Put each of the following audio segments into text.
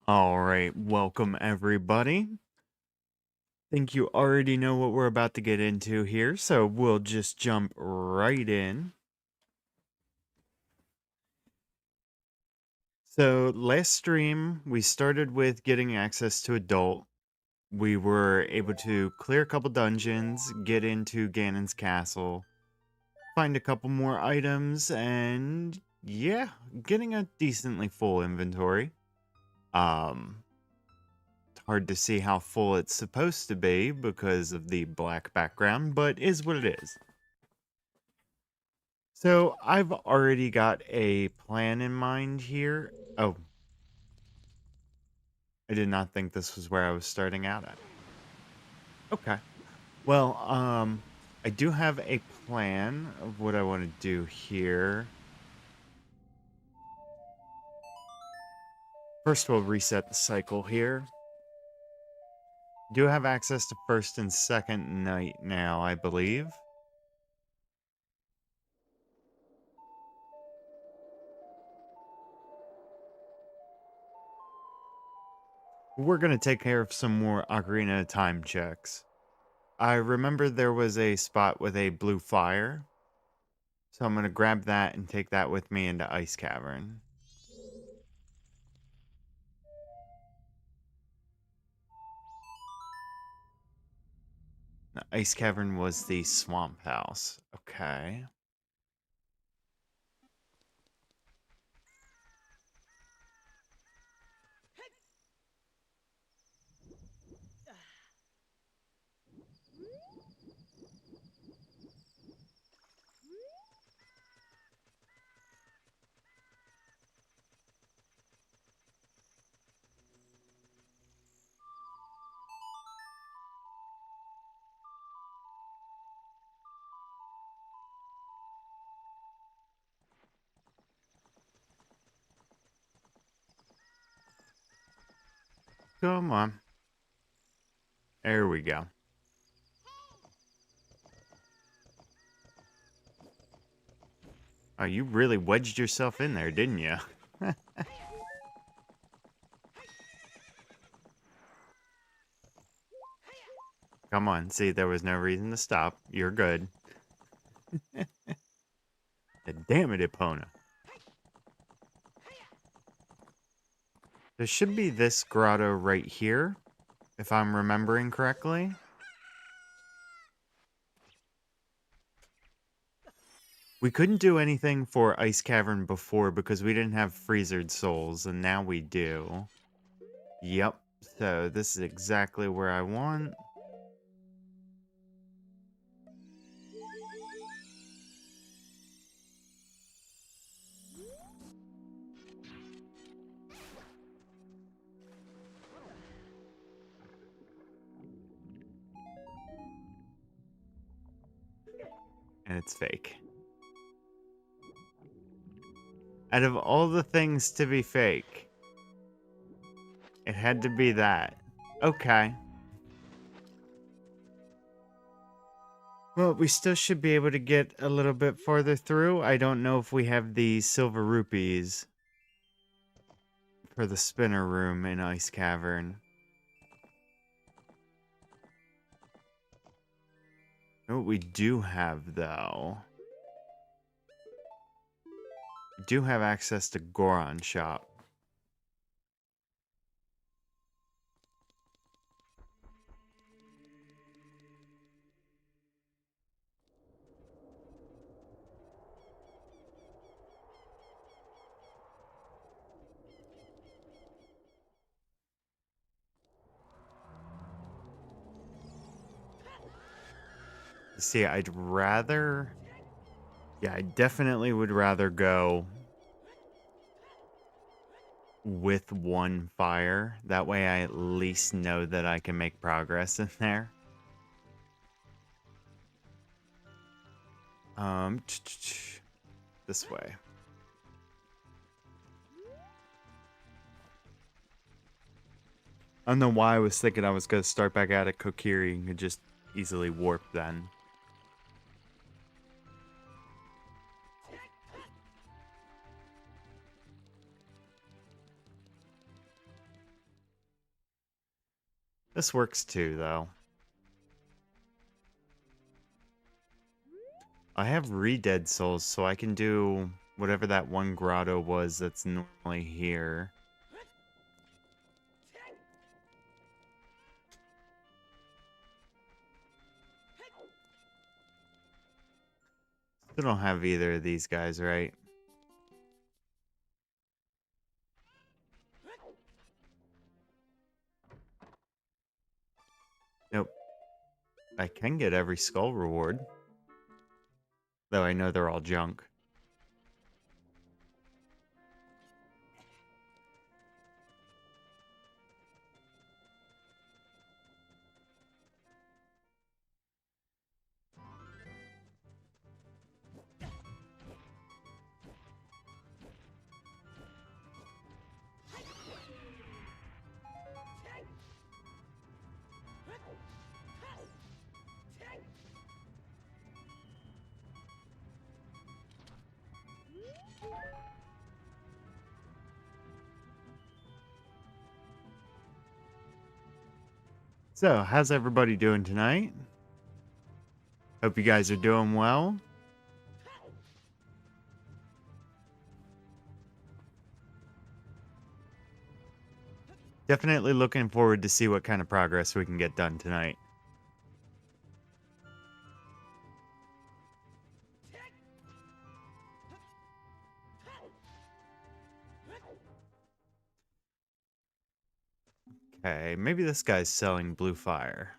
All right, welcome everybody. Think you already know what we're about to get into here, so we'll just jump right in. So, last stream, we started with getting access to Adult. We were able to clear a couple dungeons, get into Ganon's castle, find a couple more items, and yeah, getting a decently full inventory. Um, Hard to see how full it's supposed to be because of the black background, but is what it is. So I've already got a plan in mind here. Oh, I did not think this was where I was starting out at. Okay. Well, I do have a plan of what I want to do here. First, we'll reset the cycle here. Do have access to first and second night now, I believe. We're going to take care of some more Ocarina of Time checks. I remember there was a spot with a blue fire, so I'm going to grab that and take that with me into Ice Cavern. The Ice Cavern was the swamp house. Okay. Come on. There we go. Oh, you really wedged yourself in there, didn't you? Come on. See, there was no reason to stop. You're good. Damn it, Epona. There should be this grotto right here, if I'm remembering correctly. We couldn't do anything for Ice Cavern before because we didn't have Freezered Souls, and now we do. Yep, so this is exactly where I want. And it's fake. Out of all the things to be fake, it had to be that. Okay. Well, we still should be able to get a little bit farther through. I don't know if we have the silver rupees for the spinner room in Ice Cavern. What we do have, though, we do have access to Goron Shop. See, I'd rather... Yeah, I definitely would rather go with one fire. That way I at least know that I can make progress in there. This way. I don't know why I was thinking I was going to start back out at Kokiri and could just easily warp then. This works too, though. I have re-dead souls, so I can do whatever that one grotto was that's normally here. Still don't have either of these guys, right? Nope. I can get every skull reward. Though I know they're all junk. So, how's everybody doing tonight? Hope you guys are doing well. Definitely looking forward to see what kind of progress we can get done tonight. Okay, maybe this guy's selling blue fire.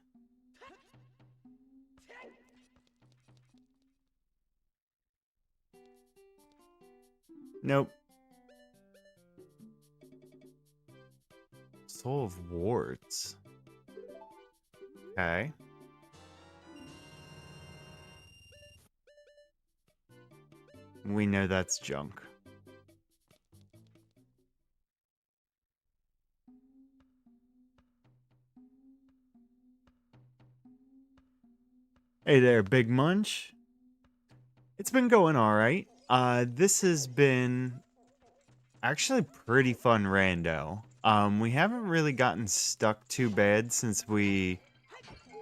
Nope. Soul of Wards. Okay. We know that's junk. Hey there, Big Munch. It's been going alright. This has been actually pretty fun rando. We haven't really gotten stuck too bad since we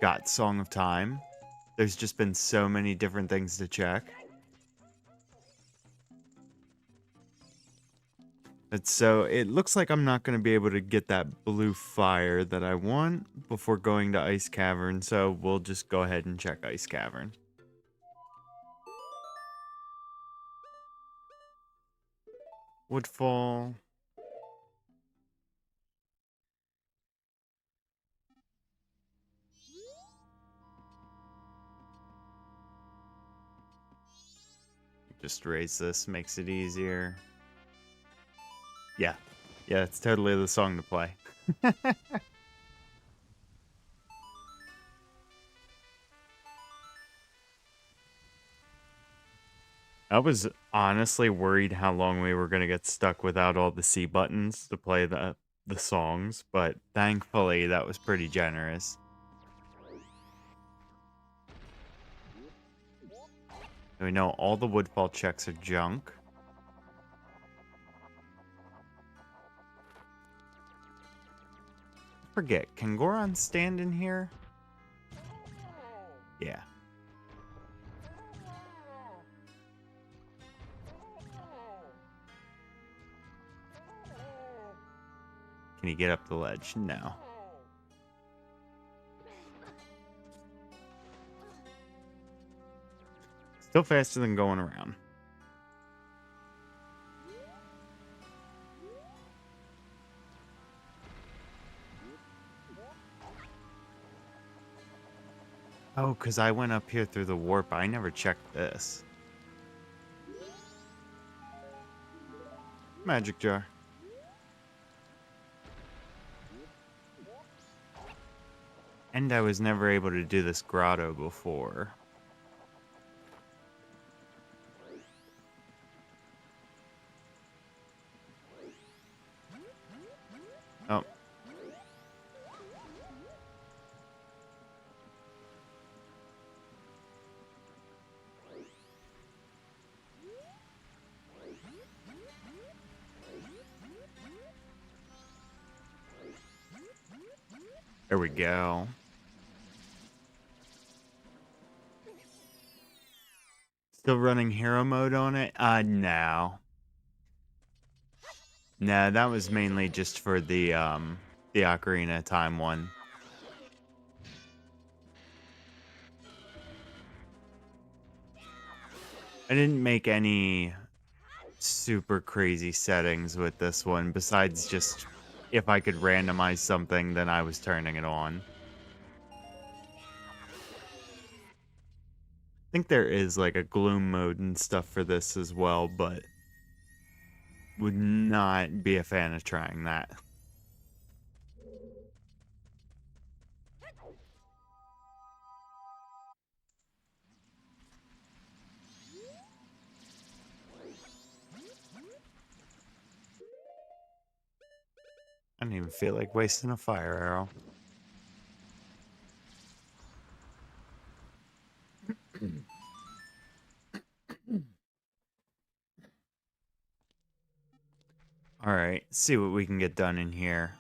got Song of Time. There's just been so many different things to check. And so it looks like I'm not going to be able to get that blue fire that I want before going to Ice Cavern, so we'll just go ahead and check Ice Cavern. Woodfall. Just raise this, makes it easier. Yeah. Yeah, it's totally the song to play. I was honestly worried how long we were going to get stuck without all the C buttons to play the songs, but thankfully that was pretty generous. We know all the Woodfall checks are junk. Forget, can Goron stand in here? Yeah. Can he get up the ledge? No. Still faster than going around. Oh, because I went up here through the warp. I never checked this. Magic jar. And I was never able to do this grotto before. Oh. There we go. Still running hero mode on it? No. No, that was mainly just for the Ocarina time one. I didn't make any super crazy settings with this one, besides just if I could randomize something, then I was turning it on. I think there is like a gloom mode and stuff for this as well, but would not be a fan of trying that. I don't even feel like wasting a fire arrow. All right, see what we can get done in here.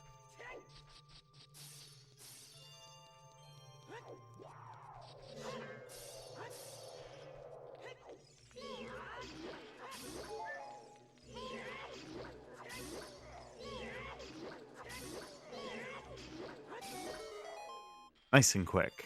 Nice and quick.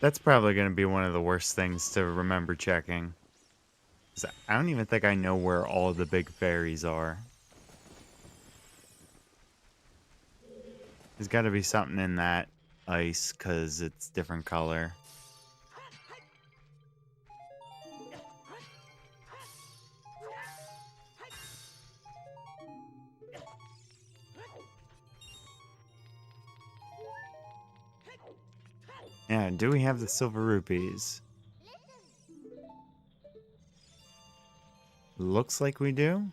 That's probably going to be one of the worst things to remember checking. 'Cause I don't even think I know where all the big fairies are. There's got to be something in that ice because it's different color. Yeah, do we have the silver rupees? Looks like we do.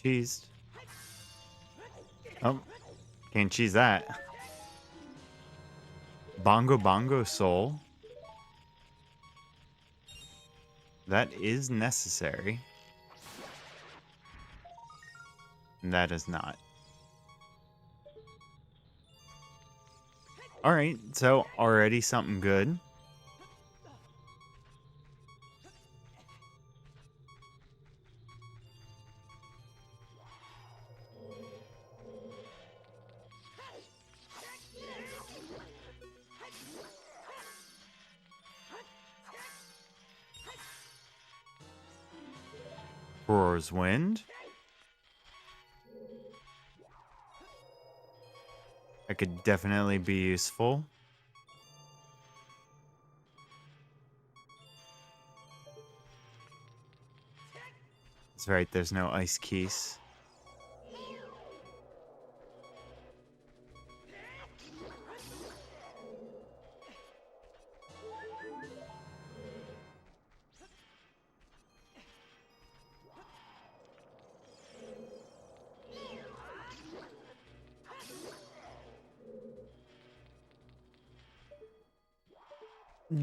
Cheesed. Oh, can't cheese that. Bongo Bongo Soul. That is necessary. That is not. Alright, so already something good. Roar's Wind. That could definitely be useful. That's right, there's no ice keys.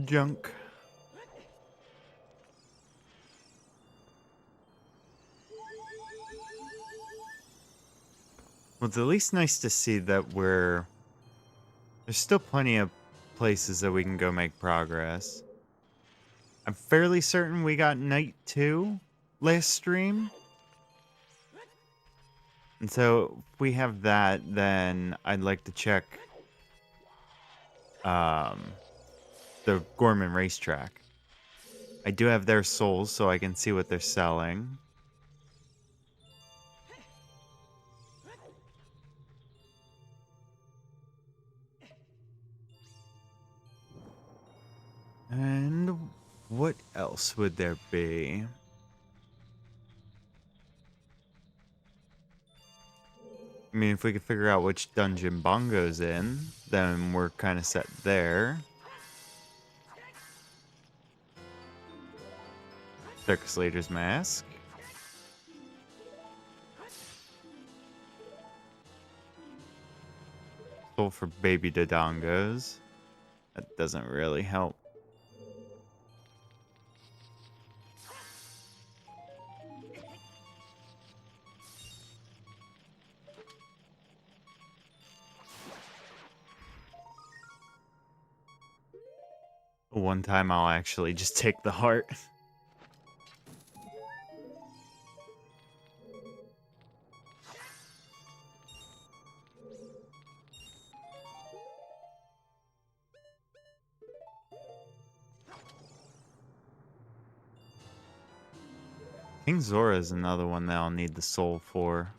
Junk. Well, it's at least nice to see that there's still plenty of places that we can go make progress. I'm fairly certain we got Night 2 last stream. And so if we have that, then I'd like to check the Gorman Racetrack. I do have their souls, so I can see what they're selling. And What else would there be? I mean, if we could figure out which dungeon Bongo's in, then we're kind of set there. Circus Leader's Mask. Soul for baby Dodongos. That doesn't really help. One time I'll actually just take the heart. King Zora is another one that I'll need the soul for.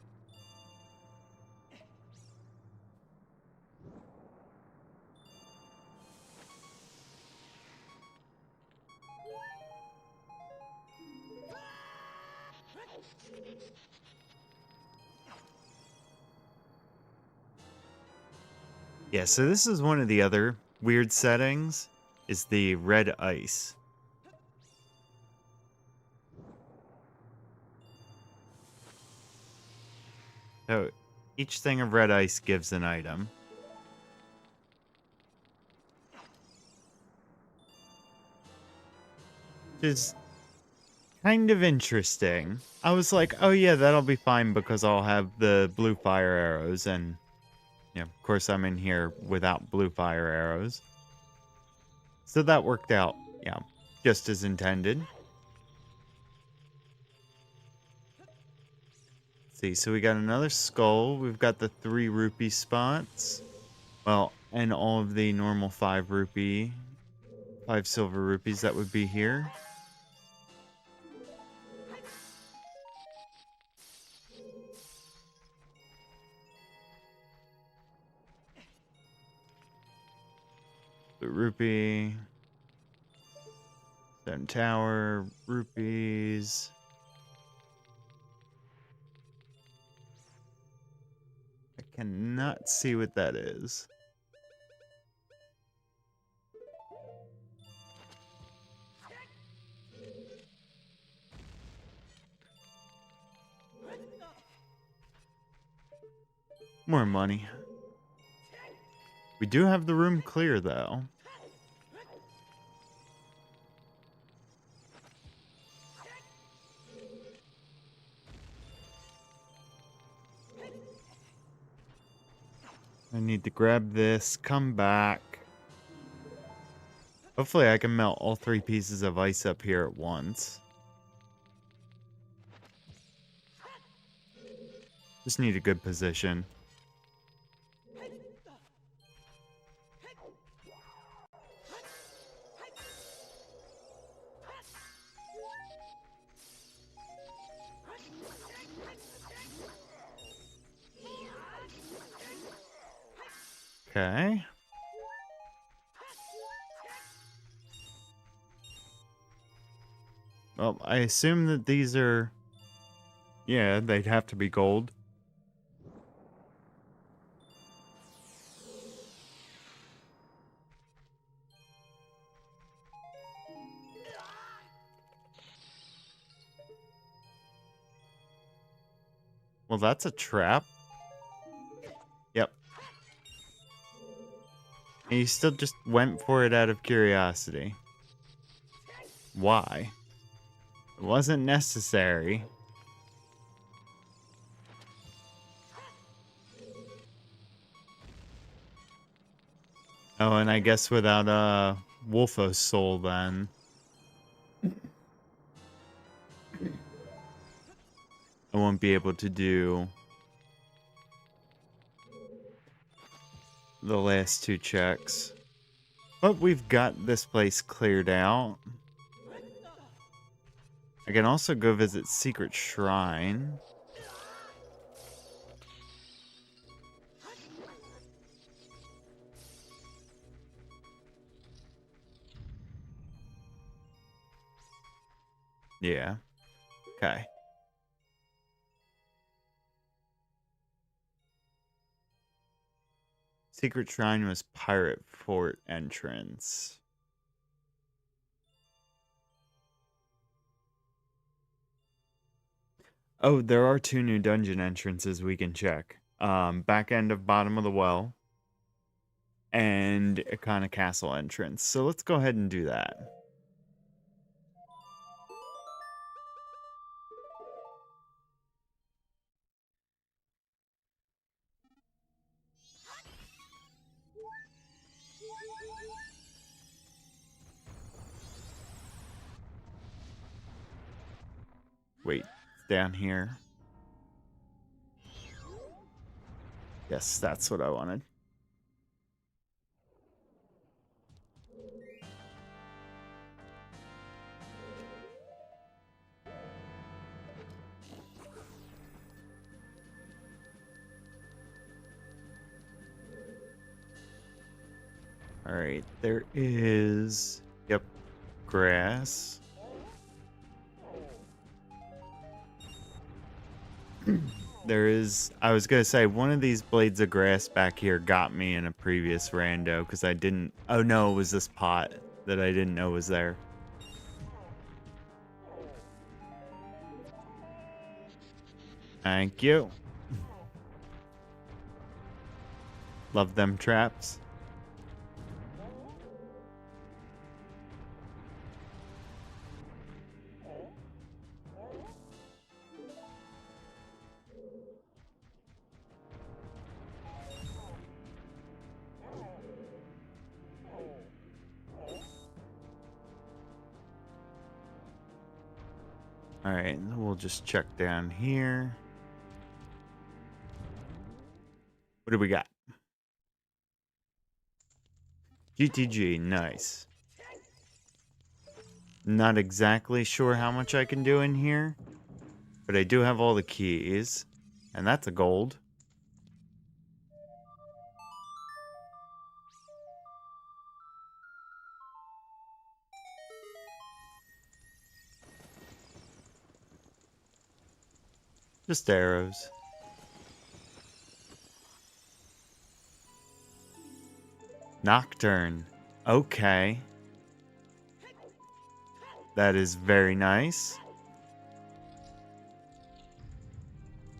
Yeah, so this is one of the other weird settings, is the red ice. So each thing of red ice gives an item. Which is kind of interesting. I was like, oh yeah, that'll be fine because I'll have the blue fire arrows, and yeah, of course I'm in here without blue fire arrows. So that worked out, yeah, just as intended. See, so we got another skull. We've got the 3 rupee spots. Well, and all of the normal 5 silver rupees that would be here. The rupee. Stone Tower, rupees. I cannot see what that is. More money. We do have the room clear, though. I need to grab this, come back. Hopefully I can melt all 3 pieces of ice up here at once. Just need a good position. Okay. Well, I assume that these are... Yeah, they'd have to be gold. Well, that's a trap. Yep. And you still just went for it out of curiosity. Why? It wasn't necessary. Oh, and I guess without Wolfo's soul then. I won't be able to do the last 2 checks. But we've got this place cleared out. I can also go visit Secret Shrine. Yeah. Okay. Secret Shrine was Pirate Fort entrance. Oh, there are 2 new dungeon entrances we can check. Back end of bottom of the well and a kind of castle entrance. So let's go ahead and do that. Wait, it's down here. Yes, that's what I wanted. All right, there is, yep, grass. There is, I was gonna say, one of these blades of grass back here got me in a previous rando because I didn't, oh no, it was this pot that I didn't know was there. Thank you. Love them traps. All right, we'll just check down here. What do we got? GTG, nice. Not exactly sure how much I can do in here, but I do have all the keys, and that's a gold. Just arrows. Nocturne. Okay. That is very nice.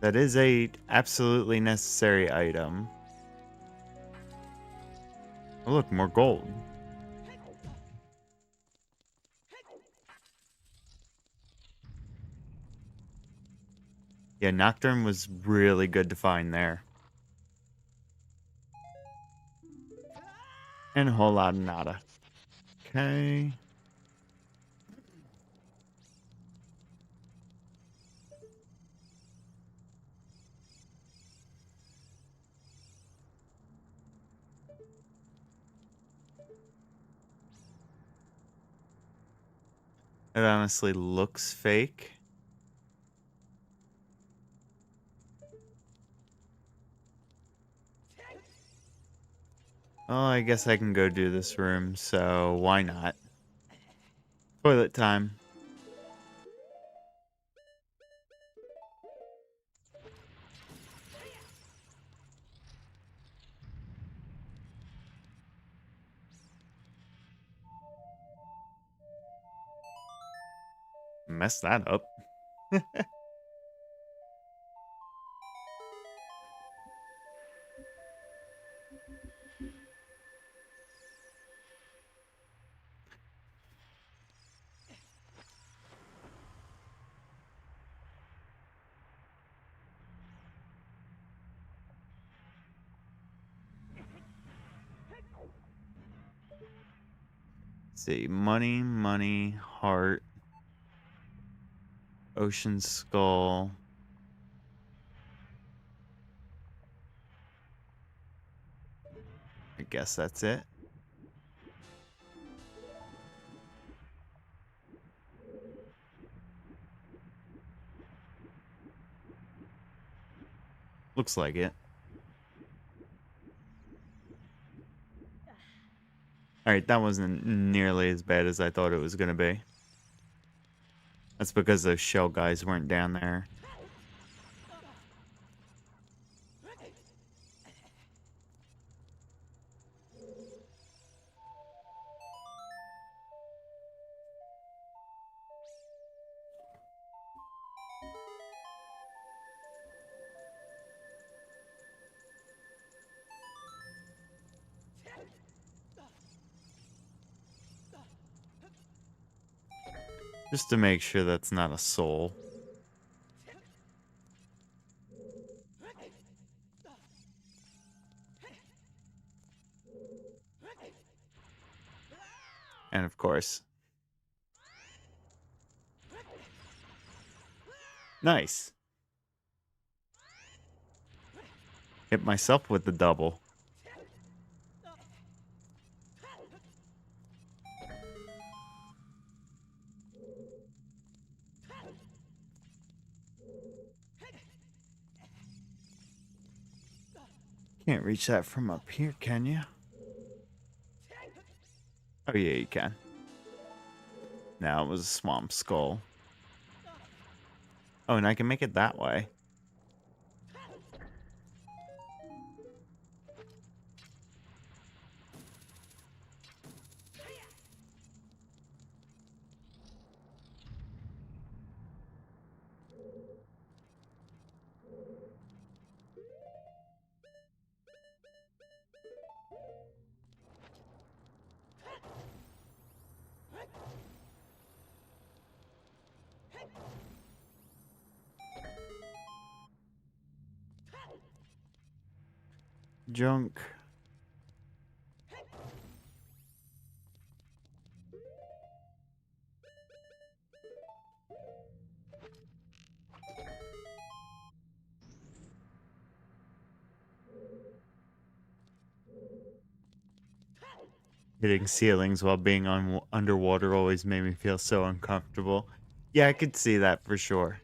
That is a absolutely necessary item. Oh, look, more gold. Yeah, Nocturne was really good to find there. And a whole lot of nada. Okay. It honestly looks fake. Oh, I guess I can go do this room, so why not? Toilet time. Mess that up. See, money, money, heart, ocean skull. I guess that's it. Looks like it. Alright, that wasn't nearly as bad as I thought it was going to be. That's because those shell guys weren't down there. Just to make sure that's not a soul. And of course. Nice. Hit myself with the double. Can't reach that from up here, can you? Oh yeah, you can. Now it was a swamp skull. Oh, and I can make it that way. Junk. Hitting ceilings while being underwater always made me feel so uncomfortable. Yeah, I could see that for sure.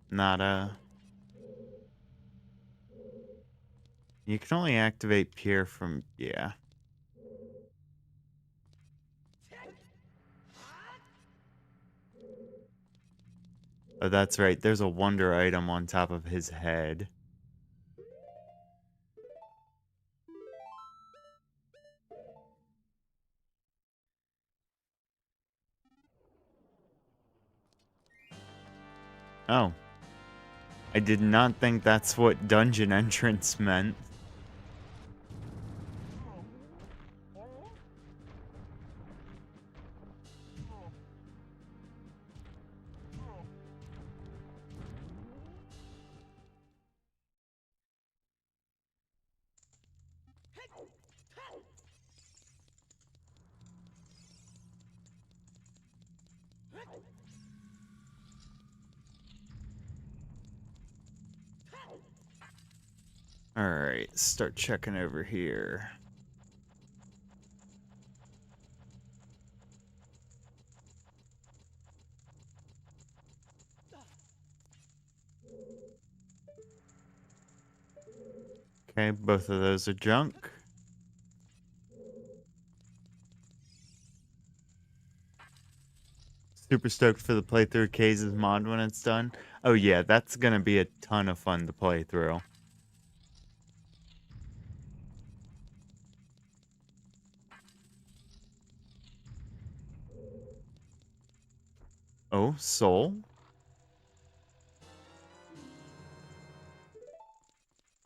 Nada. You can only activate Pier from... yeah. Oh, that's right. There's a wonder item on top of his head. Oh. I did not think that's what dungeon entrance meant. Alright, start checking over here. Okay, both of those are junk. Super stoked for the playthrough of Kaze's mod when it's done. Oh yeah, that's gonna be a ton of fun to play through. Oh, soul?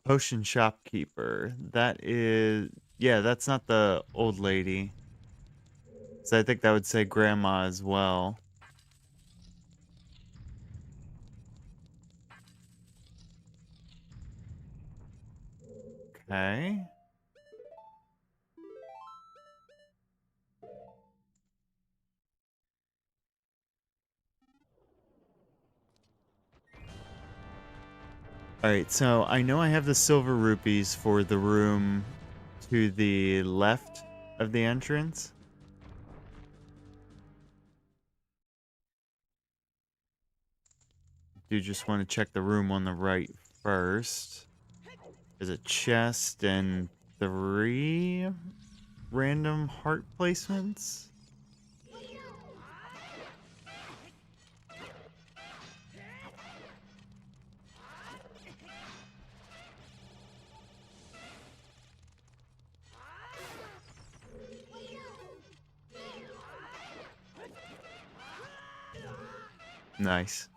Potion shopkeeper. That is... yeah, that's not the old lady. So I think that would say grandma as well. Okay. Alright, so I know I have the silver rupees for the room to the left of the entrance. do just want to check the room on the right first. There's a chest and 3 random heart placements. Nice.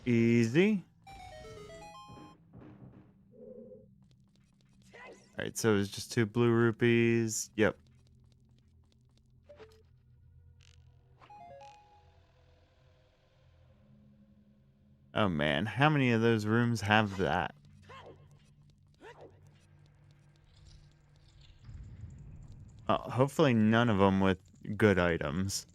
Easy. Alright, so it's just 2 blue rupees. Yep. Oh man, how many of those rooms have that? Hopefully none of them with good items.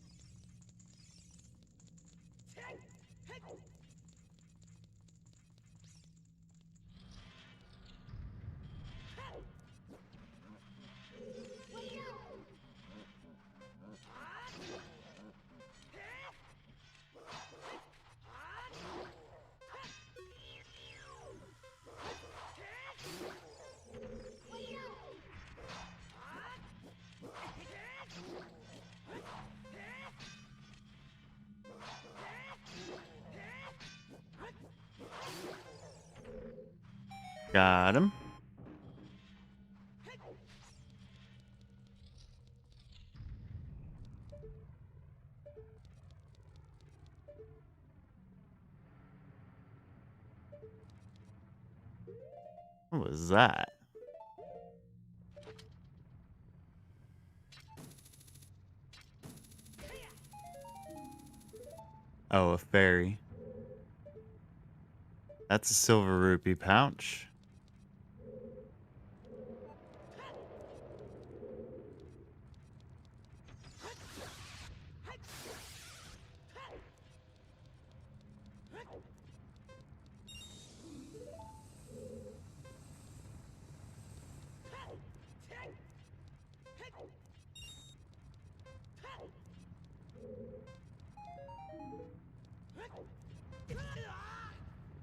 Got him. What was that? Oh, a fairy. That's a silver rupee pouch.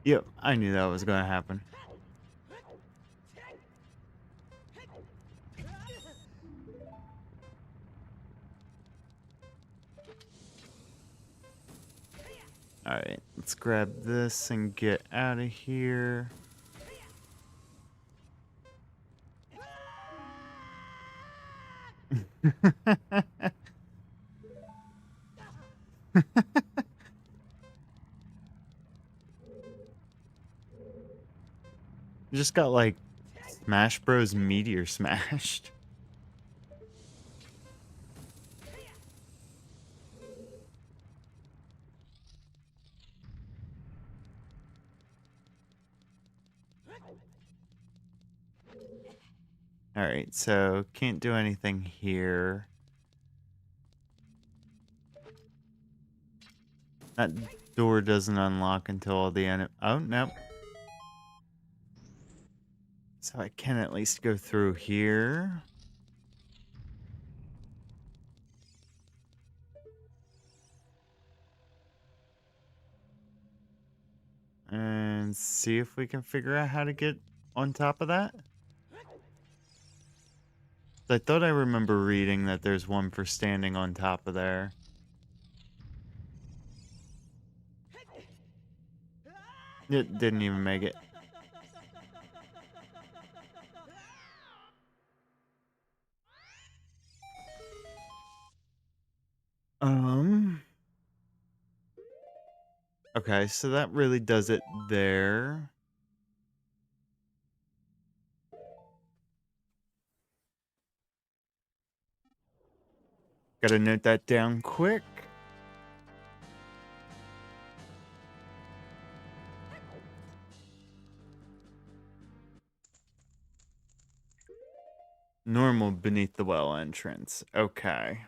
Yep, I knew that was going to happen. Alright, let's grab this and get out of here. You just got like Smash Bros. Meteor smashed. Alright, so can't do anything here. That door doesn't unlock until all the end. Oh, no. So I can at least go through here. And see if we can figure out how to get on top of that. I thought I remember reading that there's one for standing on top of there. It didn't even make it. Okay, so that really does it there. Gotta note that down quick. Normal beneath the well entrance. Okay.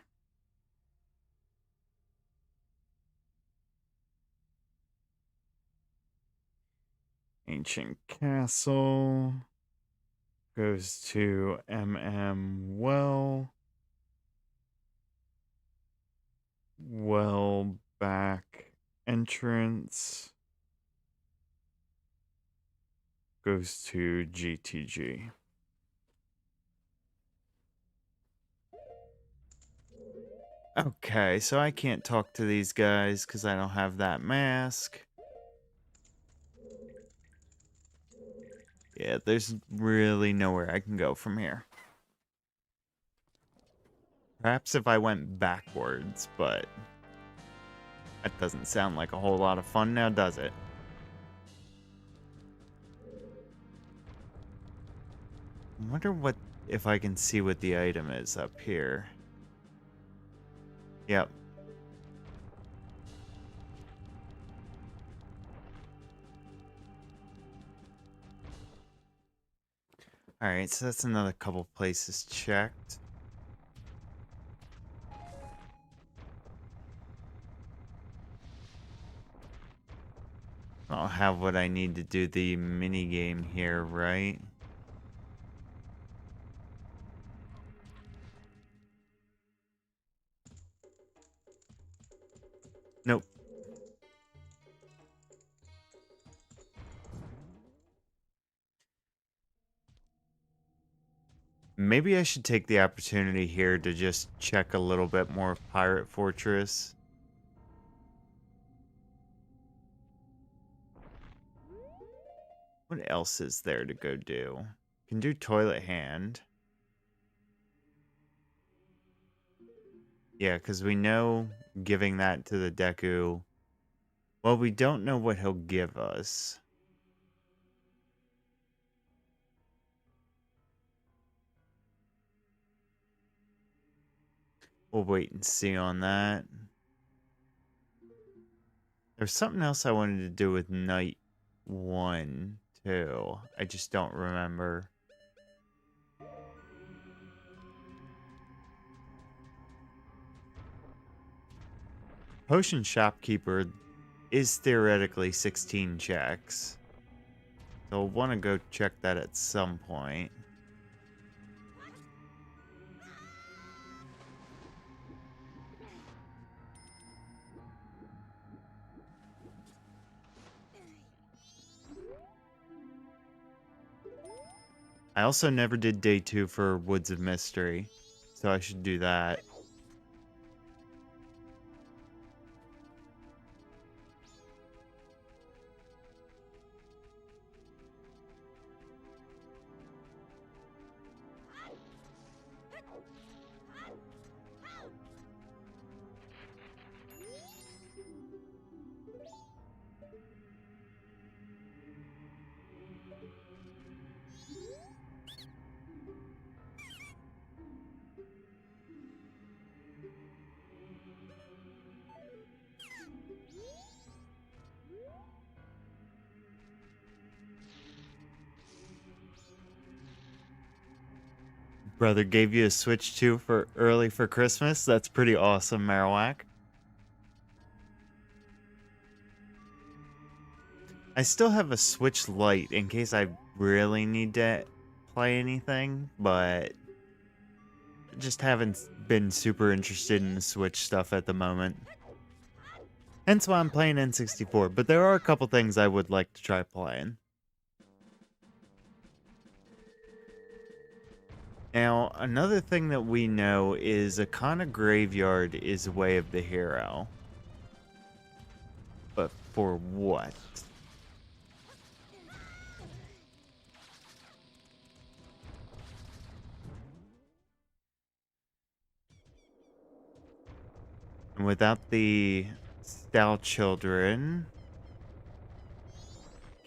Ancient Castle. Goes to Well. Well back entrance. Goes to GTG. Okay, so I can't talk to these guys because I don't have that mask. Yeah, there's really nowhere I can go from here. Perhaps if I went backwards, but that doesn't sound like a whole lot of fun now, does it? I wonder if I can see what the item is up here. Yep. Alright, so that's another couple places checked. I'll have what I need to do the mini game here, right? Nope. Maybe I should take the opportunity here to just check a little bit more of Pirate Fortress. What else is there to go do? Can do Toilet Hand. Yeah, because we know giving that to the Deku. Well, we don't know what he'll give us. We'll wait and see on that. There's something else I wanted to do with Night 1, too. I just don't remember. Potion Shopkeeper is theoretically 16 checks. So I'll want to go check that at some point. I also never did day 2 for Woods of Mystery, so I should do that. Brother gave you a Switch 2 for early for Christmas? That's pretty awesome, Marowak. I still have a Switch Lite in case I really need to play anything, but just haven't been super interested in the Switch stuff at the moment. Hence why I'm playing N64, but there are a couple things I would like to try playing. Now, another thing that we know is Akana Graveyard is Way of the Hero. But for what? And without the Stout Children,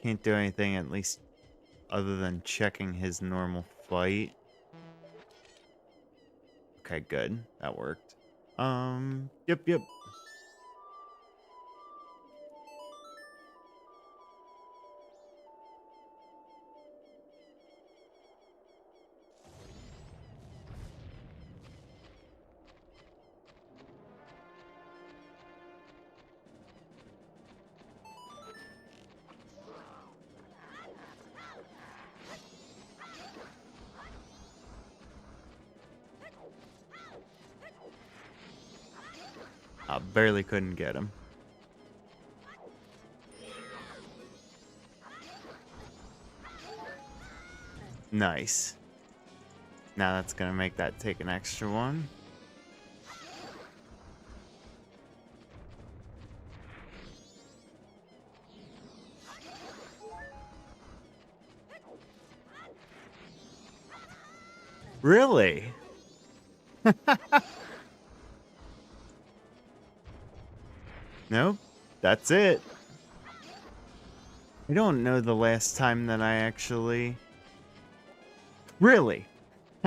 can't do anything at least other than checking his normal fight. Okay, good. That worked. Yep. I barely couldn't get him. Nice. Now that's gonna make that take an extra one. Really? Nope. That's it. I don't know the last time that I actually... Really?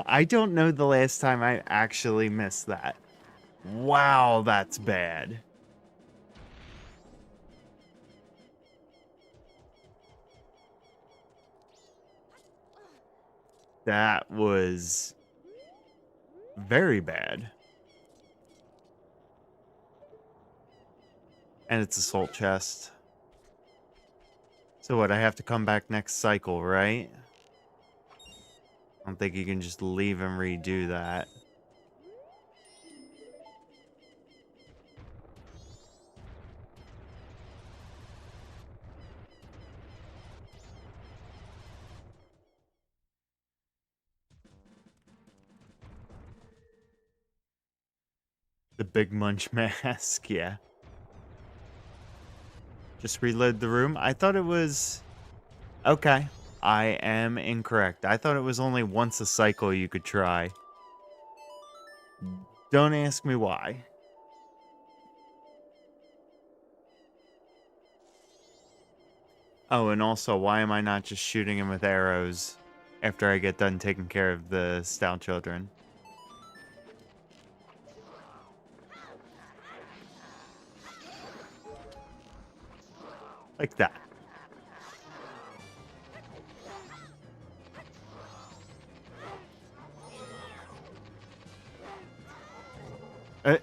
I don't know the last time I actually missed that. Wow, that's bad. That was very bad. And it's a soul chest. So what, I have to come back next cycle, right? I don't think you can just leave and redo that. The Big Munch mask, yeah. Just reload the room. I thought it was... Okay. I am incorrect. I thought it was only once a cycle you could try. Don't ask me why. Oh, and also, why am I not just shooting him with arrows after I get done taking care of the stout children? Like that. Uh,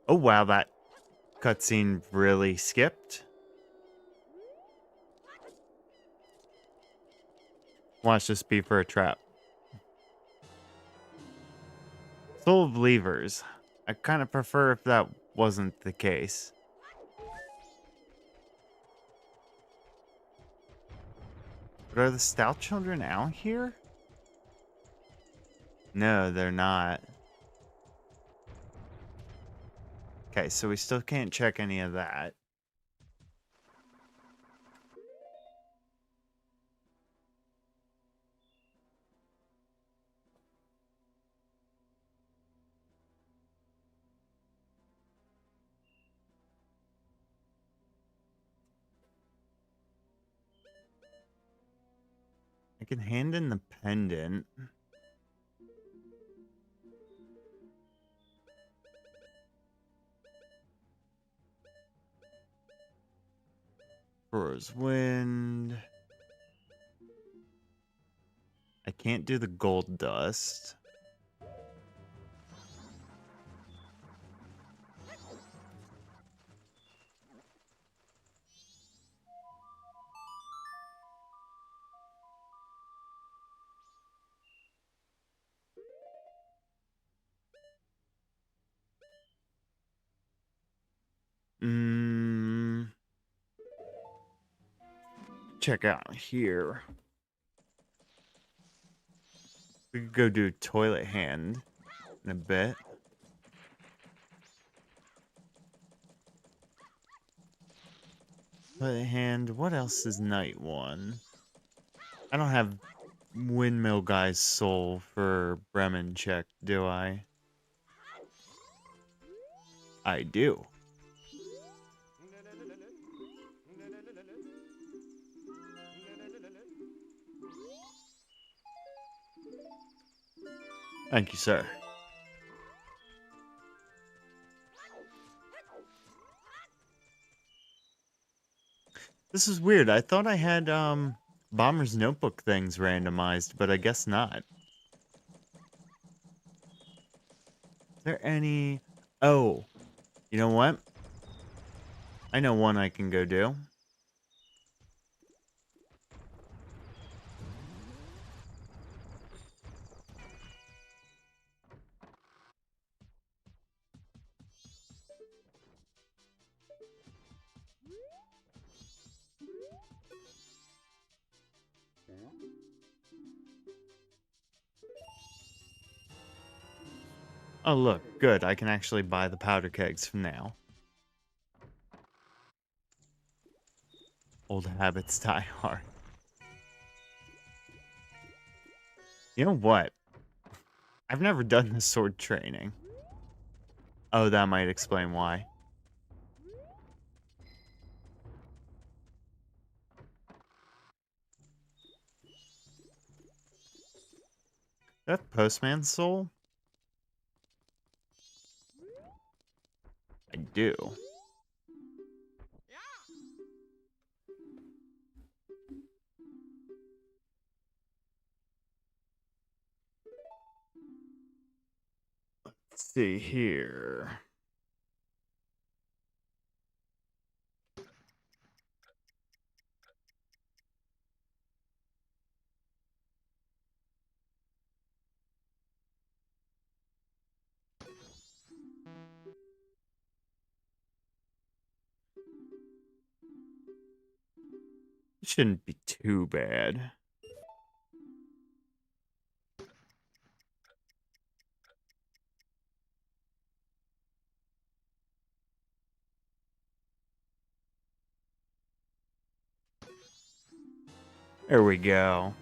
oh, wow, that cutscene really skipped. Watch this be for a trap. Soul of Levers. I kind of prefer if that wasn't the case. But are the stout children out here? No, they're not. Okay, so we still can't check any of that. I can hand in the pendant. Rose Wind. I can't do the gold dust. Check out here. We could go do toilet hand in a bit. Toilet hand. What else is night one? I don't have Windmill Guy's soul for Bremen check, do I? I do. Thank you, sir. This is weird. I thought I had Bomber's Notebook things randomized, but I guess not. Is there any... Oh, you know what? I know one I can go do. Oh, look, good. I can actually buy the powder kegs from now. Old habits die hard. You know what? I've never done the sword training. Oh, that might explain why. That postman's soul? I do. Let's see here. It shouldn't be too bad. There we go.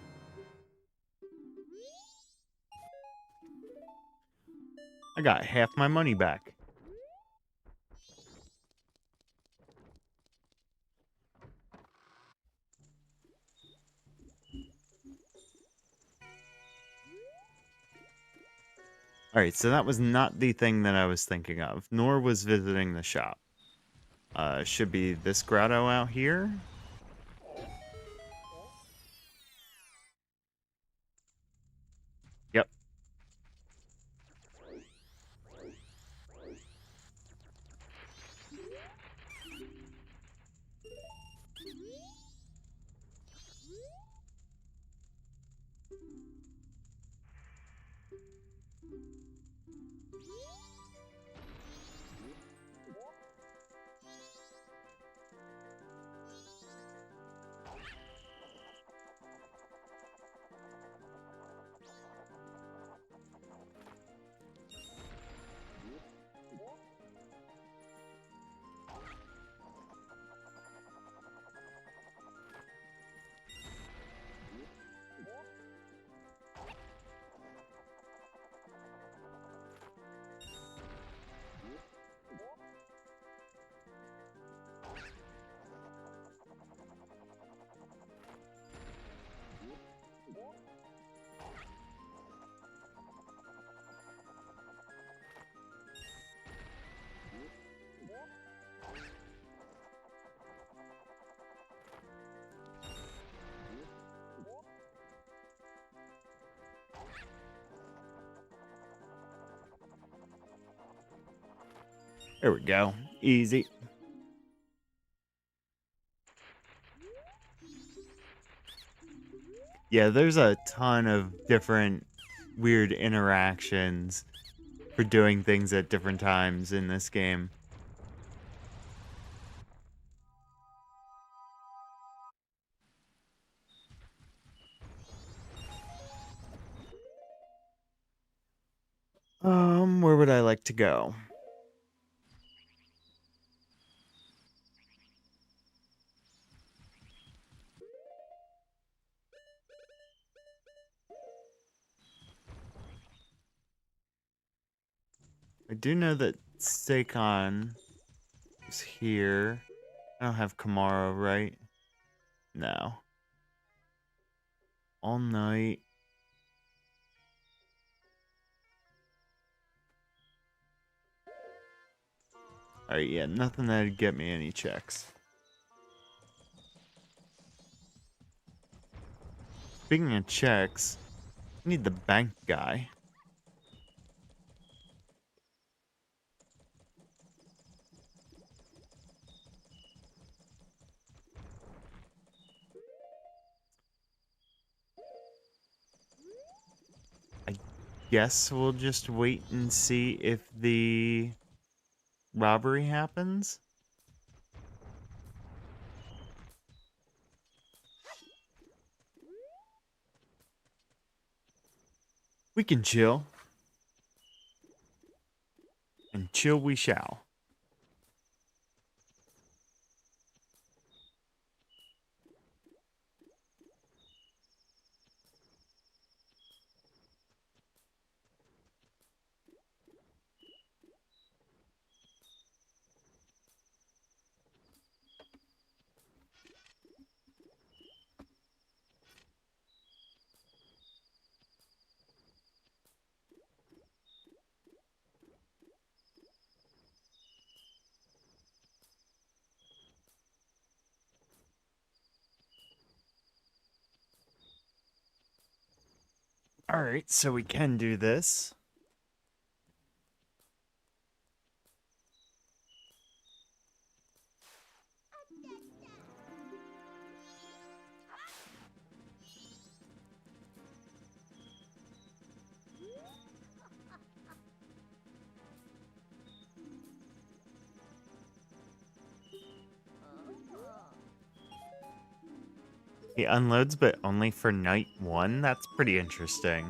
I got half my money back. Alright, so that was not the thing that I was thinking of, nor was visiting the shop. Should be this grotto out here. Yep. There we go. Easy. Yeah, there's a ton of different weird interactions for doing things at different times in this game. Where would I like to go? I do know that Seikon is here. I don't have Kamara, right? No. All night. Alright, yeah, nothing that'd get me any checks. Speaking of checks, I need the bank guy. guess we'll just wait and see if the robbery happens. We can chill. And chill we shall. Alright, so we can do this. He unloads, but only for night 1? That's pretty interesting.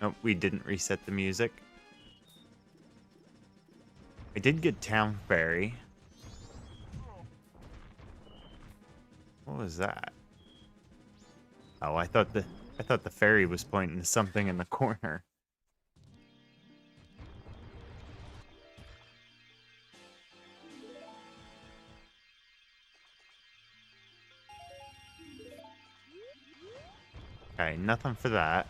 Nope, we didn't reset the music. I did get Town Fairy. What was that? Oh, I thought the fairy was pointing to something in the corner. Okay, nothing for that.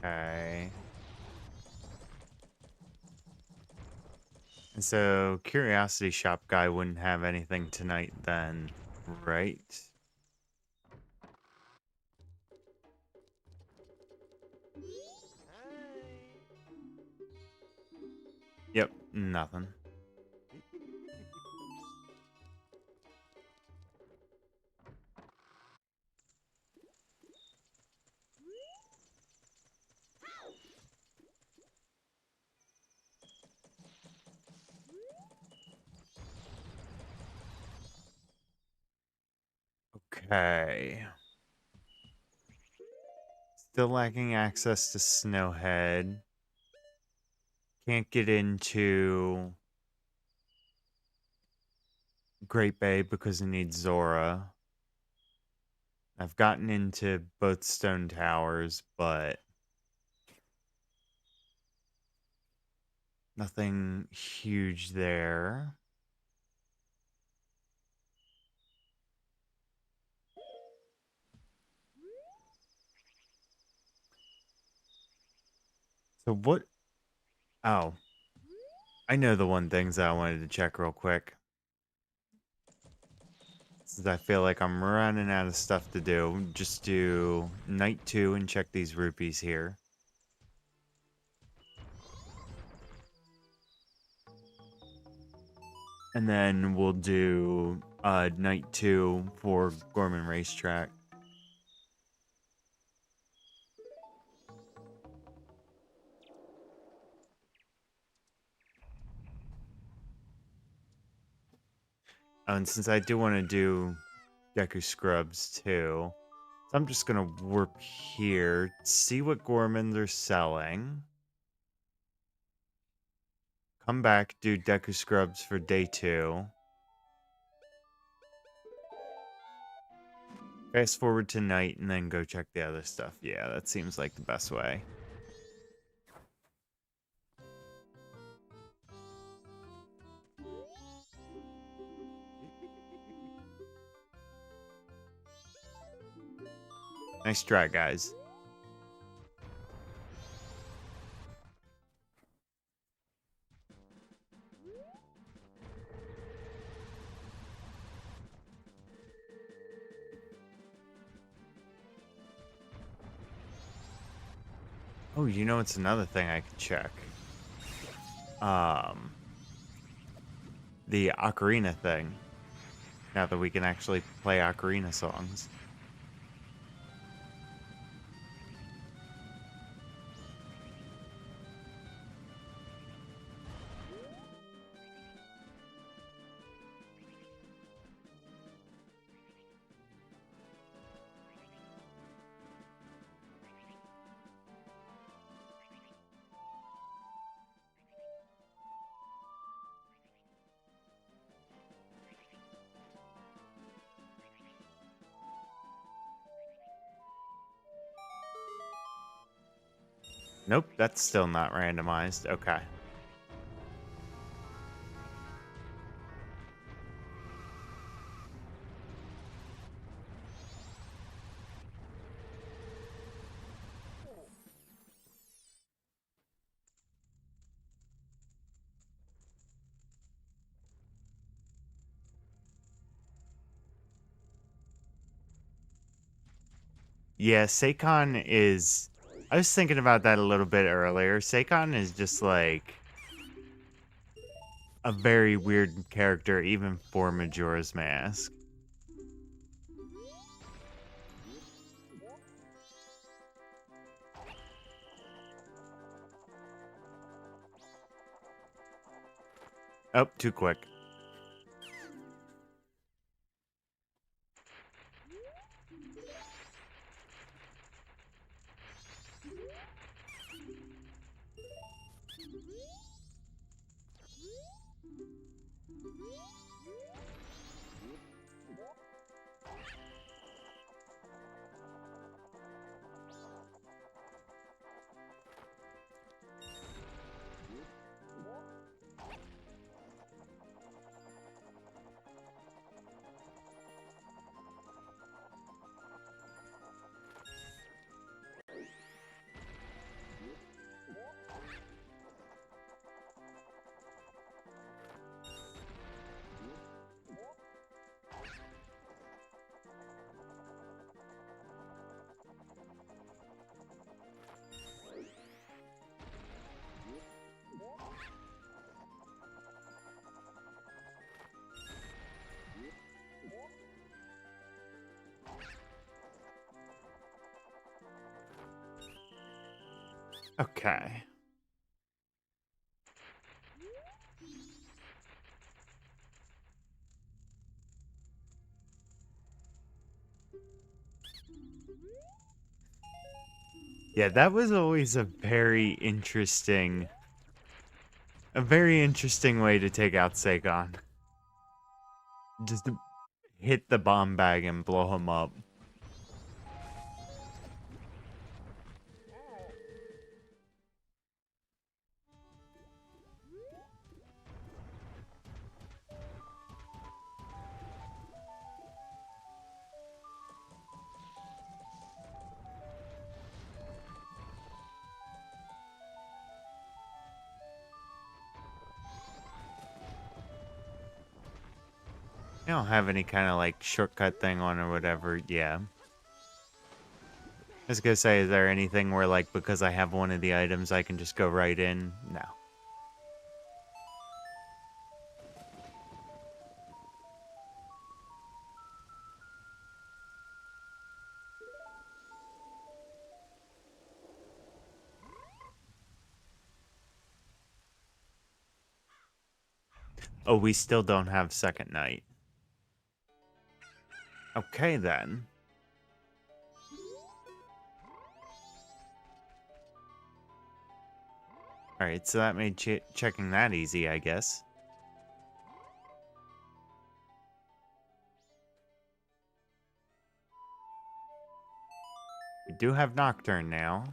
Okay. And so, Curiosity Shop guy wouldn't have anything tonight then, right? Yep, nothing. Okay. Still lacking access to Snowhead. Can't get into Great Bay because it needs Zora. I've gotten into both Stone Towers, but nothing huge there. So what? Oh, I know the one things that I wanted to check real quick. Since I feel like I'm running out of stuff to do, just do night 2 and check these rupees here. And then we'll do night 2 for Gorman Racetrack. Oh, and since I do want to do Deku Scrubs too, so I'm just gonna warp here, see what Gormans are selling. Come back, do Deku Scrubs for day 2. Fast forward to night and then go check the other stuff. Yeah, that seems like the best way. Nice try, guys. Oh, you know, it's another thing I could check. Um, the Ocarina thing. Now that we can actually play Ocarina songs. Nope, that's still not randomized. Okay. Yeah, Seikon is... I was thinking about that a little bit earlier. Seikon is just like a very weird character even for Majora's Mask. Oh, too quick. Okay. Yeah, that was always a very interesting way to take out Seikon. Just to hit the bomb bag and blow him up. I don't have any kind of like shortcut thing on or whatever. Yeah. I was gonna say, is there anything where like because I have one of the items I can just go right in? No. Oh, we still don't have second night. Okay then. Alright, so that made checking that easy, I guess. We do have Nocturne now.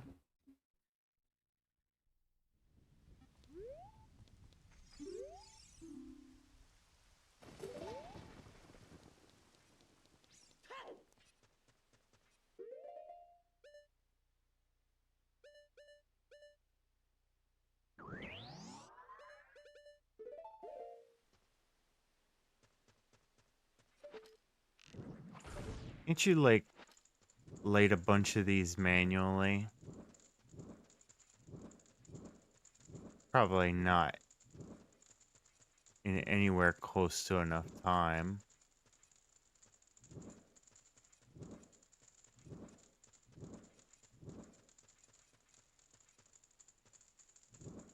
Ain't you like laid a bunch of these manually? probably not in anywhere close to enough time.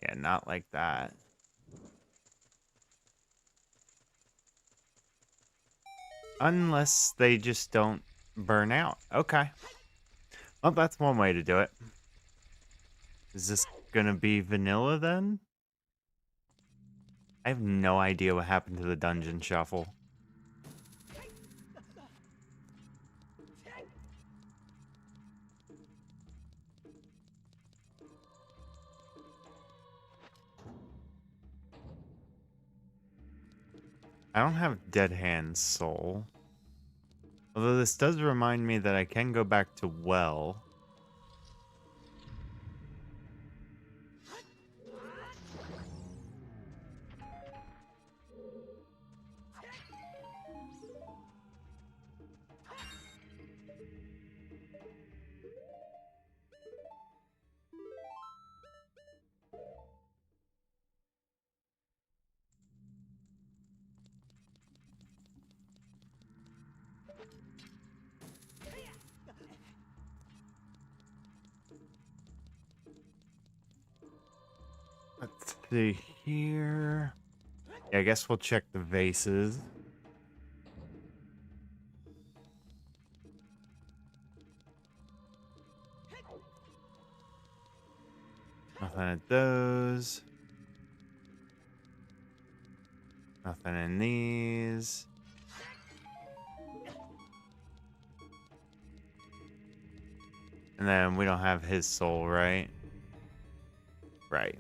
Yeah, not like that. Unless they just don't burn out. Okay. Well, that's one way to do it. Is this gonna be vanilla then? I have no idea what happened to the dungeon shuffle. I don't have Dead Hand's soul. Although this does remind me that I can go back to Well. Let's see here. Yeah, I guess we'll check the vases. Nothing at those. Nothing in these. And then we don't have his soul, right? Right.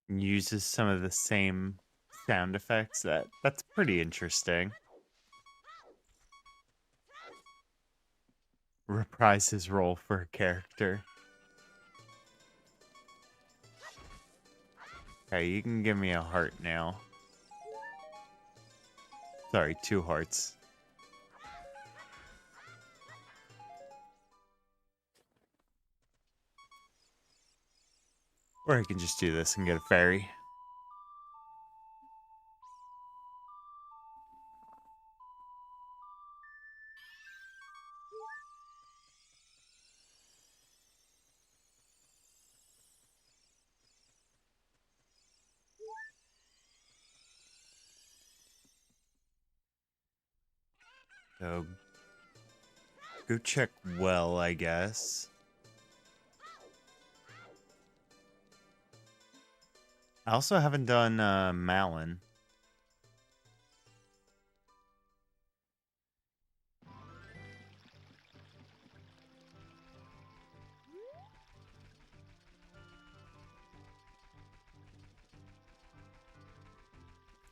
Uses some of the same sound effects. That's pretty interesting. Reprise his role for a character. Okay, you can give me a heart now. Sorry, 2 hearts. Or I can just do this and get a fairy. So, go check Well, I guess. I also haven't done Malin.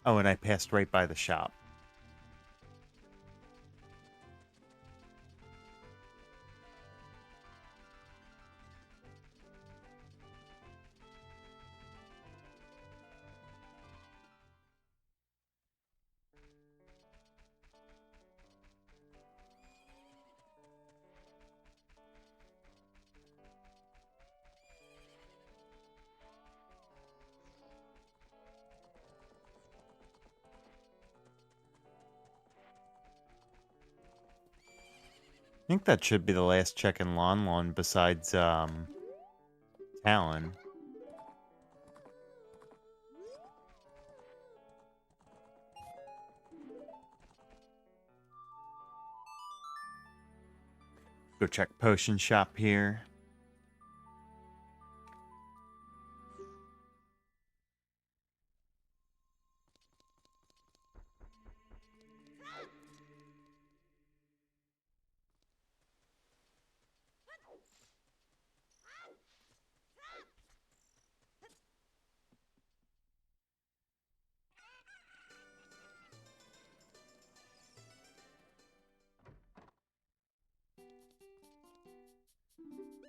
Oh, and I passed right by the shop. I think that should be the last check in Lon Lon besides Talon. Go check potion shop here.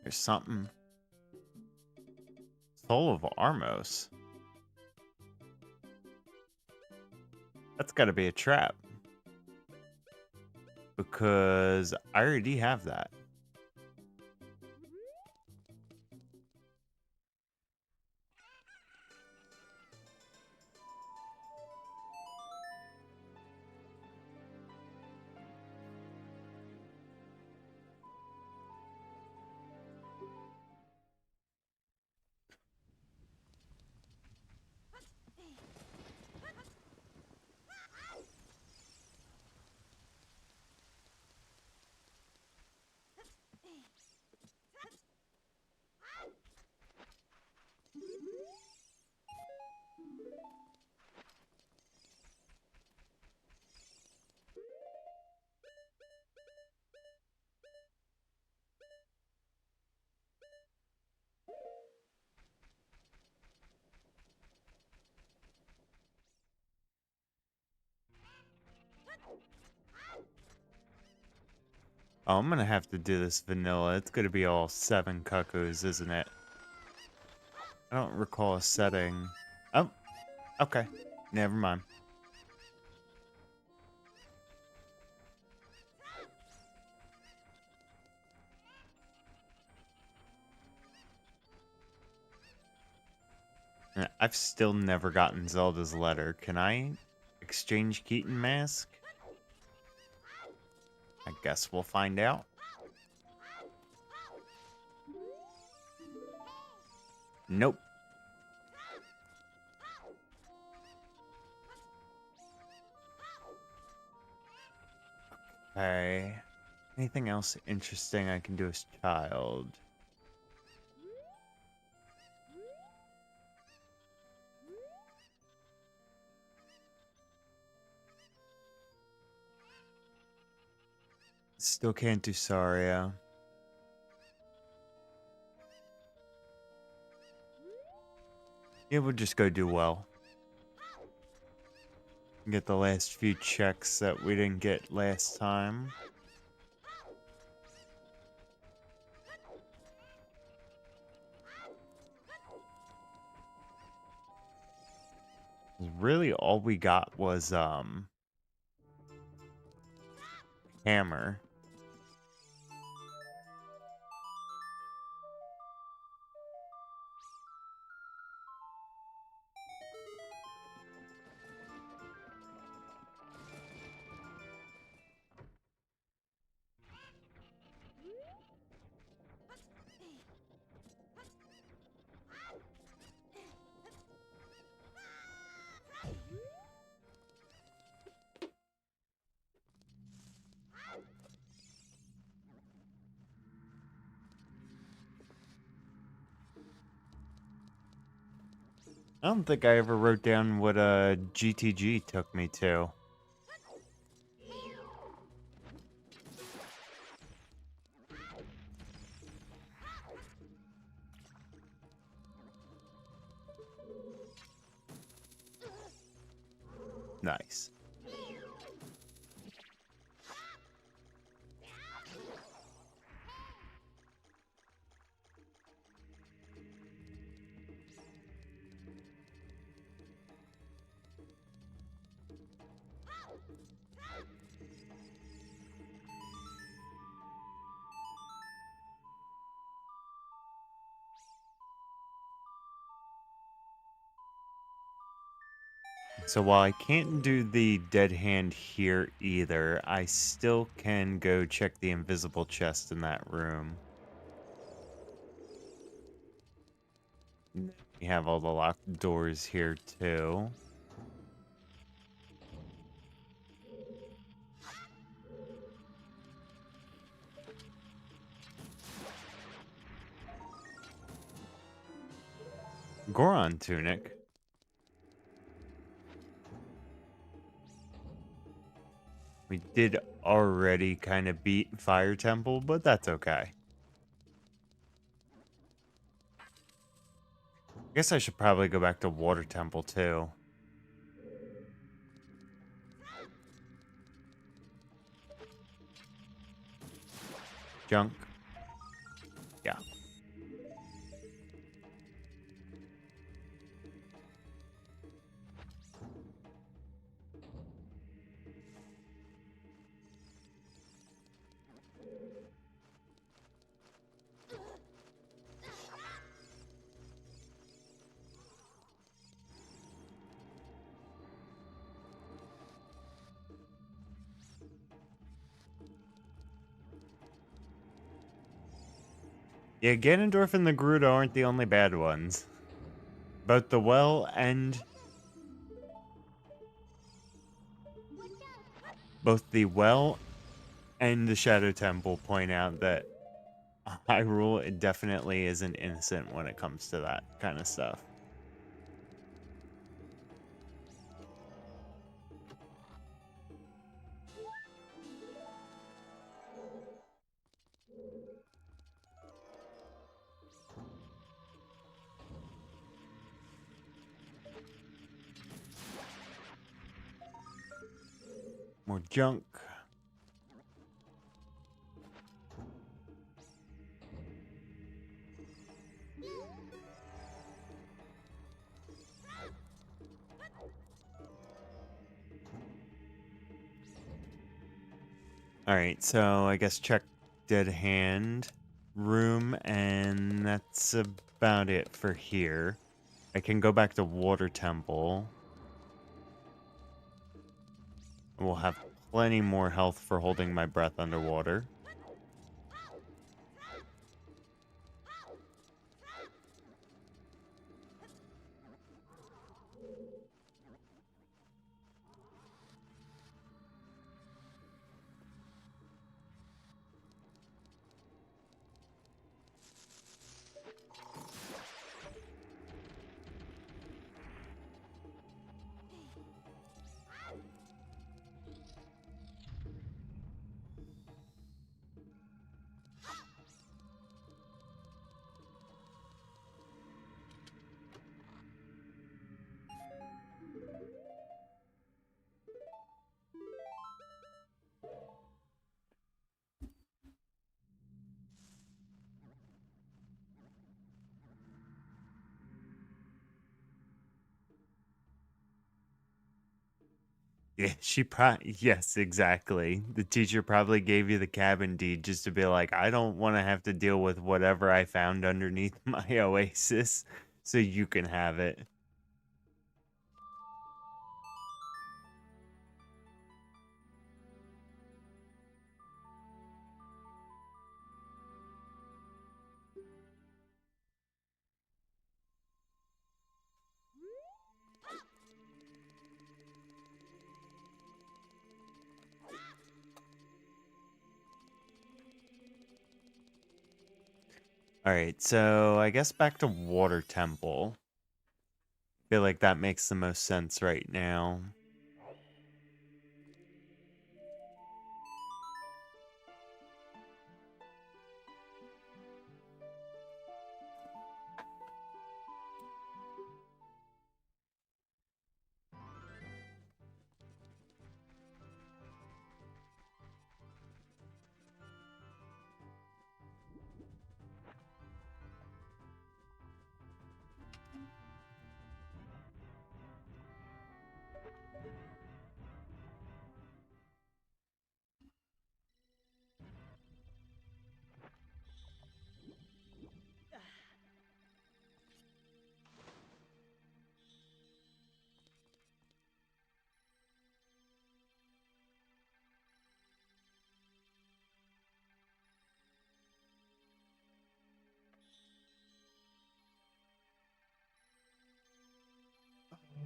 There's something. Soul of Armos. That's got to be a trap. Because I already have that. Oh, I'm gonna have to do this vanilla. It's gonna be all 7 cuckoos, isn't it? I don't recall a setting. Oh, okay. Never mind. I've still never gotten Zelda's letter. Can I exchange Keaton mask? I guess we'll find out. Nope. Okay. Anything else interesting I can do as child? Still can't do Saria. Yeah, we'll just go do well. Get the last few checks that we didn't get last time. Really, all we got was, hammer. I don't think I ever wrote down what GTG took me to. Nice. So while I can't do the dead hand here either, I still can go check the invisible chest in that room. We have all the locked doors here too. Goron tunic. We did already kind of beat Fire Temple, but that's okay. I guess I should probably go back to Water Temple too. Junk. Yeah, Ganondorf and the Gerudo aren't the only bad ones. Both the well and... Both the well and the Shadow Temple point out that Hyrule definitely isn't innocent when it comes to that kind of stuff. More junk. Alright, so I guess check Dead Hand room, and that's about it for here. I can go back to Water Temple. We'll have plenty more health for holding my breath underwater. Yeah, yes, exactly. The teacher probably gave you the cabin deed just to be like, I don't want to have to deal with whatever I found underneath my oasis, so you can have it. Alright, so I guess back to Water Temple. Feel like that makes the most sense right now.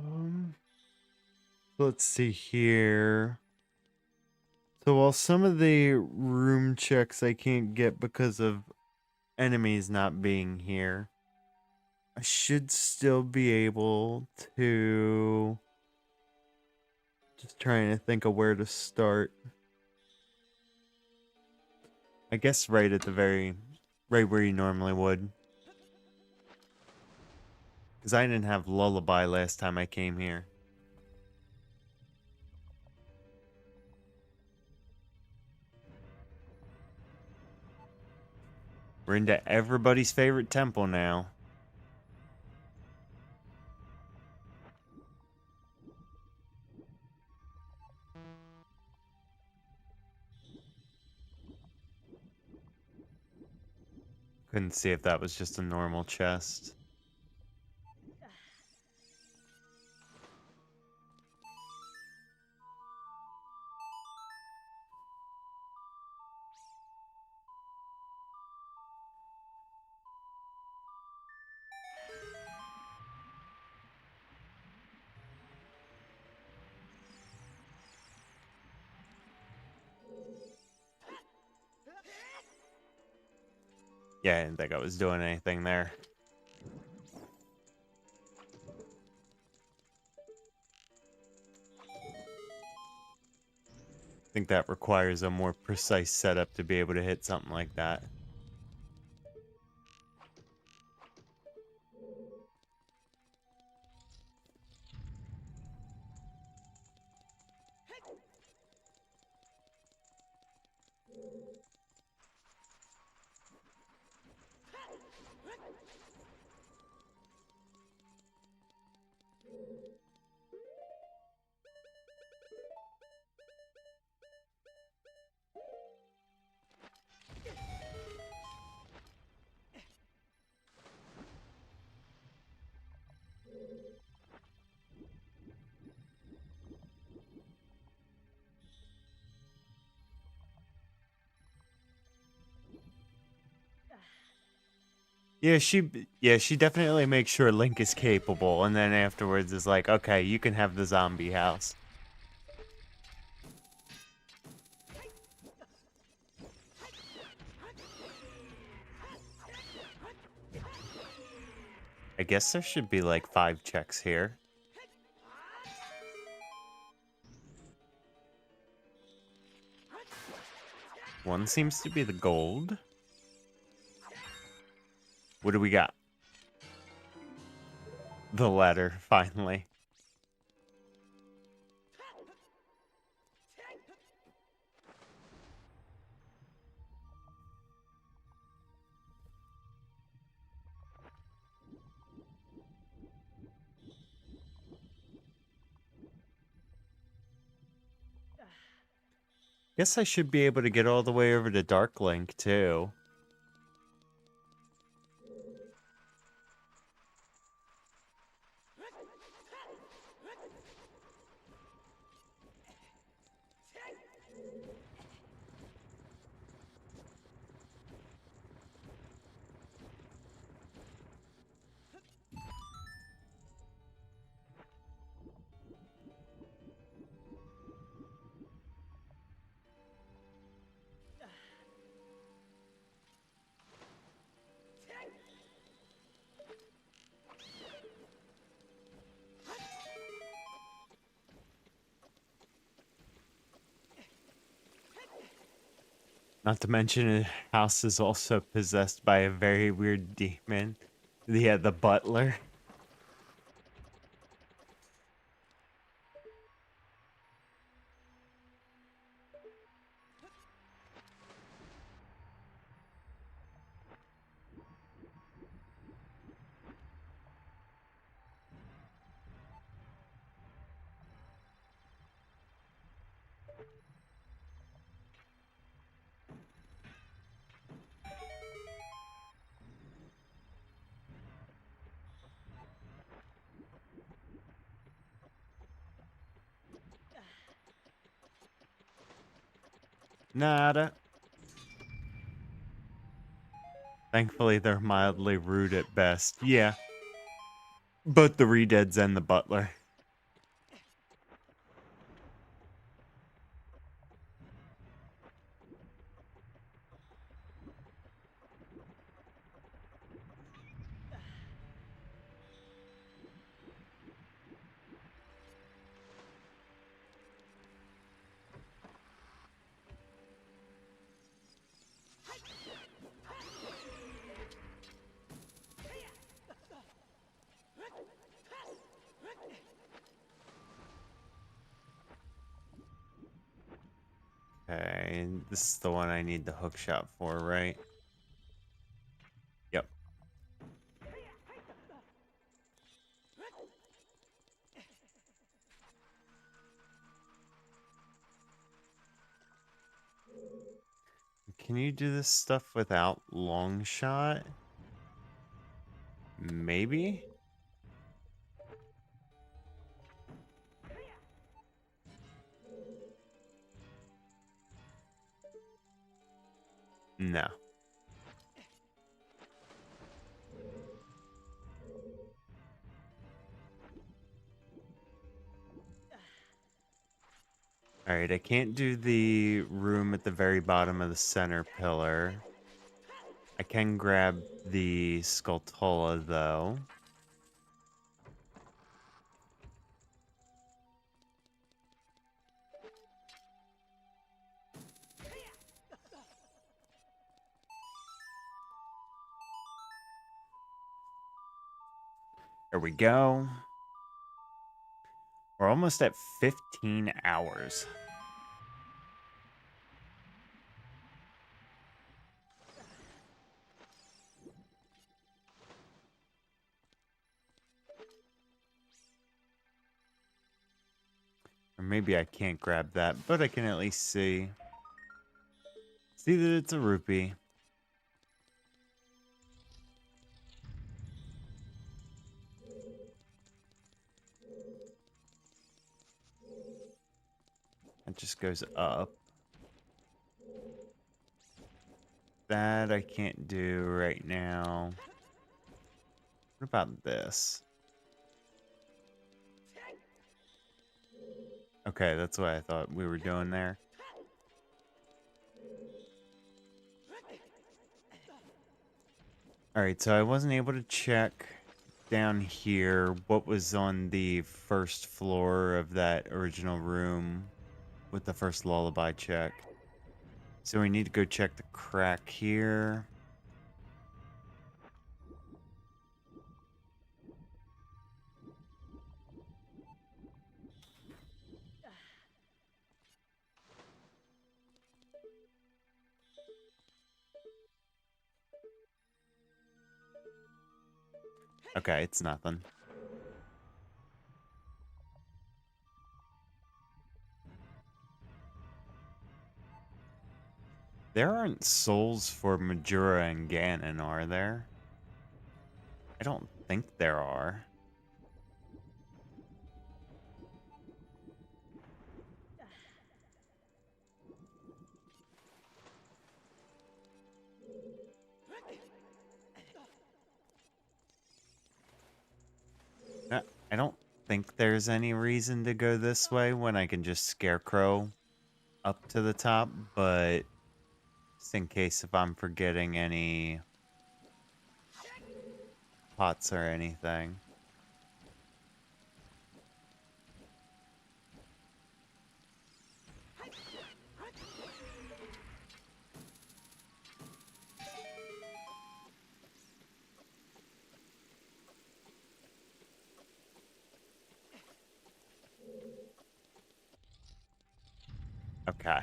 Um, let's see here. So while some of the room checks I can't get because of enemies not being here, I should still be able to... Just trying to think of where to start. I guess right at the right where you normally would. Because I didn't have Lullaby last time I came here. We're into everybody's favorite temple now. Couldn't see if that was just a normal chest. Yeah, I didn't think I was doing anything there. I think that requires a more precise setup to be able to hit something like that. Yeah, she definitely makes sure Link is capable, and then afterwards is like, okay, you can have the zombie house. I guess there should be like 5 checks here. One seems to be the gold. What do we got? The letter, finally. Guess I should be able to get all the way over to Dark Link, too. Not to mention, the house is also possessed by a very weird demon. Yeah, the butler. Nada. Thankfully, they're mildly rude at best. Yeah. Both the Redeads and the butler. Okay, this is the one I need the hook shot for, right? Yep. Can you do this stuff without long shot? Maybe? No. Alright, I can't do the room at the very bottom of the center pillar. I can grab the Skulltula, though. There we go. We're almost at 15 hours. Or maybe I can't grab that, but I can at least see. See that it's a rupee. It just goes up. That I can't do right now. What about this? Okay, that's what I thought we were doing there. Alright, so I wasn't able to check down here what was on the first floor of that original room with the first lullaby check. So we need to go check the crack here. Okay, it's nothing. There aren't souls for Majora and Ganon, are there? I don't think there are. I don't think there's any reason to go this way when I can just scarecrow up to the top, but just in case if I'm forgetting any pots or anything. Okay.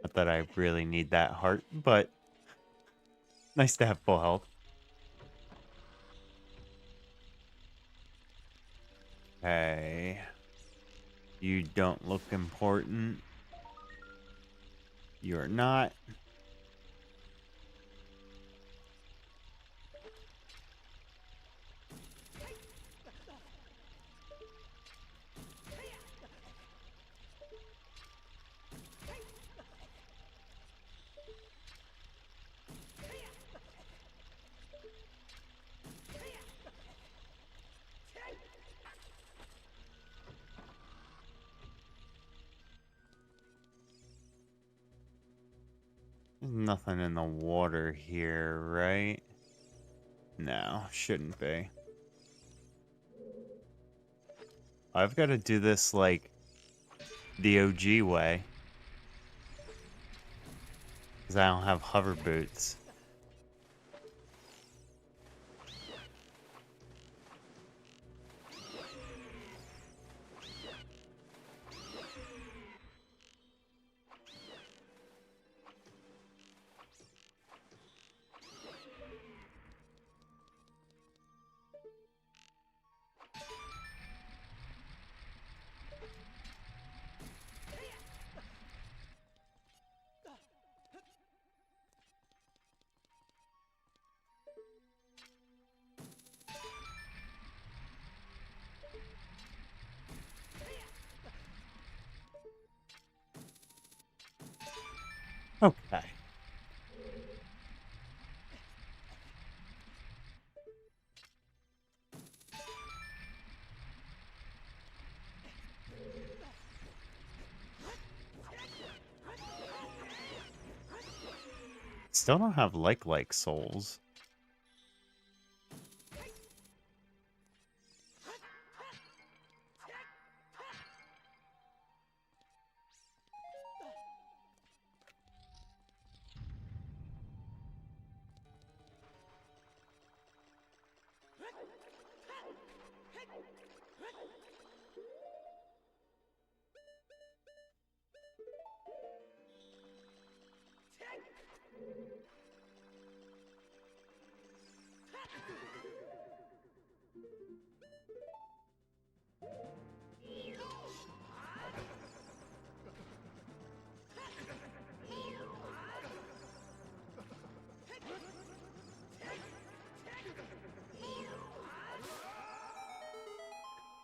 Not that I really need that heart, but nice to have full health. Okay. You don't look important. You're not. There's nothing in the water here, right? No, shouldn't be. I've got to do this like the OG way. Because I don't have hover boots. Okay. Still don't have like souls.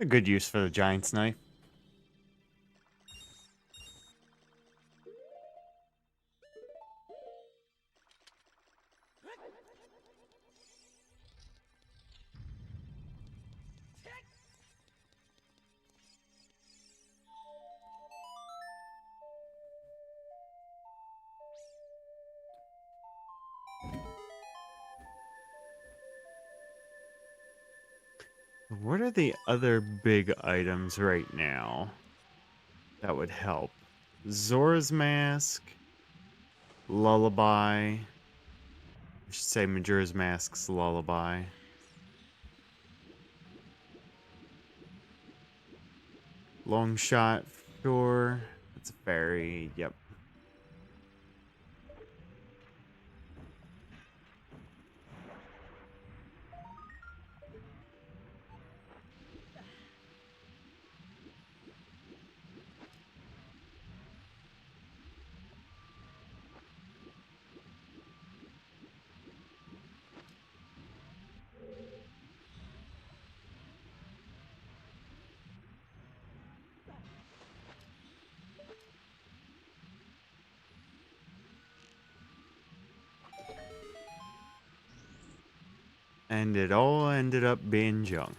A good use for the giant's knife. What are the other big items right now that would help? Zora's Mask, Lullaby. I should say Majora's Mask's Lullaby. Long shot, sure. It's a fairy, yep. And it all ended up being junk.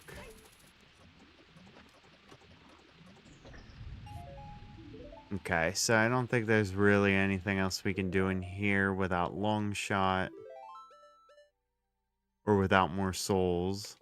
Okay, so I don't think there's really anything else we can do in here without long shot. Or without more souls.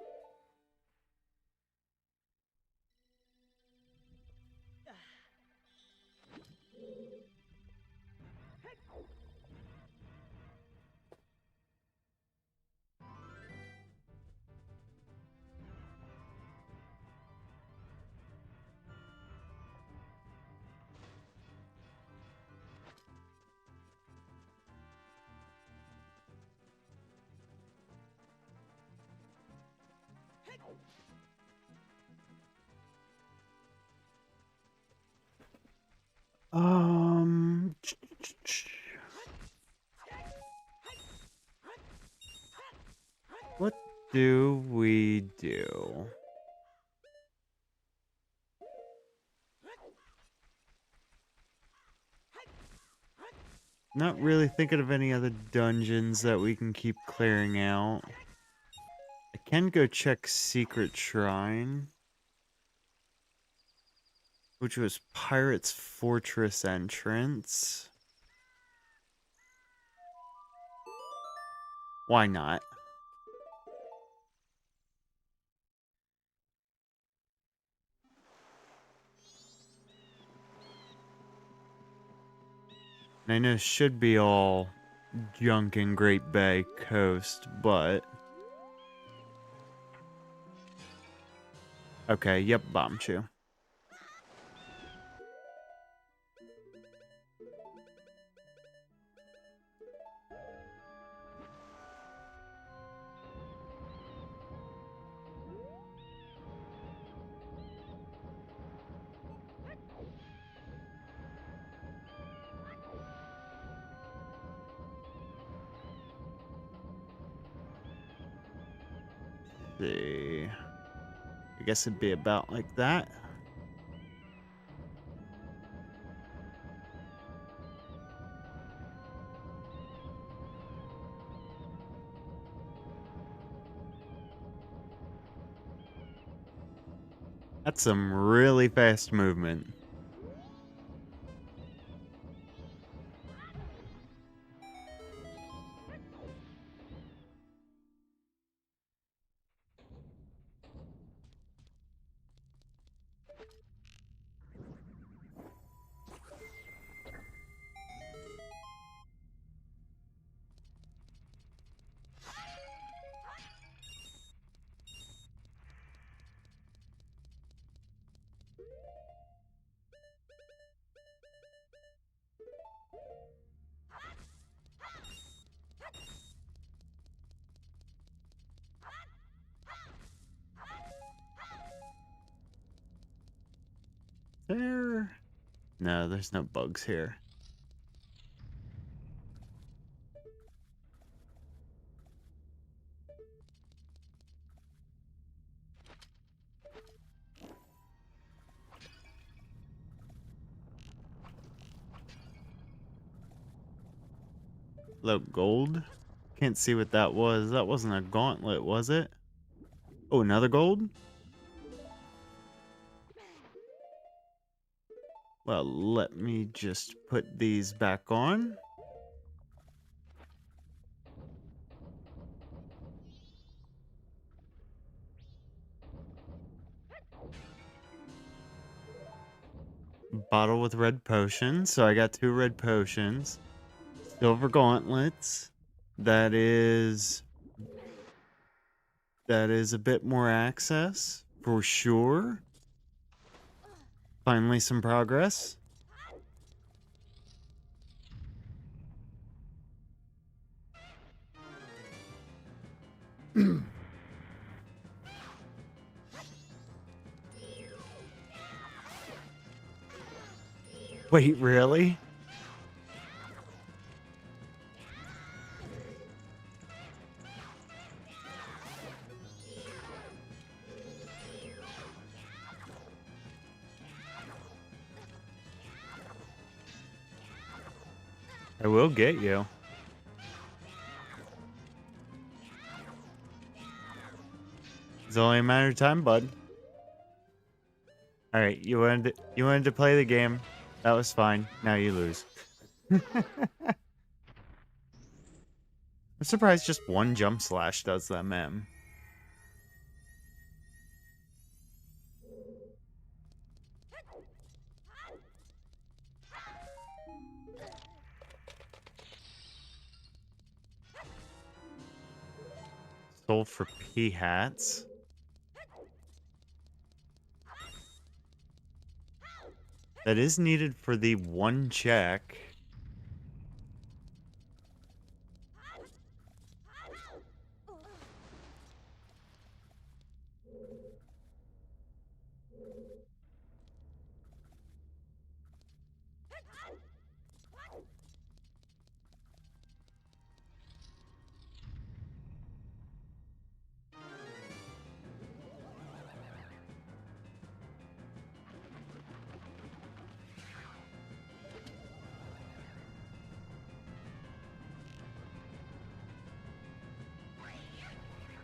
Um... What do we do? Not really thinking of any other dungeons that we can keep clearing out. I can go check Secret Shrine, which was Pirate's Fortress entrance. Why not? I know it should be all junk in Great Bay Coast, but... Okay, yep, Bombchu. See. I guess it'd be about like that. That's some really fast movement. There? No, there's no bugs here. Look, gold? Can't see what that was. That wasn't a gauntlet, was it? Oh, another gold? Well, let me just put these back on. Bottle with red potions. So I got 2 red potions. Silver gauntlets. That is a bit more access for sure. Finally some progress. Wait, really? I will get you. It's only a matter of time, bud. All right, you wanted to play the game. That was fine. Now you lose. I'm surprised just one jump slash does that, man. Sold for pea hats. That is needed for the one check.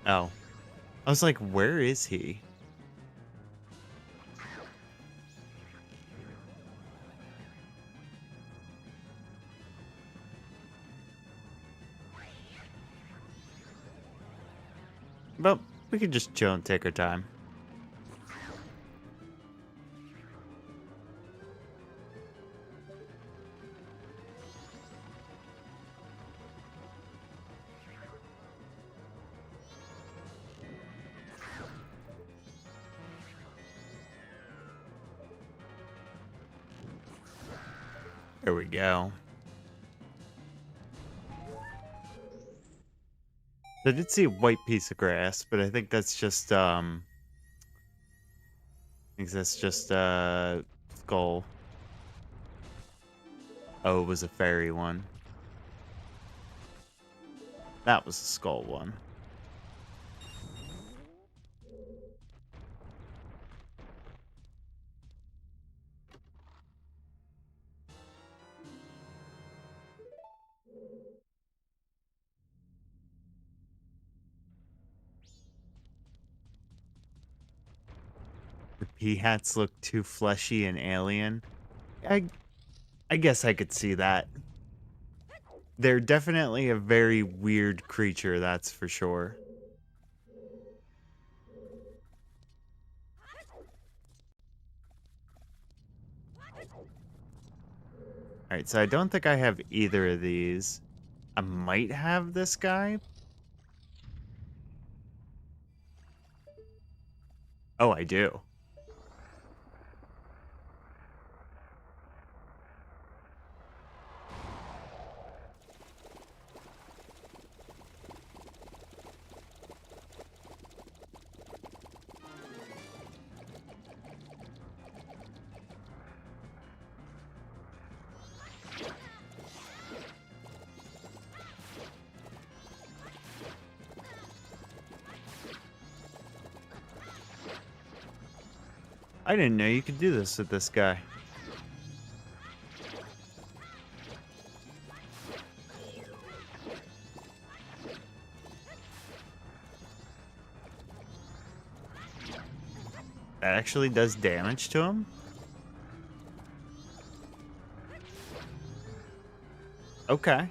Oh. I was like, where is he? But we could just chill and take our time. There we go. I did see a white piece of grass, but I think that's just skull. Oh, it was a fairy one. That was a skull one. The Peahats look too fleshy and alien. I I guess I could see that. They're definitely a very weird creature, that's for sure. Alright, so I don't think I have either of these. I might have this guy. Oh, I do. I didn't know you could do this with this guy. That actually does damage to him? Okay.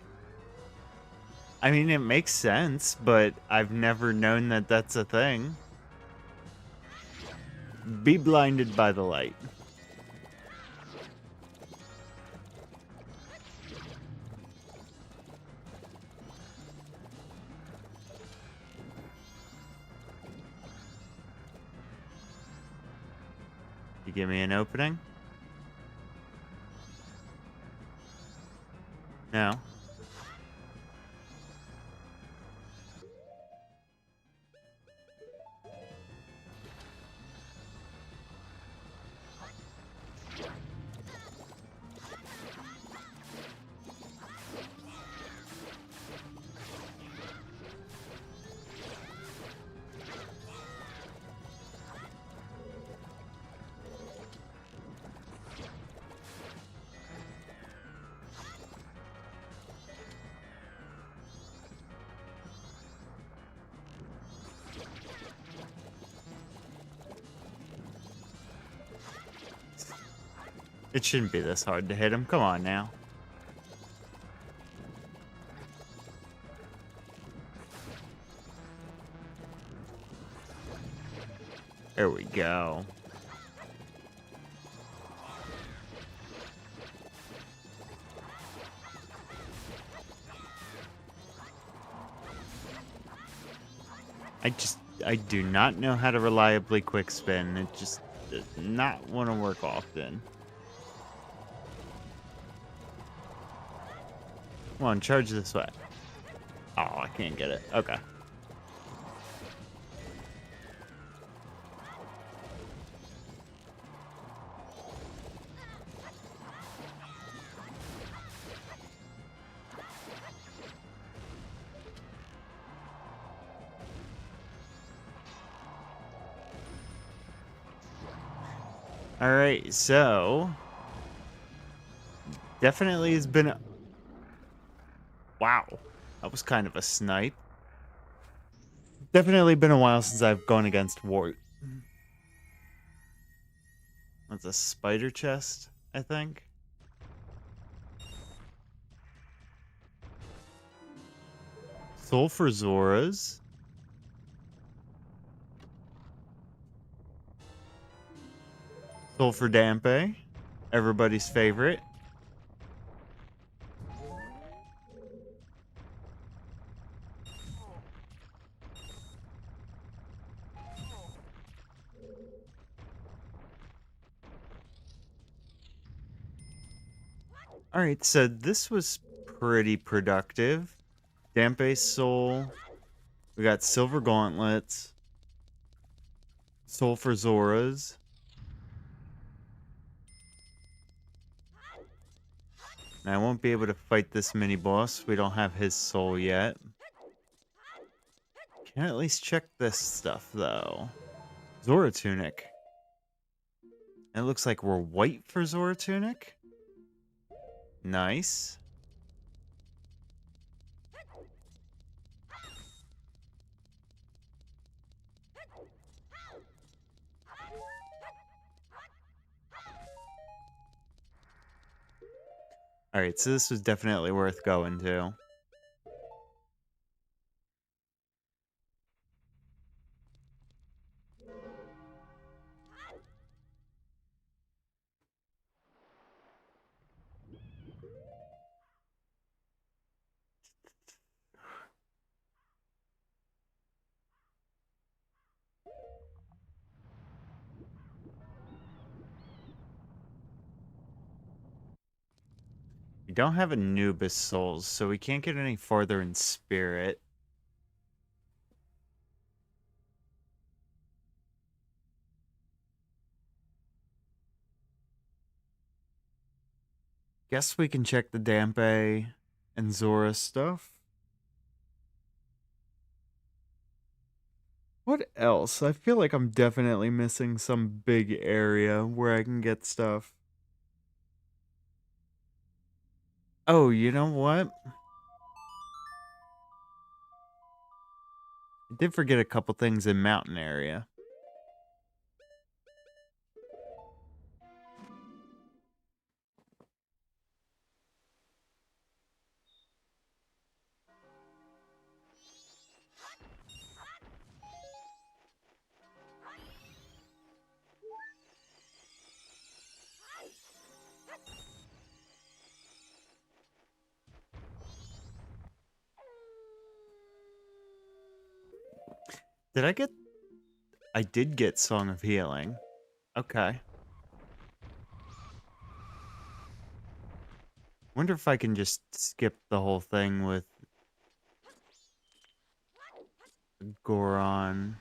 I mean, it makes sense, but I've never known that that's a thing. Be blinded by the light. You give me an opening? No. It shouldn't be this hard to hit him. Come on now. There we go. I do not know how to reliably quick spin. It just does not want to work often. Come on, charge this way. Oh, I can't get it. Okay. All right, so definitely has been wow. That was kind of a snipe. Definitely been a while since I've gone against Wart. That's a spider chest, I think. Soul for Zoras. Soul for Dampe. Everybody's favorite. Alright, so this was pretty productive. Dampe Soul. We got Silver Gauntlets. Soul for Zoras. And I won't be able to fight this mini boss. We don't have his soul yet. Can at least check this stuff though. Zora Tunic. It looks like we're white for Zora Tunic. Nice. Alright, so this was definitely worth going to. We don't have Anubis souls, so we can't get any farther in spirit. Guess we can check the Dampe and Zora stuff. What else? I feel like I'm definitely missing some big area where I can get stuff. Oh, you know what? I did forget a couple things in mountain area. Did I get... I did get Song of Healing. Okay. Wonder if I can just skip the whole thing with Goron.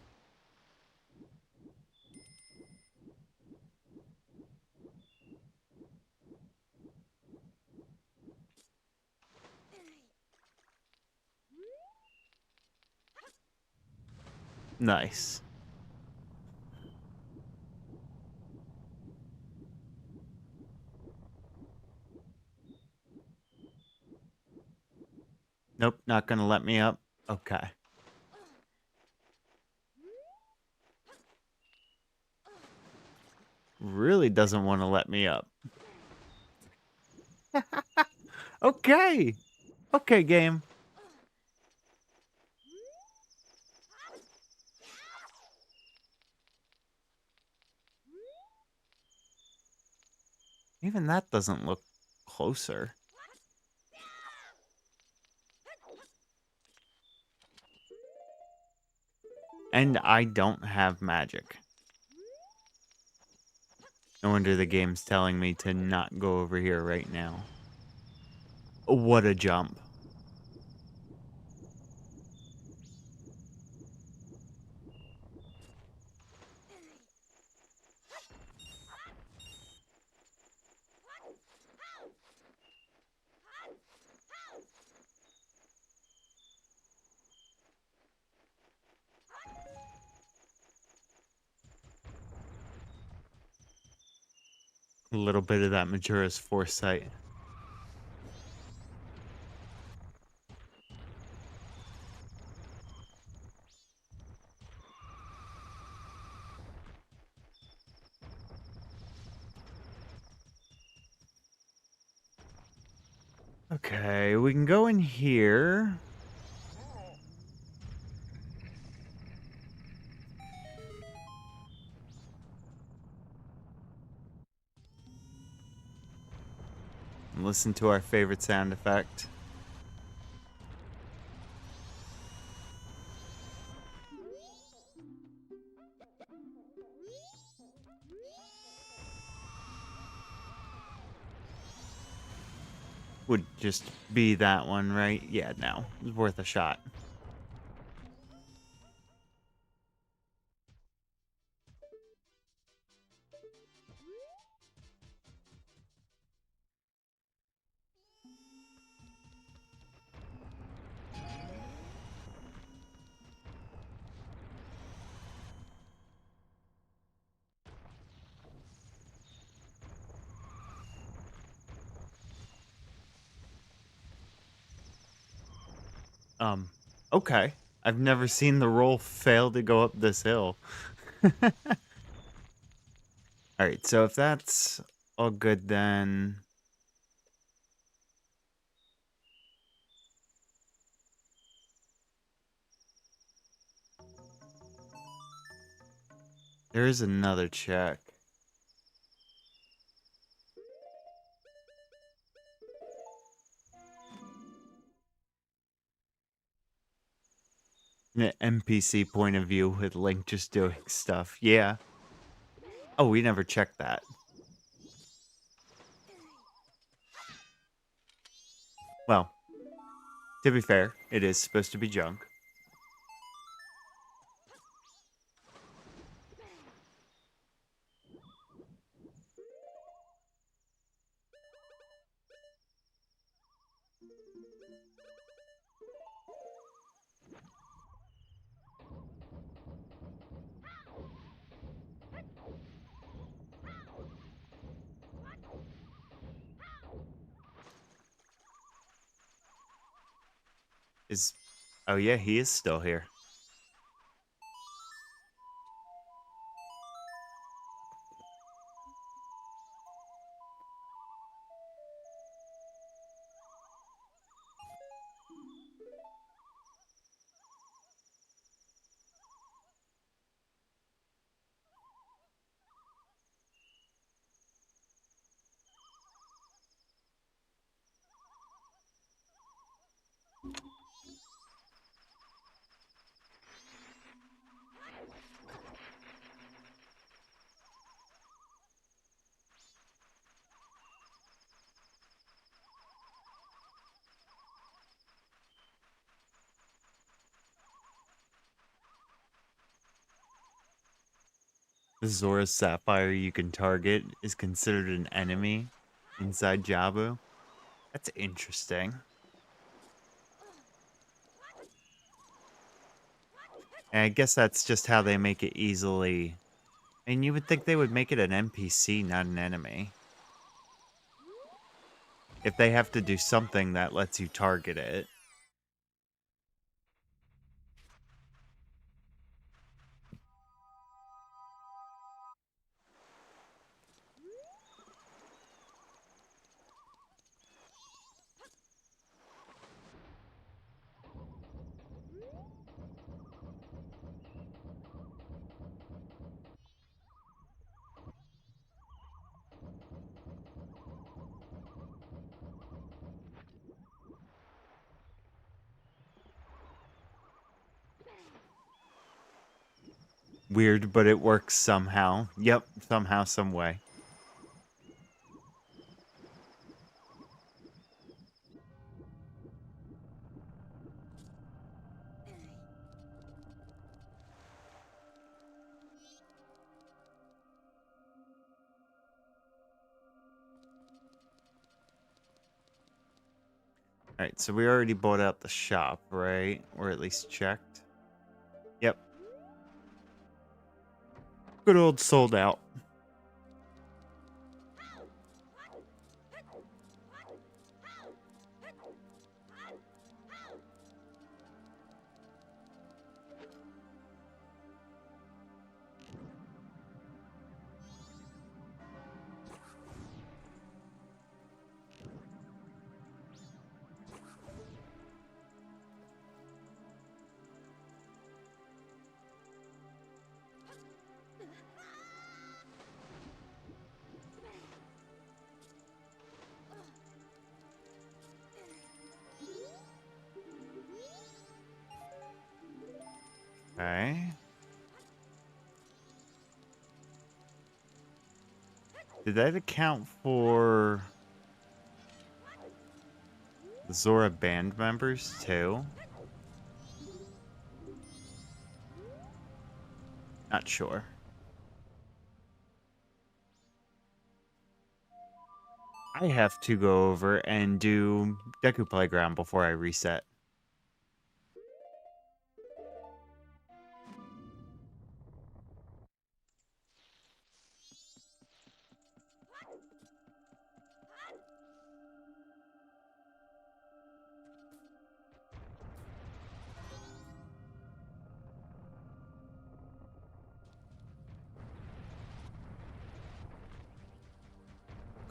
Nice. Nope, not gonna let me up. Okay. Really doesn't want to let me up. Okay. Okay, game. Even that doesn't look closer. And I don't have magic. No wonder the game's telling me to not go over here right now. What a jump. A little bit of that Majora's foresight. Okay, we can go in here. And listen to our favorite sound effect. Would just be that one, right? Yeah, no. It's worth a shot. Okay. I've never seen the roll fail to go up this hill. Alright, so if that's all good, then There is another check. An NPC point of view with Link just doing stuff. Yeah. Oh, we never checked that. Well, to be fair, it is supposed to be junk. Oh yeah, he is still here. The Zora Sapphire you can target is considered an enemy inside Jabu. That's interesting. And I guess that's just how they make it easily. And you would think they would make it an NPC, not an enemy. If they have to do something that lets you target it. Weird, but it works somehow. Yep, somehow, some way. Alright, so we already bought out the shop, right? Or at least checked. Yep. Good old sold out. Okay. Did that account for the Zora band members too? Not sure. I have to go over and do Deku Playground before I reset.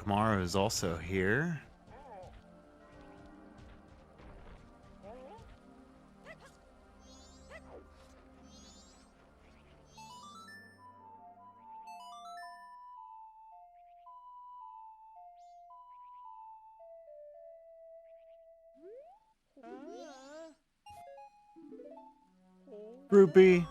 Kamara is also here. Rupee.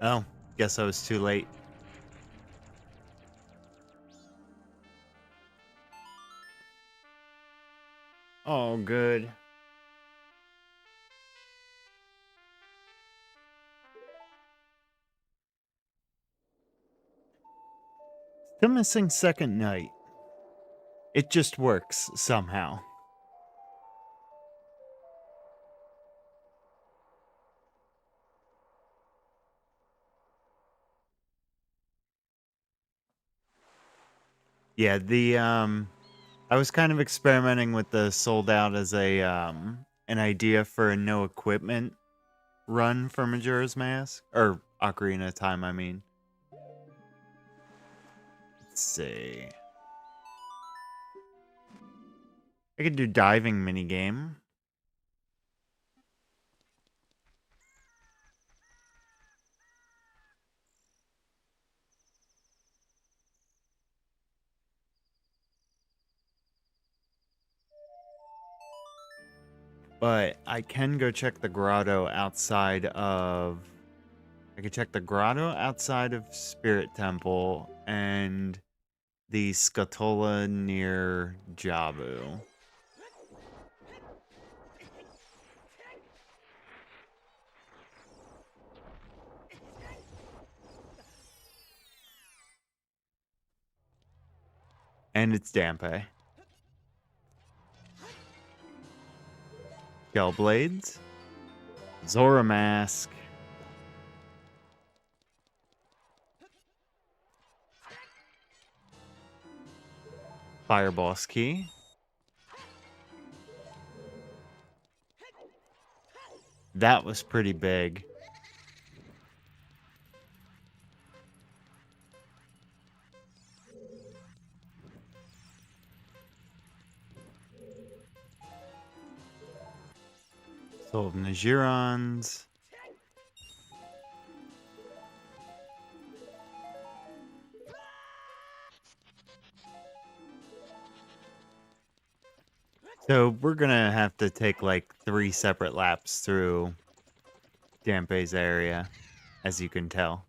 Oh, guess I was too late. Oh, good. Still missing second night. It just works somehow. Yeah, I was kind of experimenting with the sold out as a an idea for a no equipment run for Majora's Mask or Ocarina of Time, I mean. Let's see. I could do diving minigame. But I can go check the grotto outside of... I could check the grotto outside of Spirit Temple and the Scatola near Jabu. And it's Dampe. Shellblades. Zora Mask. Fire Boss Key. That was pretty big. Soul of Nigirons. So we're gonna have to take like 3 separate laps through Dampe's area, as you can tell.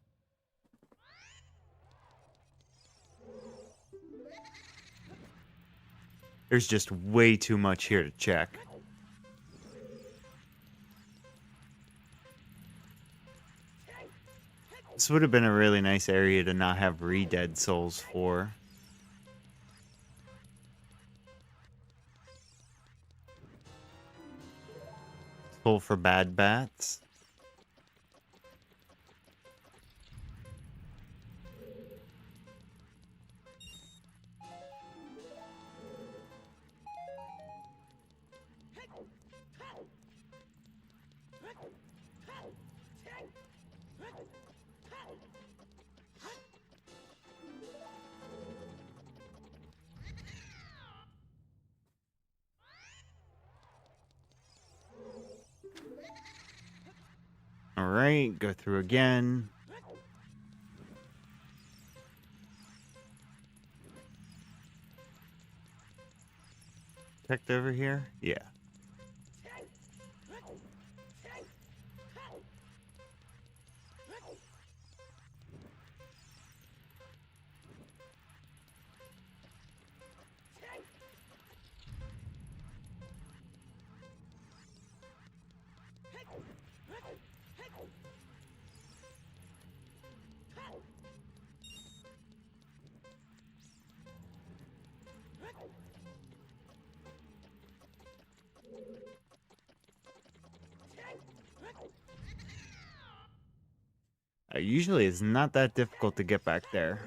There's just way too much here to check. This would have been a really nice area to not have re-dead souls for. Soul for bad bats. Alright, go through again. Checked over here? Yeah. Usually it's not that difficult to get back there.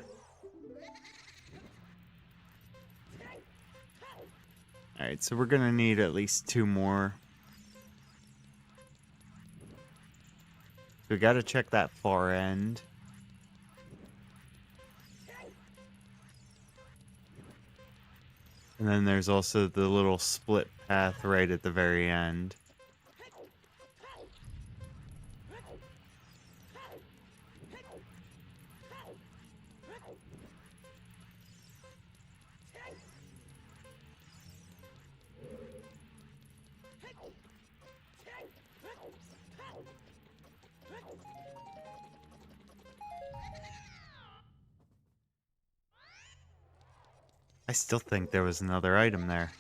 Alright, so we're gonna need at least 2 more We gotta check that far end. And then there's also the little split path right at the very end. I still think there was another item there.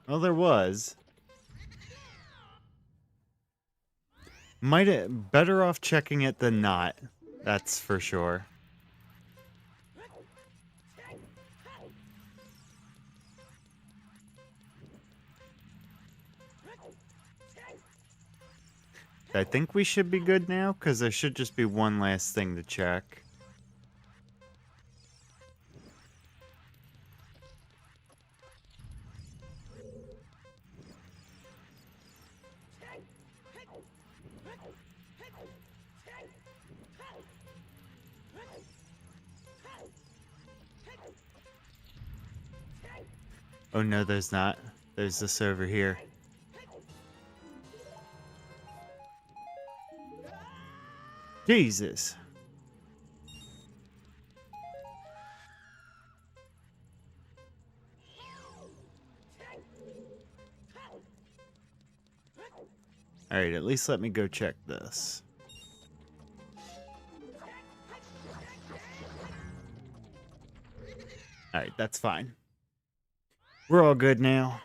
Well, there was. Better off checking it than not. That's for sure. I think we should be good now, because there should just be one last thing to check. Oh no, there's not. There's this over here. Jesus. Alright, at least let me go check this. Alright, that's fine. We're all good now.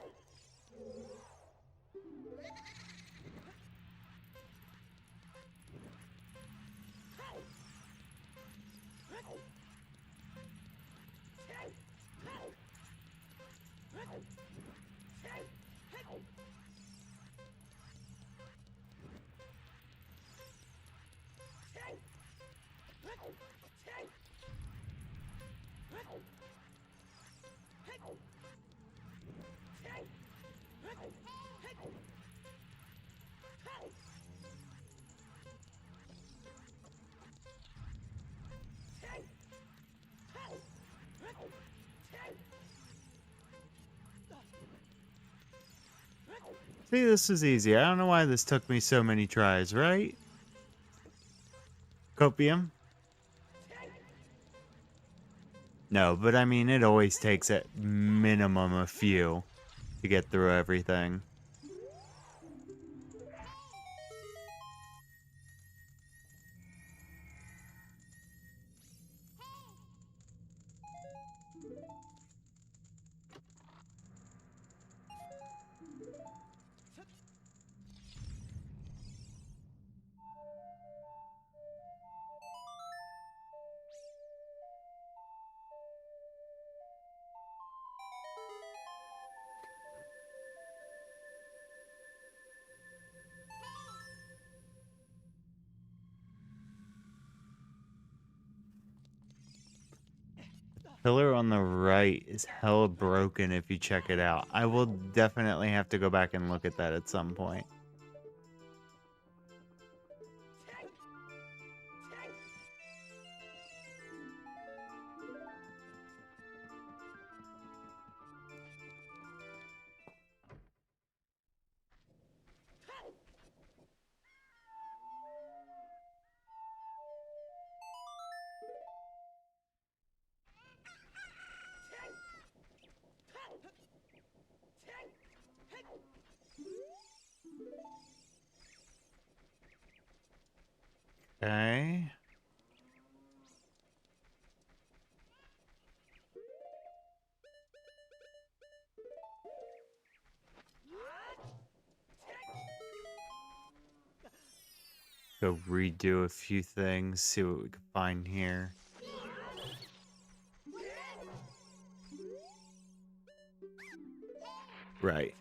See, this is easy. I don't know why this took me so many tries, right? Copium? No, but I mean, it always takes at minimum a few to get through everything. Pillar on the right is hella broken if you check it out. I will definitely have to go back and look at that at some point. Okay. go redo a few things, see what we can find here. Right.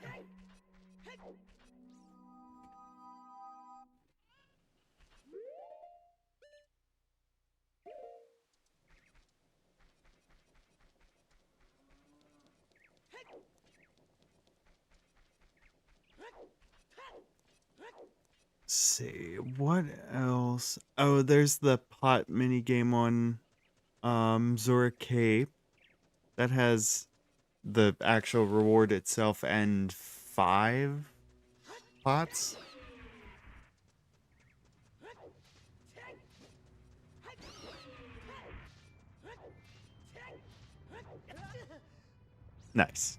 See, what else? Oh, there's the pot mini game on Zora Cape that has the actual reward itself and 5 pots. Nice.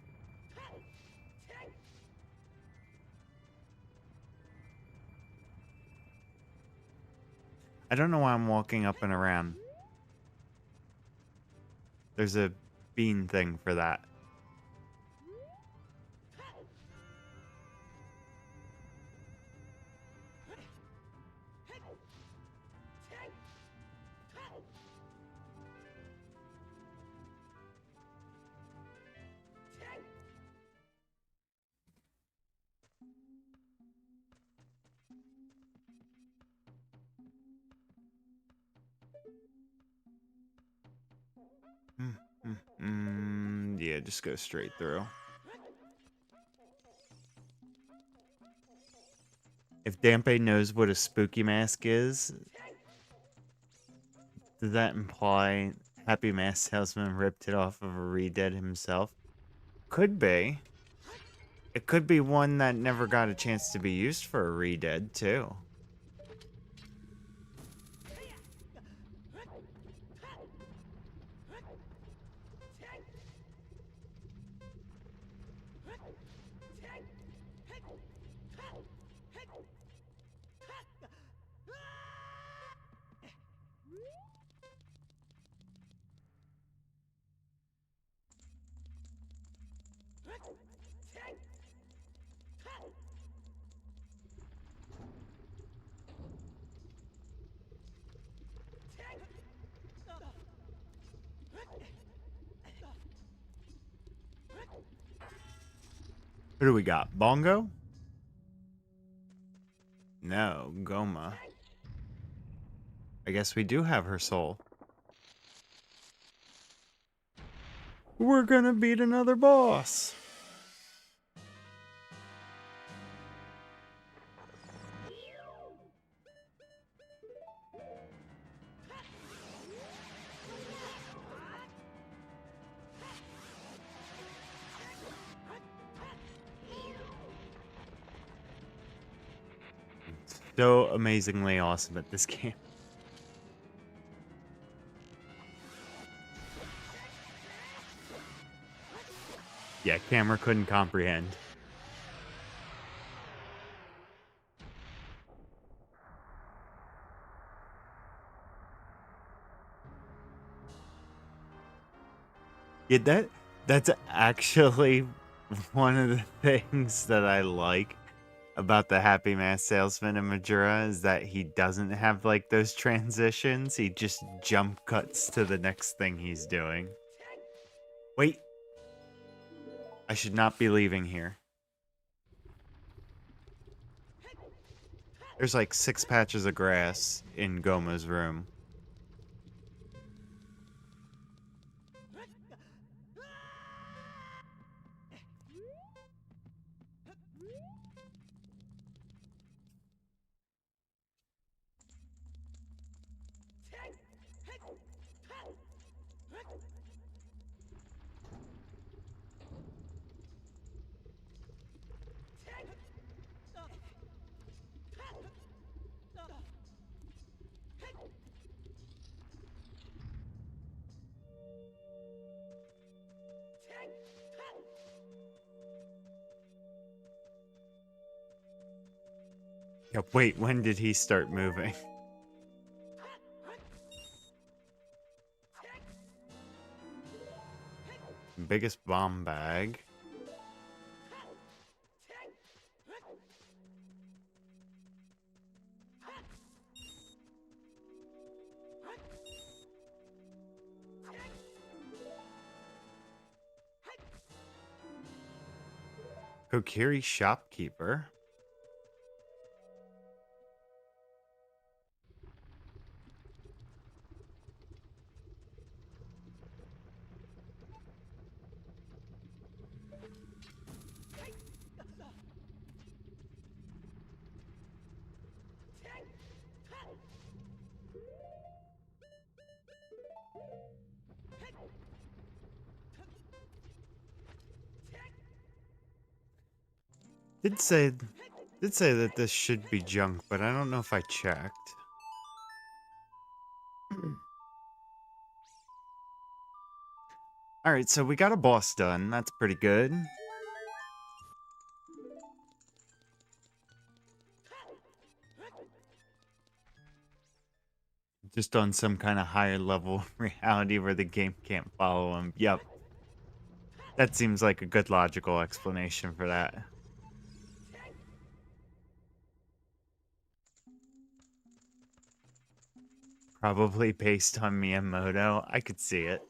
I don't know why I'm walking up and around. There's a bean thing for that. Yeah, just go straight through. If Dampe knows what a spooky mask is, does that imply Happy Mask Salesman ripped it off of a Redead himself? Could be. It could be one that never got a chance to be used for a Redead, too. Who do we got? Bongo? No, Goma. I guess we do have her soul. We're gonna beat another boss. So amazingly awesome at this game. Yeah, camera couldn't comprehend. Yeah, that's actually one of the things that I like about the Happy Mask Salesman in Majora is that he doesn't have like those transitions. He just jump cuts to the next thing he's doing. Wait. I should not be leaving here. There's like 6 patches of grass in Goma's room. Yeah, wait, when did he start moving? Biggest bomb bag. Kokiri shopkeeper. Did say that this should be junk, but I don't know if I checked. Alright, so we got a boss done. That's pretty good. Just on some kind of higher level reality where the game can't follow him. Yep. That seems like a good logical explanation for that. Probably based on Miyamoto. I could see it.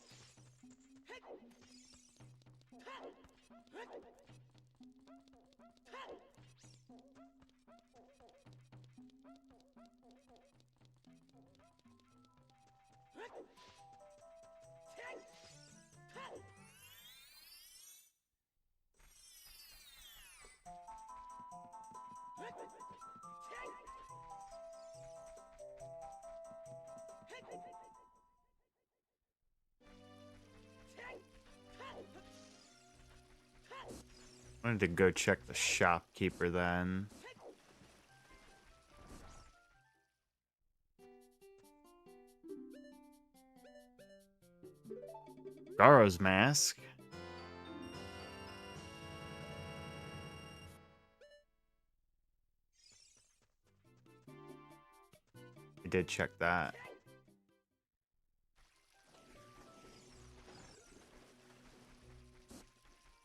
Wanted to go check the shopkeeper then. Garo's mask. I did check that.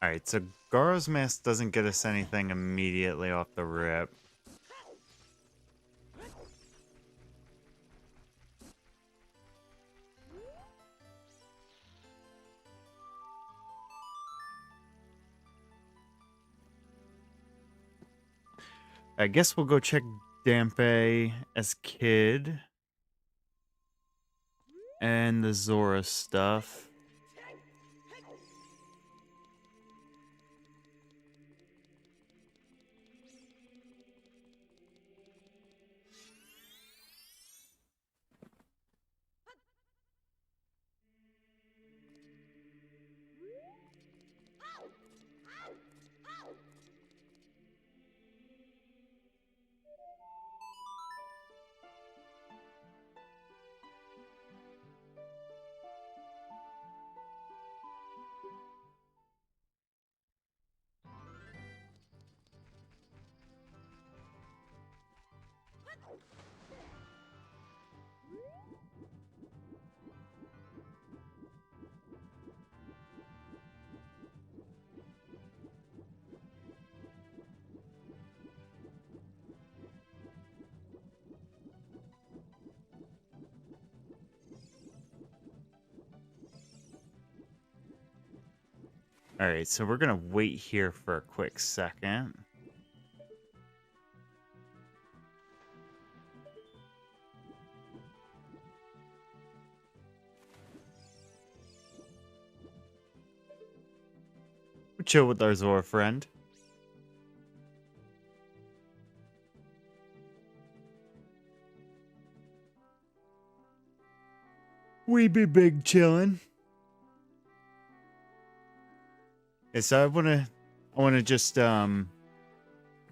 Alright, so Garo's mask doesn't get us anything immediately off the rip. I guess we'll go check Dampe as Kid. And the Zora stuff. Alright, so we're gonna wait here for a quick second. We'll chill with our Zora friend. We be big chillin'. Yeah, so I wanna just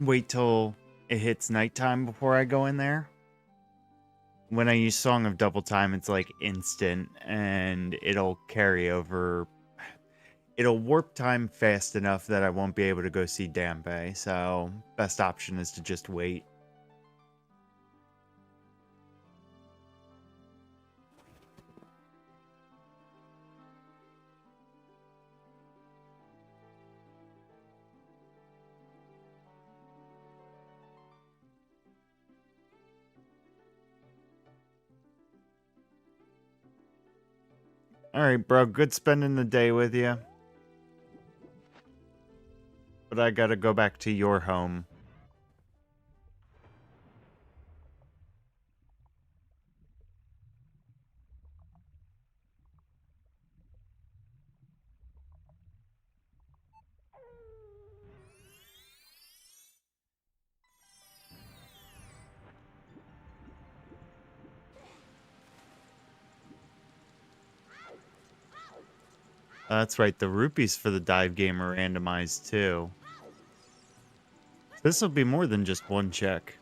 wait till it hits nighttime before I go in there. When I use Song of Double Time, it's like instant and it'll carry over. It'll warp time fast enough that I won't be able to go see Dampe, so best option is to just wait. Alright, bro, good spending the day with you. but I gotta go back to your home. That's right, the rupees for the dive game are randomized too. This will be more than just one check.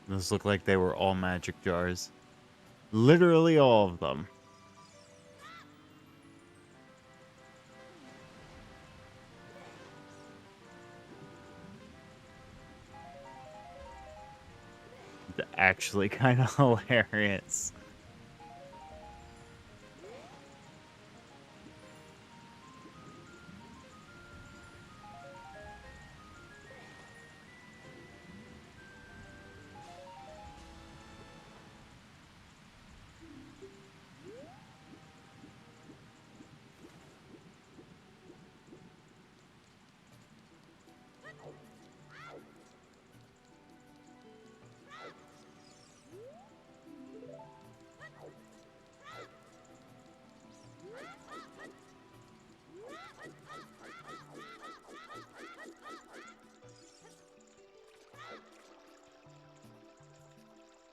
Those look like they were all magic jars. Literally all of them. Actually kind of hilarious.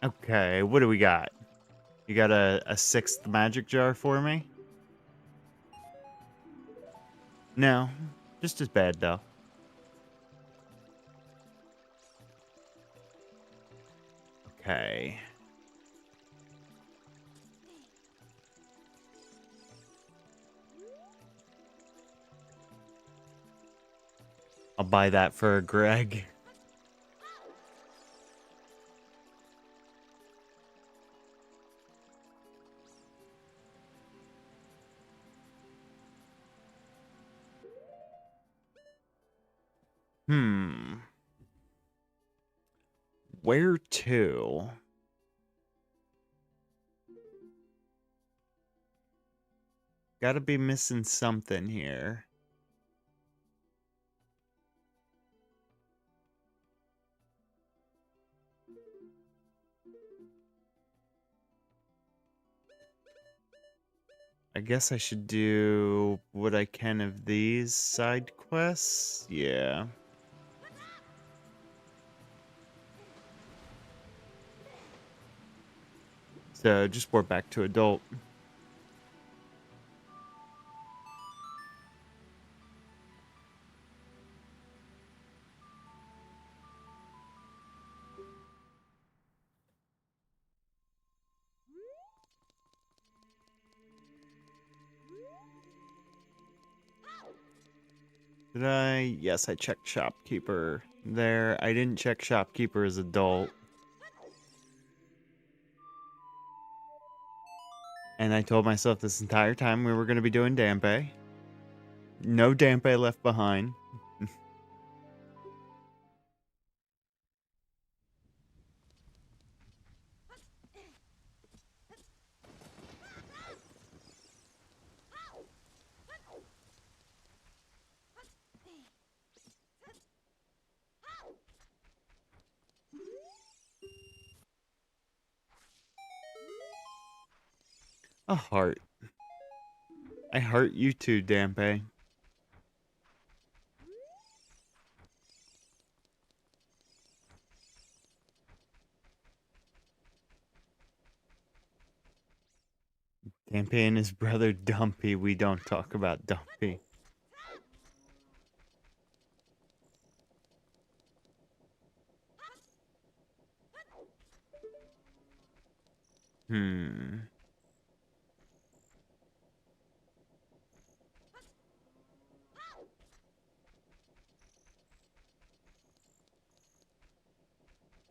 Okay, what do we got? You got a sixth magic jar for me? No, just as bad though. Okay. I'll buy that for Greg. Hmm. Where to? Gotta be missing something here. I guess I should do what I can of these side quests. Yeah. So just warp back to adult. Did I? Yes, I checked shopkeeper there. I didn't check shopkeeper as adult. And I told myself this entire time we were going to be doing Dampe. No Dampe left behind. A heart. I heart you too, Dampe. Dampe and his brother Dumpy. We don't talk about Dumpy. Hmm.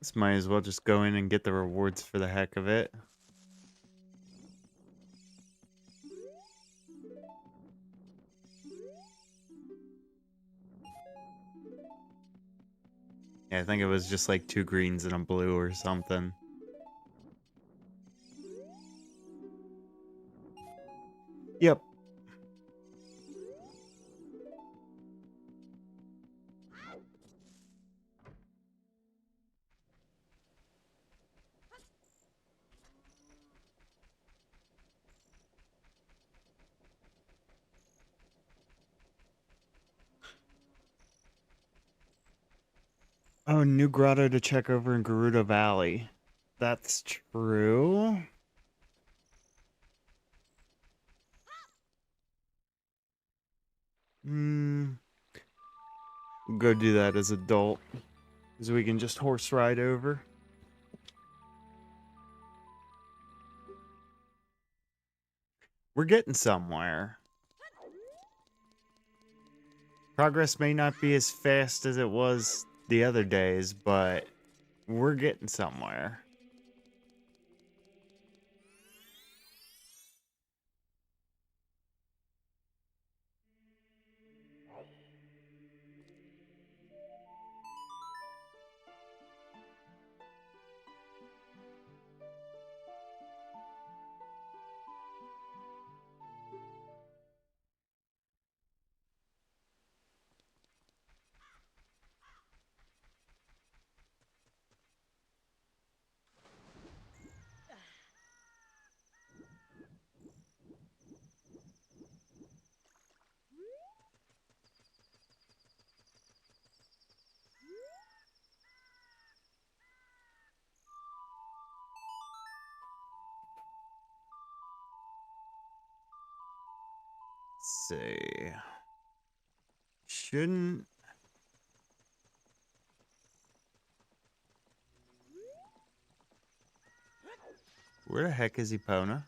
This might as well just go in and get the rewards for the heck of it. Yeah, I think it was just like 2 greens and a blue or something. Yep. Oh, new grotto to check over in Gerudo Valley. That's true. Go do that as adult. Because we can just horse ride over. We're getting somewhere. Progress may not be as fast as it was the other days, but we're getting somewhere. Let's see. Shouldn't... Where the heck is Epona?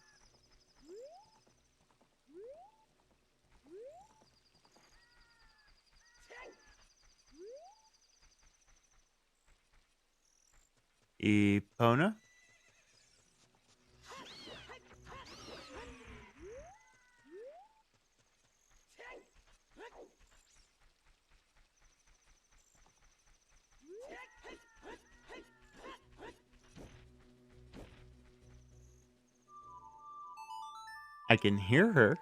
Epona? I can hear her.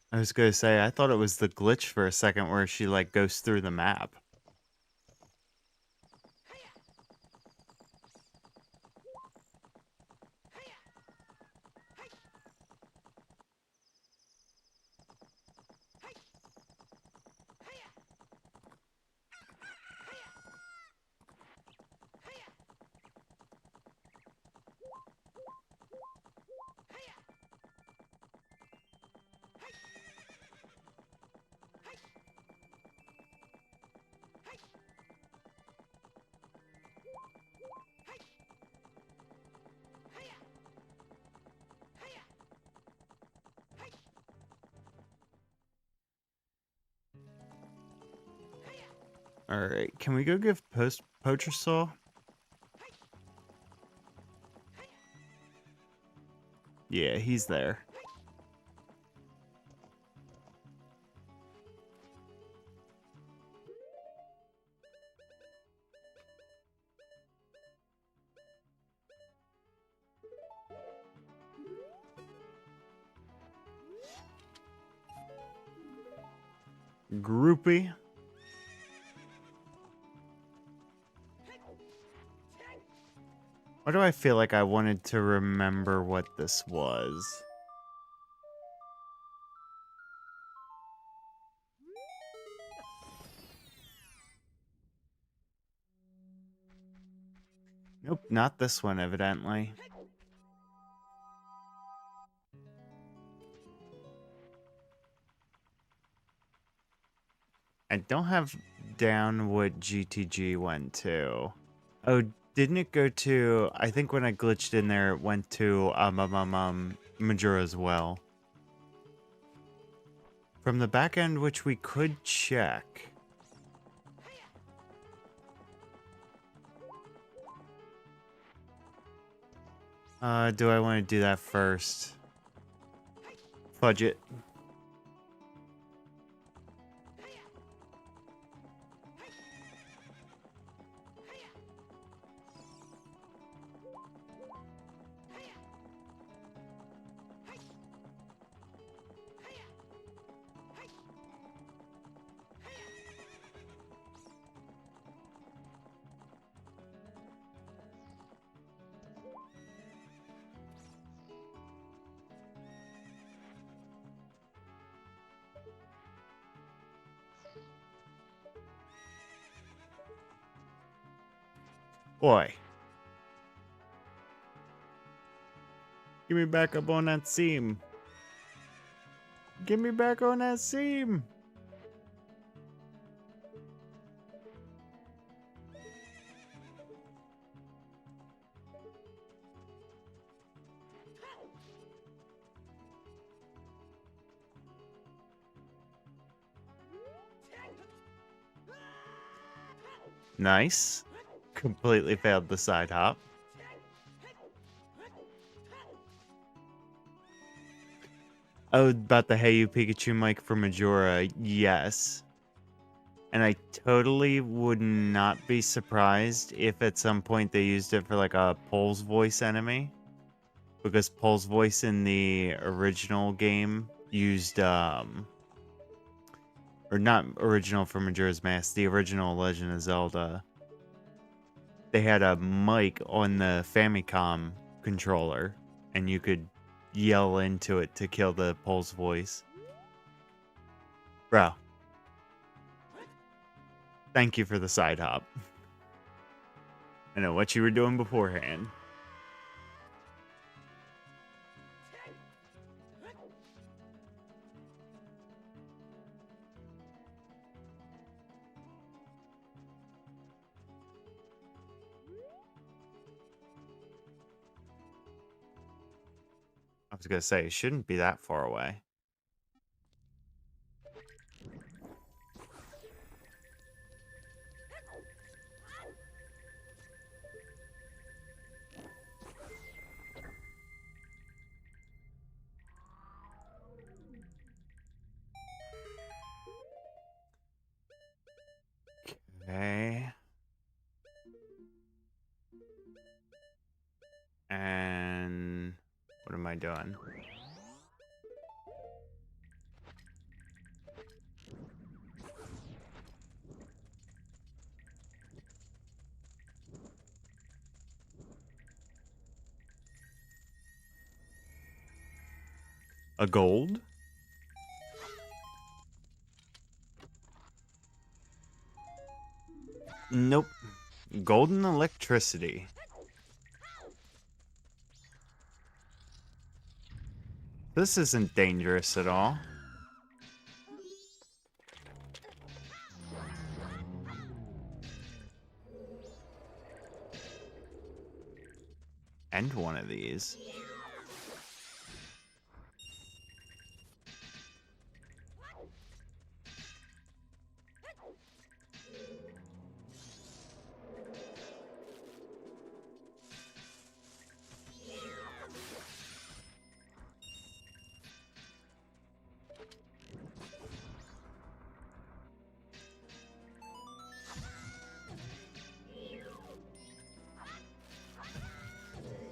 I was gonna say, I thought it was the glitch for a second where she, like, goes through the map. Alright, can we go give Poacher Saw? Yeah, he's there. Groupie. Why do I feel like I wanted to remember what this was? Nope, not this one, evidently. I don't have down what GTG went to. Oh, didn't it go to... I think when I glitched in there, it went to Majora as well. From the back end, which we could check. Do I want to do that first? Fudge it. Boy. Give me back up on that seam. Get me back on that seam. Nice. Completely failed the side hop. Oh, about the Hey You Pikachu mic for Majora, yes. And I totally would not be surprised if at some point they used it for like a Pole's voice enemy. Because Pole's voice in the original game used, or not original for Majora's Mask, the original Legend of Zelda. They had a mic on the Famicom controller, and you could yell into it to kill the Pole's voice. Bro. Thank you for the side hop. I know what you were doing beforehand. I was gonna say, it shouldn't be that far away. Okay. And what am I doing? A gold? Nope. Golden electricity. This isn't dangerous at all. And one of these.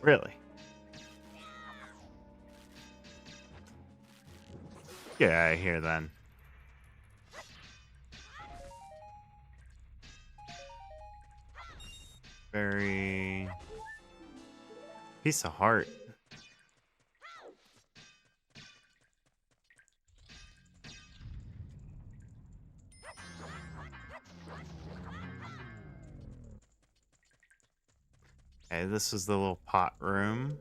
Really? Get out of here then. Very... Piece of heart. Okay, this was the little pot room.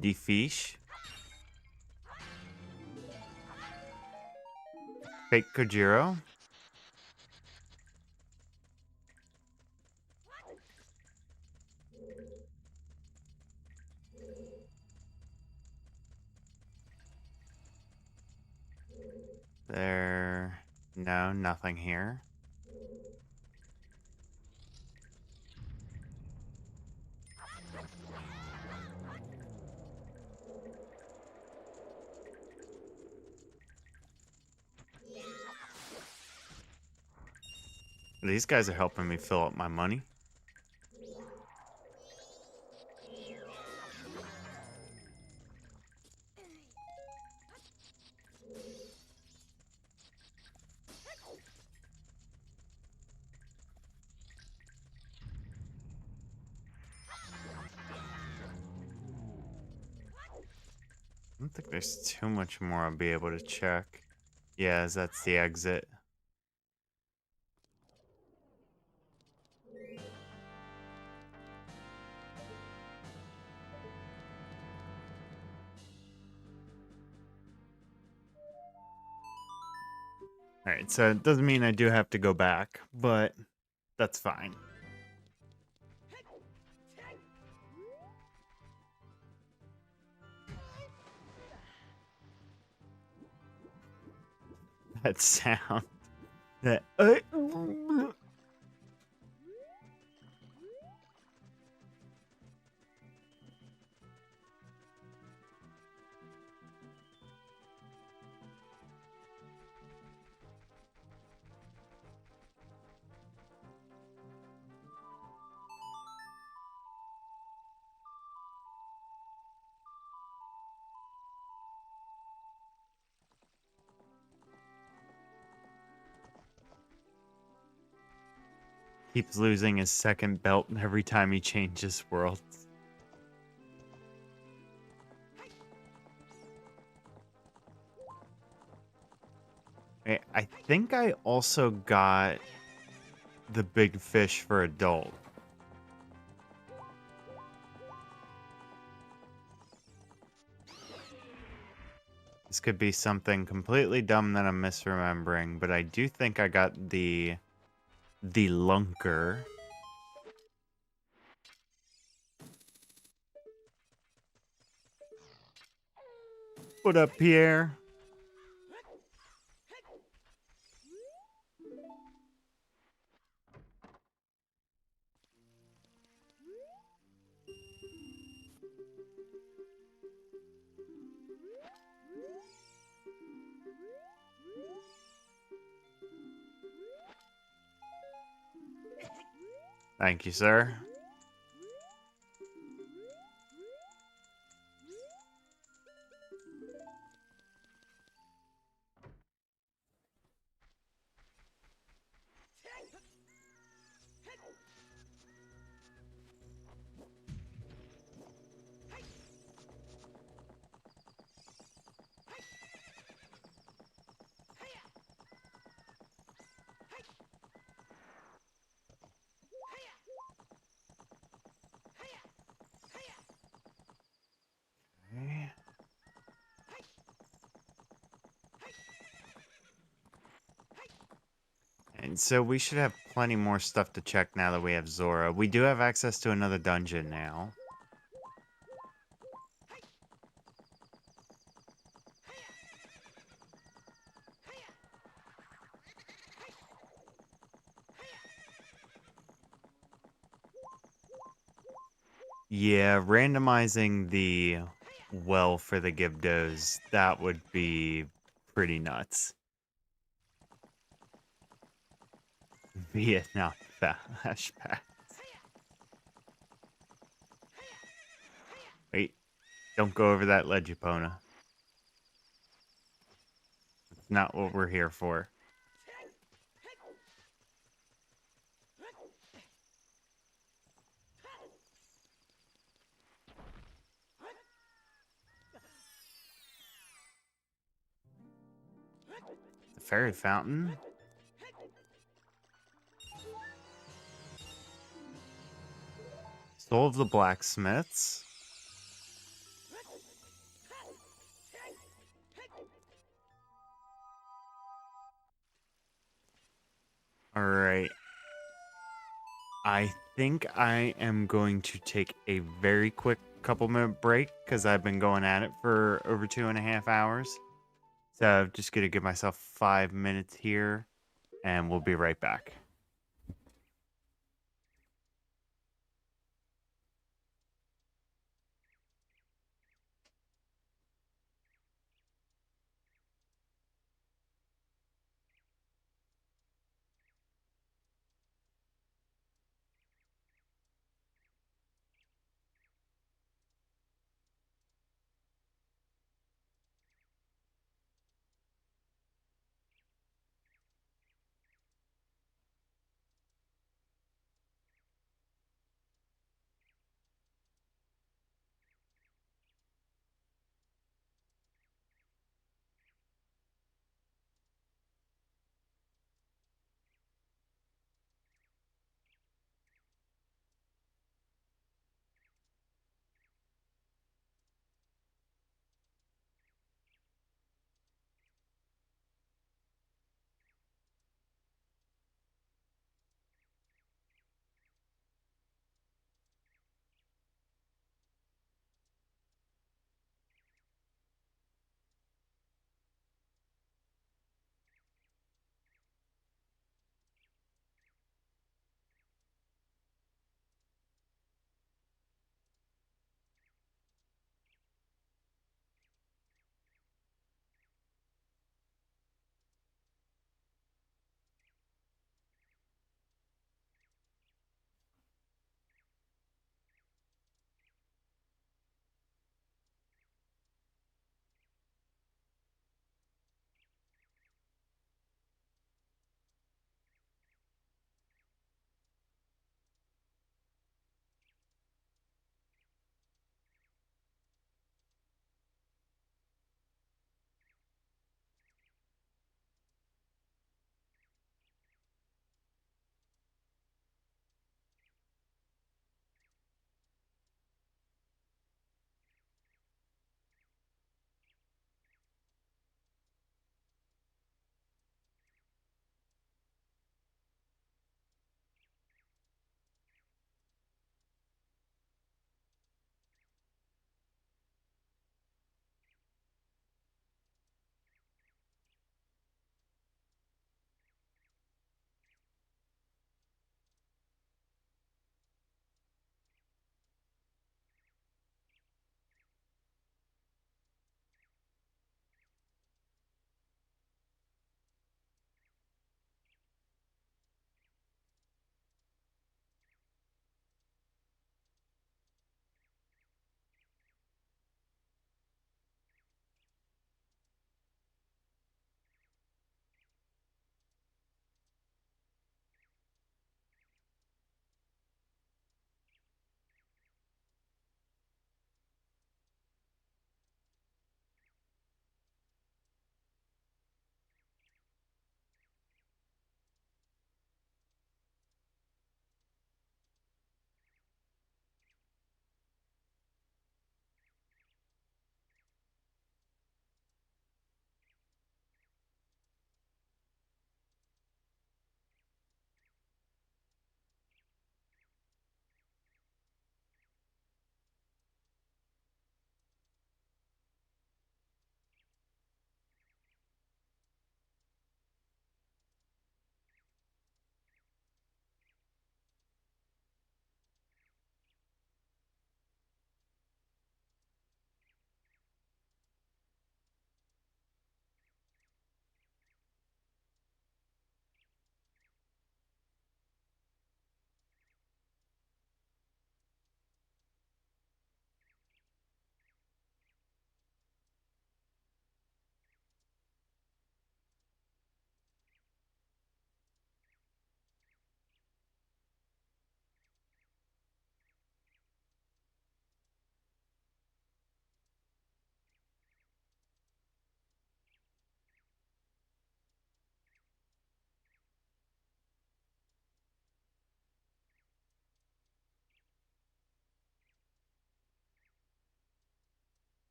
Defiche. Fake Kojiro. There. No, nothing here. These guys are helping me fill up my money. I don't think there's too much more I'll be able to check. Yeah, that's the exit. Alright, so it doesn't mean I do have to go back, but that's fine. That sound. That. Keeps losing his second belt every time he changes worlds. I think I also got the big fish for adult. This could be something completely dumb that I'm misremembering, but I do think I got the lunker. What up, Pierre? Thank you, sir. Okay. And so we should have plenty more stuff to check now that we have Zora. We do have access to another dungeon now. Yeah, randomizing the well for the Gibdos, that would be pretty nuts. Vietnam flashback. Wait, don't go over that ledge, Epona. It's not what we're here for. The fairy fountain? Soul of the blacksmiths? Alright. I think I am going to take a very quick couple-minute break because I've been going at it for over 2.5 hours. So I'm just going to give myself 5 minutes here. and we'll be right back.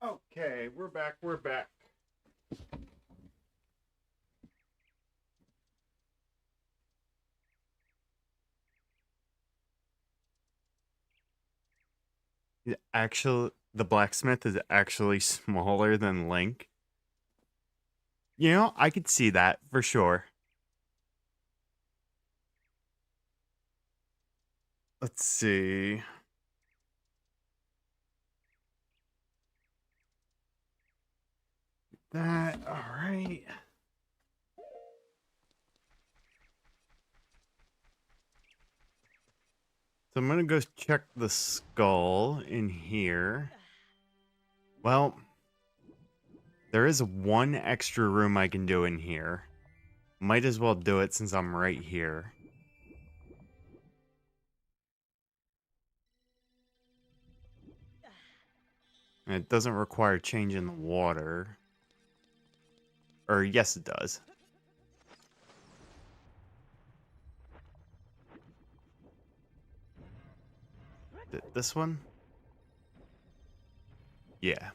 Okay, we're back, we're back. Actually, the blacksmith is actually smaller than Link. You know, I could see that for sure. Let's see. That, all right. So I'm gonna go check the skull in here. Well, there is one extra room I can do in here. Might as well do it since I'm right here. And it doesn't require changing the water. Or, yes, it does. This one? Yeah.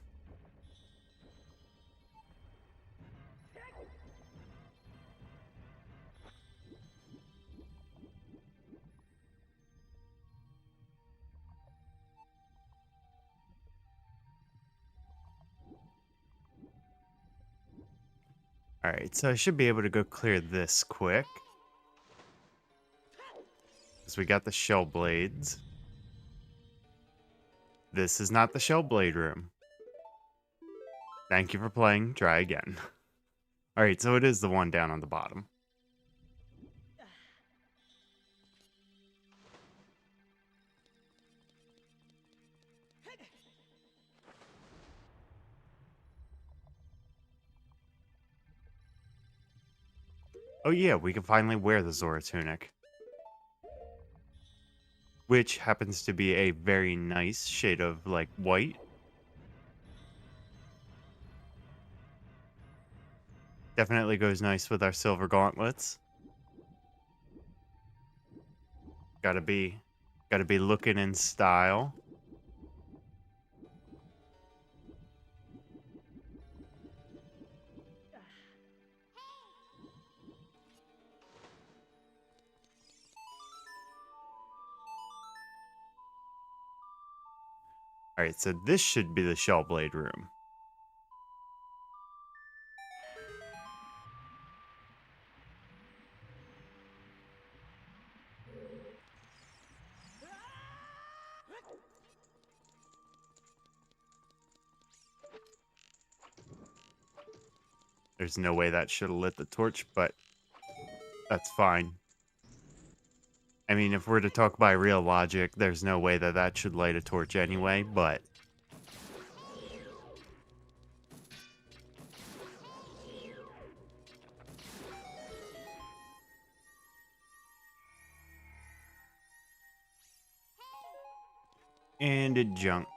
Alright, so I should be able to go clear this quick. Because we got the shell blades. This is not the shell blade room. Thank you for playing. Try again. Alright, so it is the one down on the bottom. Oh yeah, we can finally wear the Zora tunic. Which happens to be a very nice shade of, like, white. Definitely goes nice with our silver gauntlets. Gotta be looking in style. Alright, so this should be the shell blade room. There's no way that should have lit the torch, but that's fine. I mean, if we're to talk by real logic, there's no way that that should light a torch anyway, but... And a junk.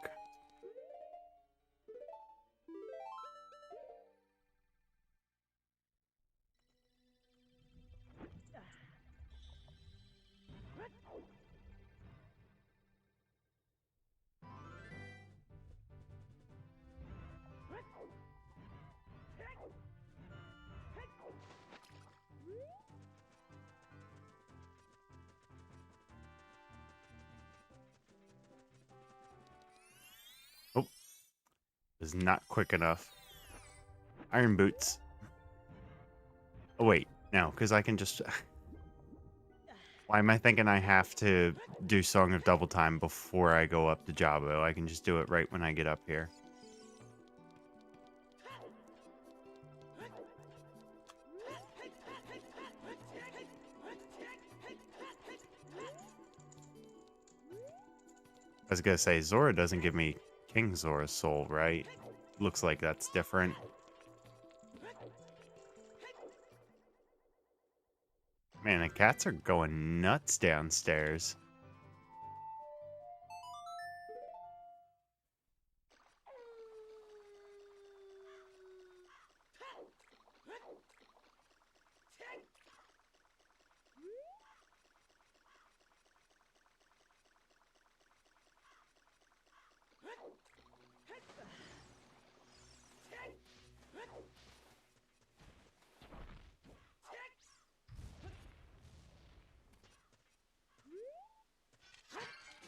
Oh, is not quick enough. Iron boots. Oh wait, no, because I can just... Why am I thinking I have to do Song of Double Time before I go up to Jabo? I can just do it right when I get up here. I was gonna say, Zora doesn't give me King Zora's soul, right? Looks like that's different. Man, the cats are going nuts downstairs.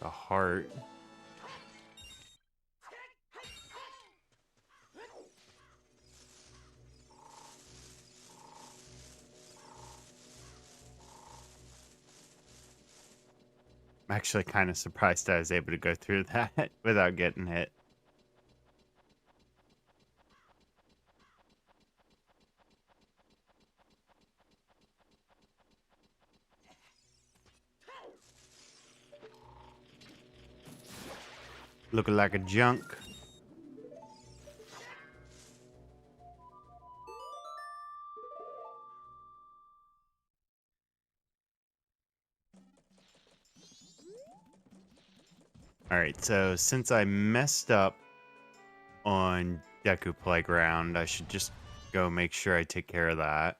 a heart. I'm actually kind of surprised I was able to go through that without getting hit. Looking like a junk. Alright, so since I messed up on Deku Playground, I should just go make sure I take care of that.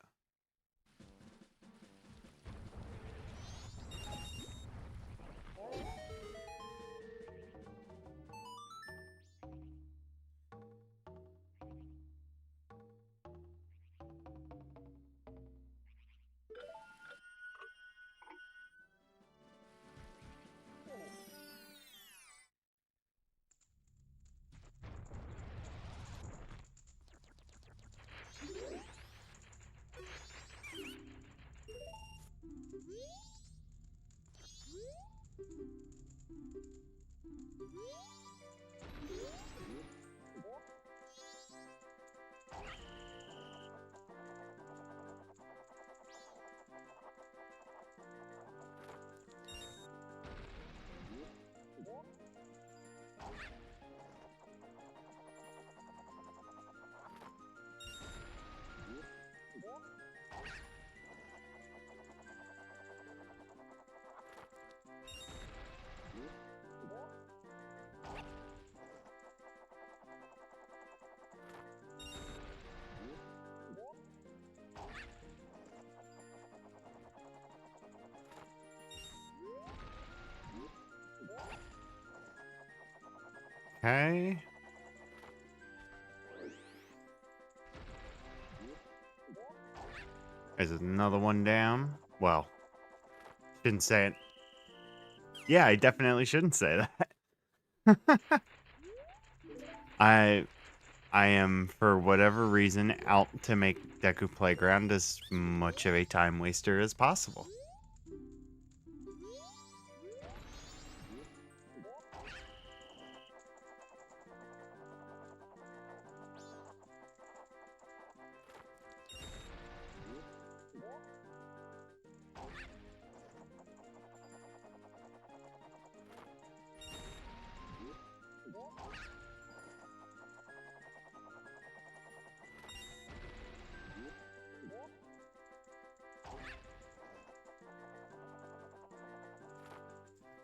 Okay. There's another one down. Well, shouldn't say it. Yeah, I definitely shouldn't say that. I am, for whatever reason, out to make Deku Playground as much of a time waster as possible.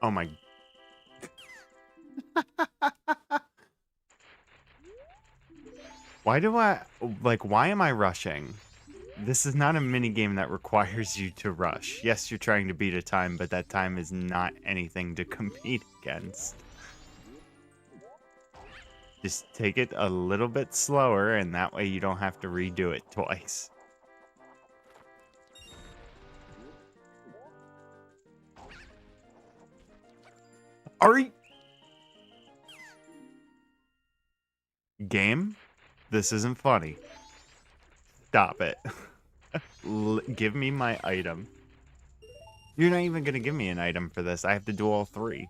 Oh my. Why am I rushing? This is not a mini game that requires you to rush. Yes, you're trying to beat a time, but that time is not anything to compete against. Just take it a little bit slower, and that way you don't have to redo it twice. Ari! Game? This isn't funny. Stop it. Give me my item. You're not even going to give me an item for this. I have to do all three.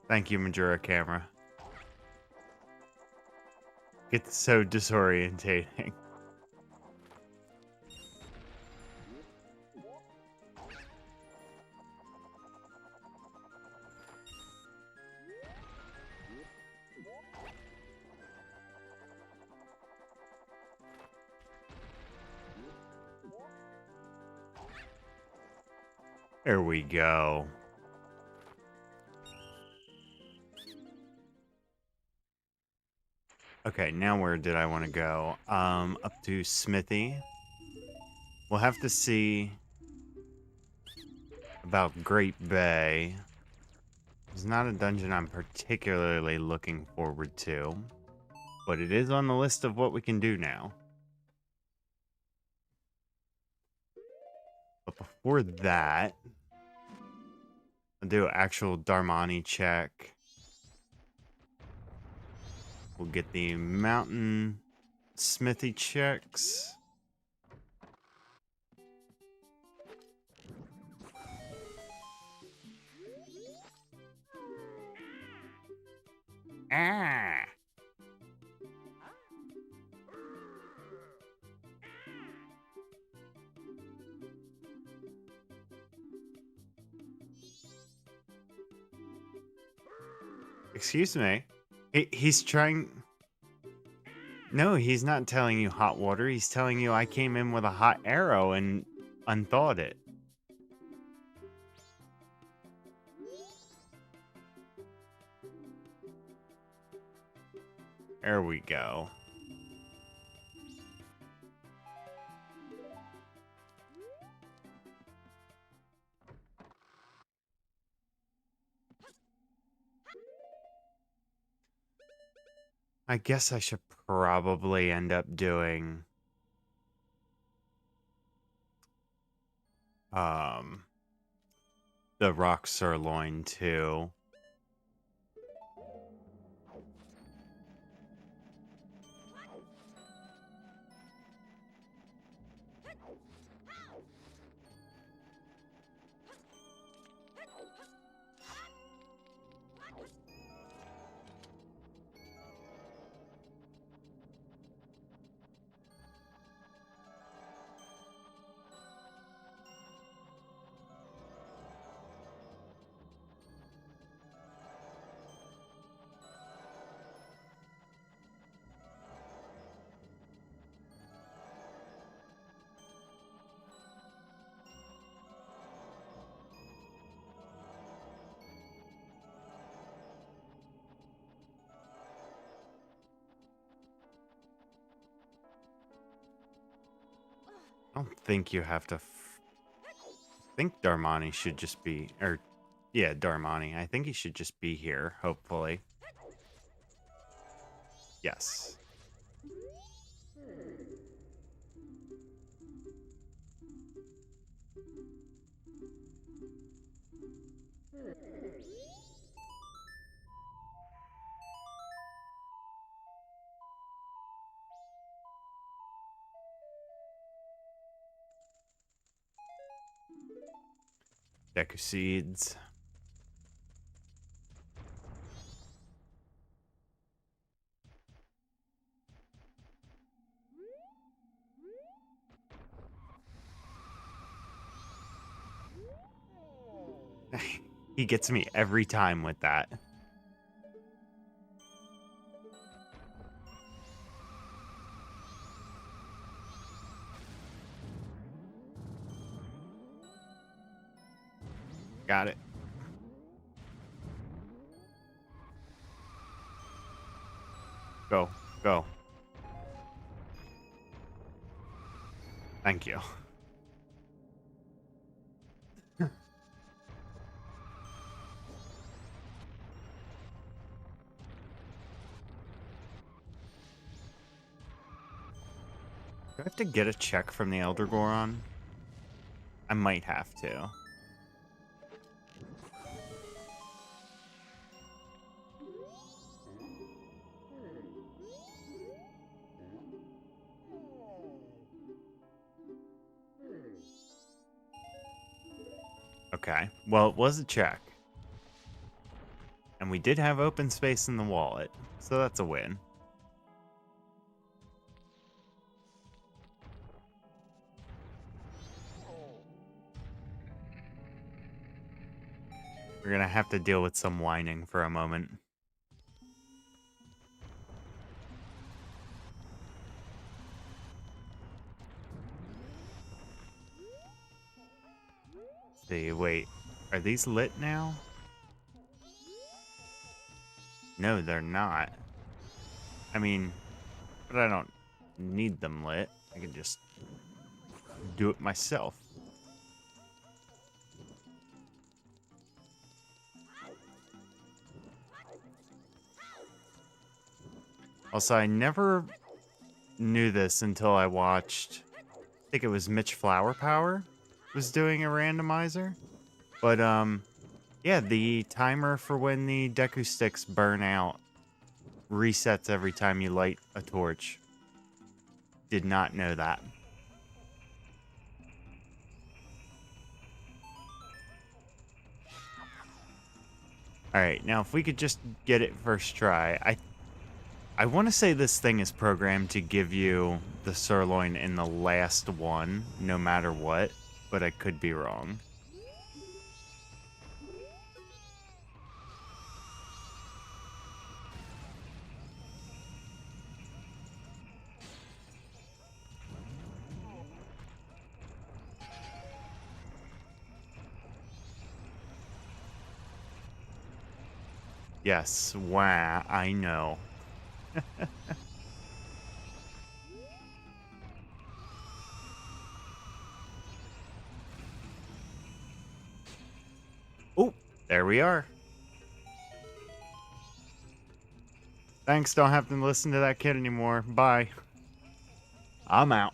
Thank you, Majora camera. It's so disorientating. There we go. Okay, now where did I want to go? Up to Smithy. We'll have to see about Great Bay. It's not a dungeon I'm particularly looking forward to, but it is on the list of what we can do now. But before that, I'll do an actual Darmani check. We'll get the mountain smithy checks. Ah! Excuse me. He's trying... No, he's not telling you hot water. He's telling you I came in with a hot arrow and unthawed it. There we go. I guess I should probably end up doing... the rock sirloin too. I don't think you have to... I think Darmani should just be... Or, yeah, Darmani. I think he should just be here, hopefully. Yes. Deku seeds. He gets me every time with that. Got it. Go, go. Thank you. Do I have to get a check from the Elder Goron? I might have to. Okay. Well, it was a check. And we did have open space in the wallet, so that's a win. We're gonna have to deal with some whining for a moment. See, wait. Are these lit now? No, they're not. I mean, but I don't need them lit. I can just do it myself. Also, I never knew this until I watched, I think it was Mitch Flower Power was doing a randomizer. But, yeah, the timer for when the Deku sticks burn out resets every time you light a torch. Did not know that. Alright, now if we could just get it first try. I want to say this thing is programmed to give you the sirloin in the last one, no matter what, but I could be wrong. Yes, wow, I know. Oh, there we are. Thanks, don't have to listen to that kid anymore. Bye. I'm out.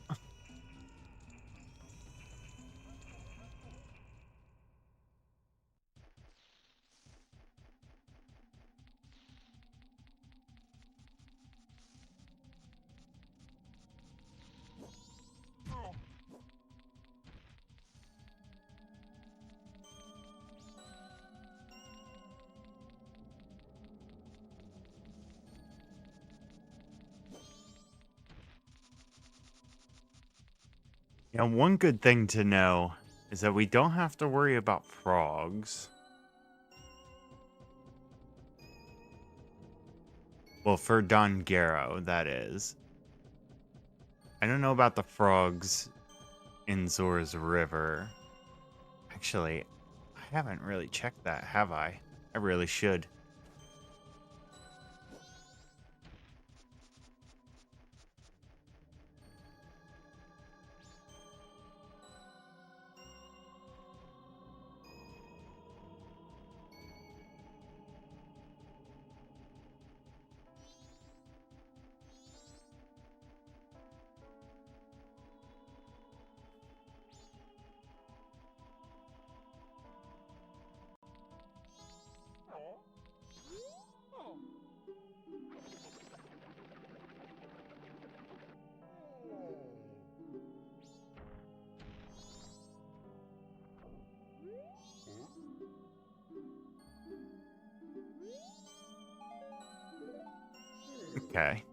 Yeah, one good thing to know is that we don't have to worry about frogs. Well, for Don Garo, that is. I don't know about the frogs in Zora's River. Actually, I haven't really checked that, have I? I really should. Okay.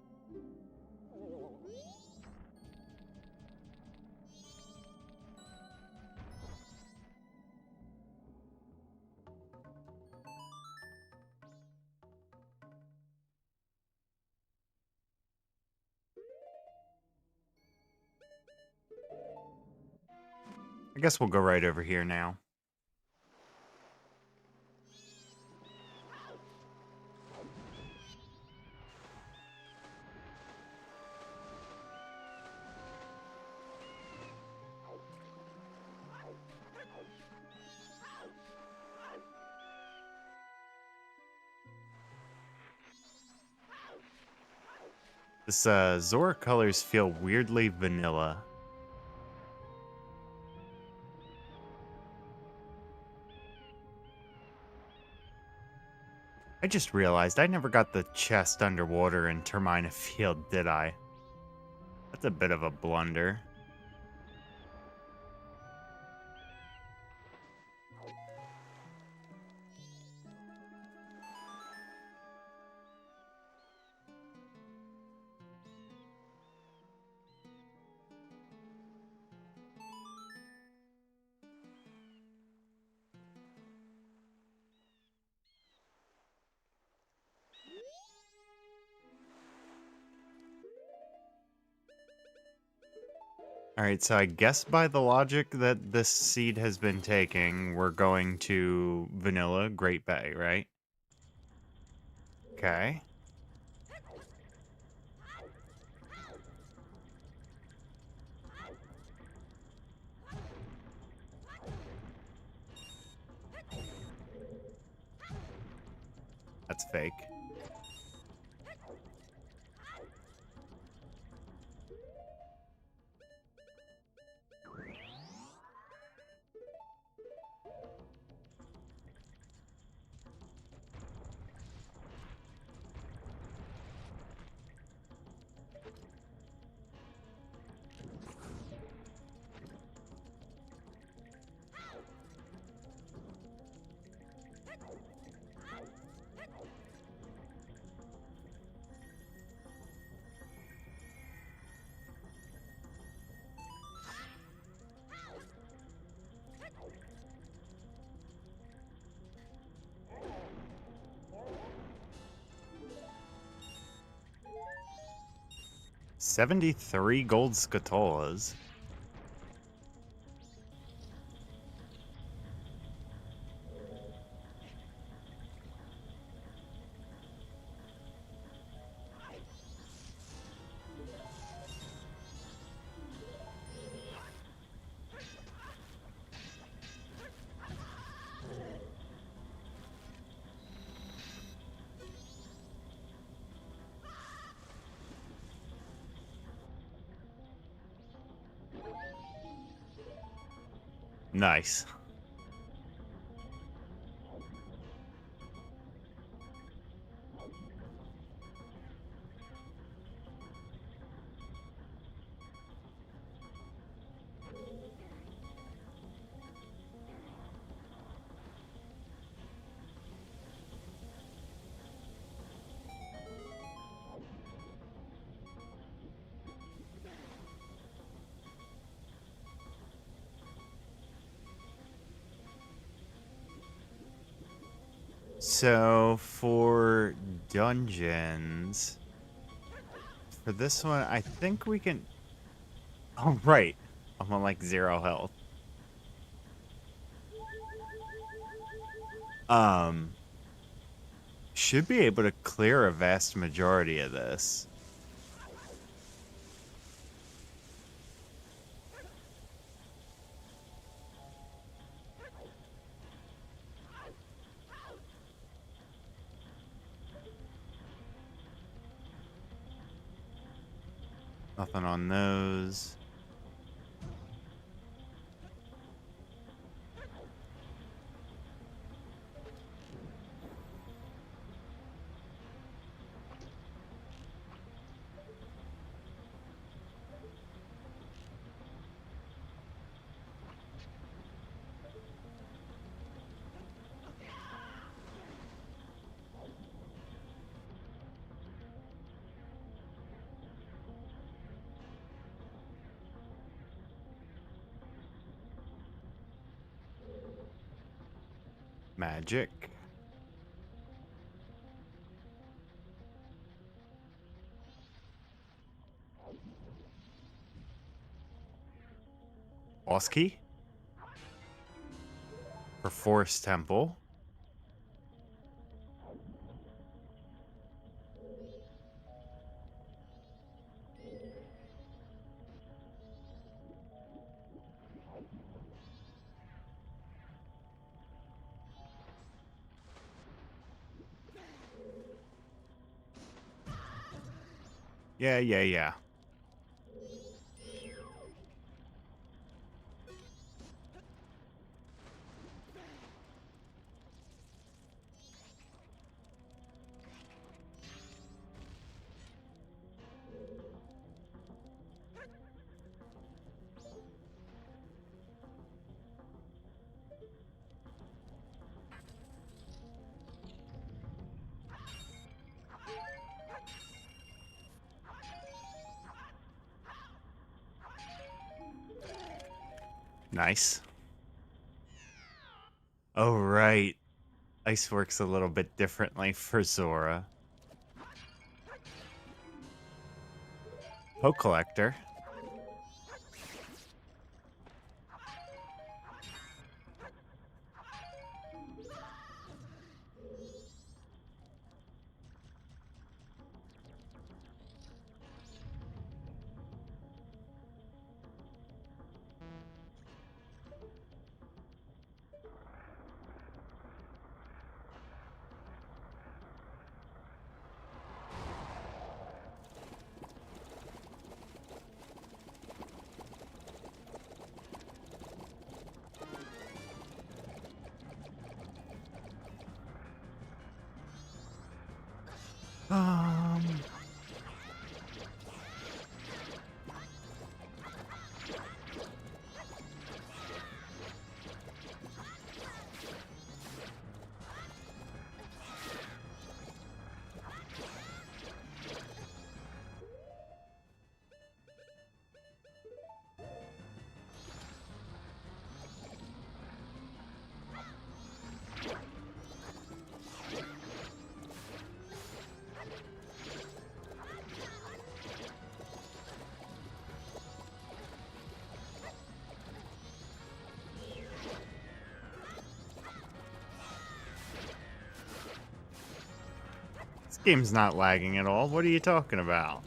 I guess we'll go right over here now. This Zora colors feel weirdly vanilla. I just realized I never got the chest underwater in Termina Field, did I? That's a bit of a blunder. Alright, so I guess by the logic that this seed has been taking, we're going to Vanilla Great Bay, right? Okay. that's fake. $73 gold scatolas. Nice. So for dungeons, for this one, I think we can. Oh, right. I'm on like 0 health. Um, should be able to clear a vast majority of this. Nothing on those. Magic. Boss key. For Forest Temple. Yeah. Nice. Oh, right. Ice works a little bit differently for Zora. Poke Collector. Um, this game's not lagging at all. What are you talking about?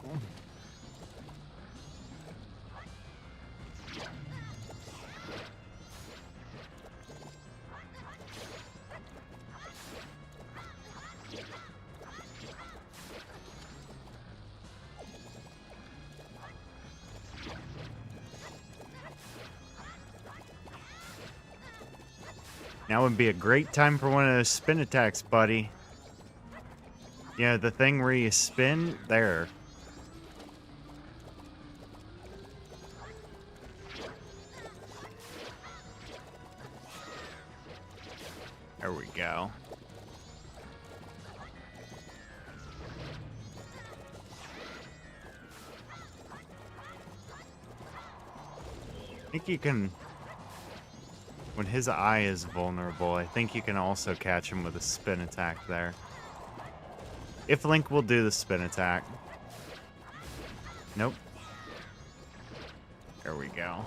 Now would be a great time for one of those spin attacks, buddy. Yeah, the thing where you spin, there. There we go. I think you can... When his eye is vulnerable, I think you can also catch him with a spin attack there. If Link will do the spin attack. Nope. There we go.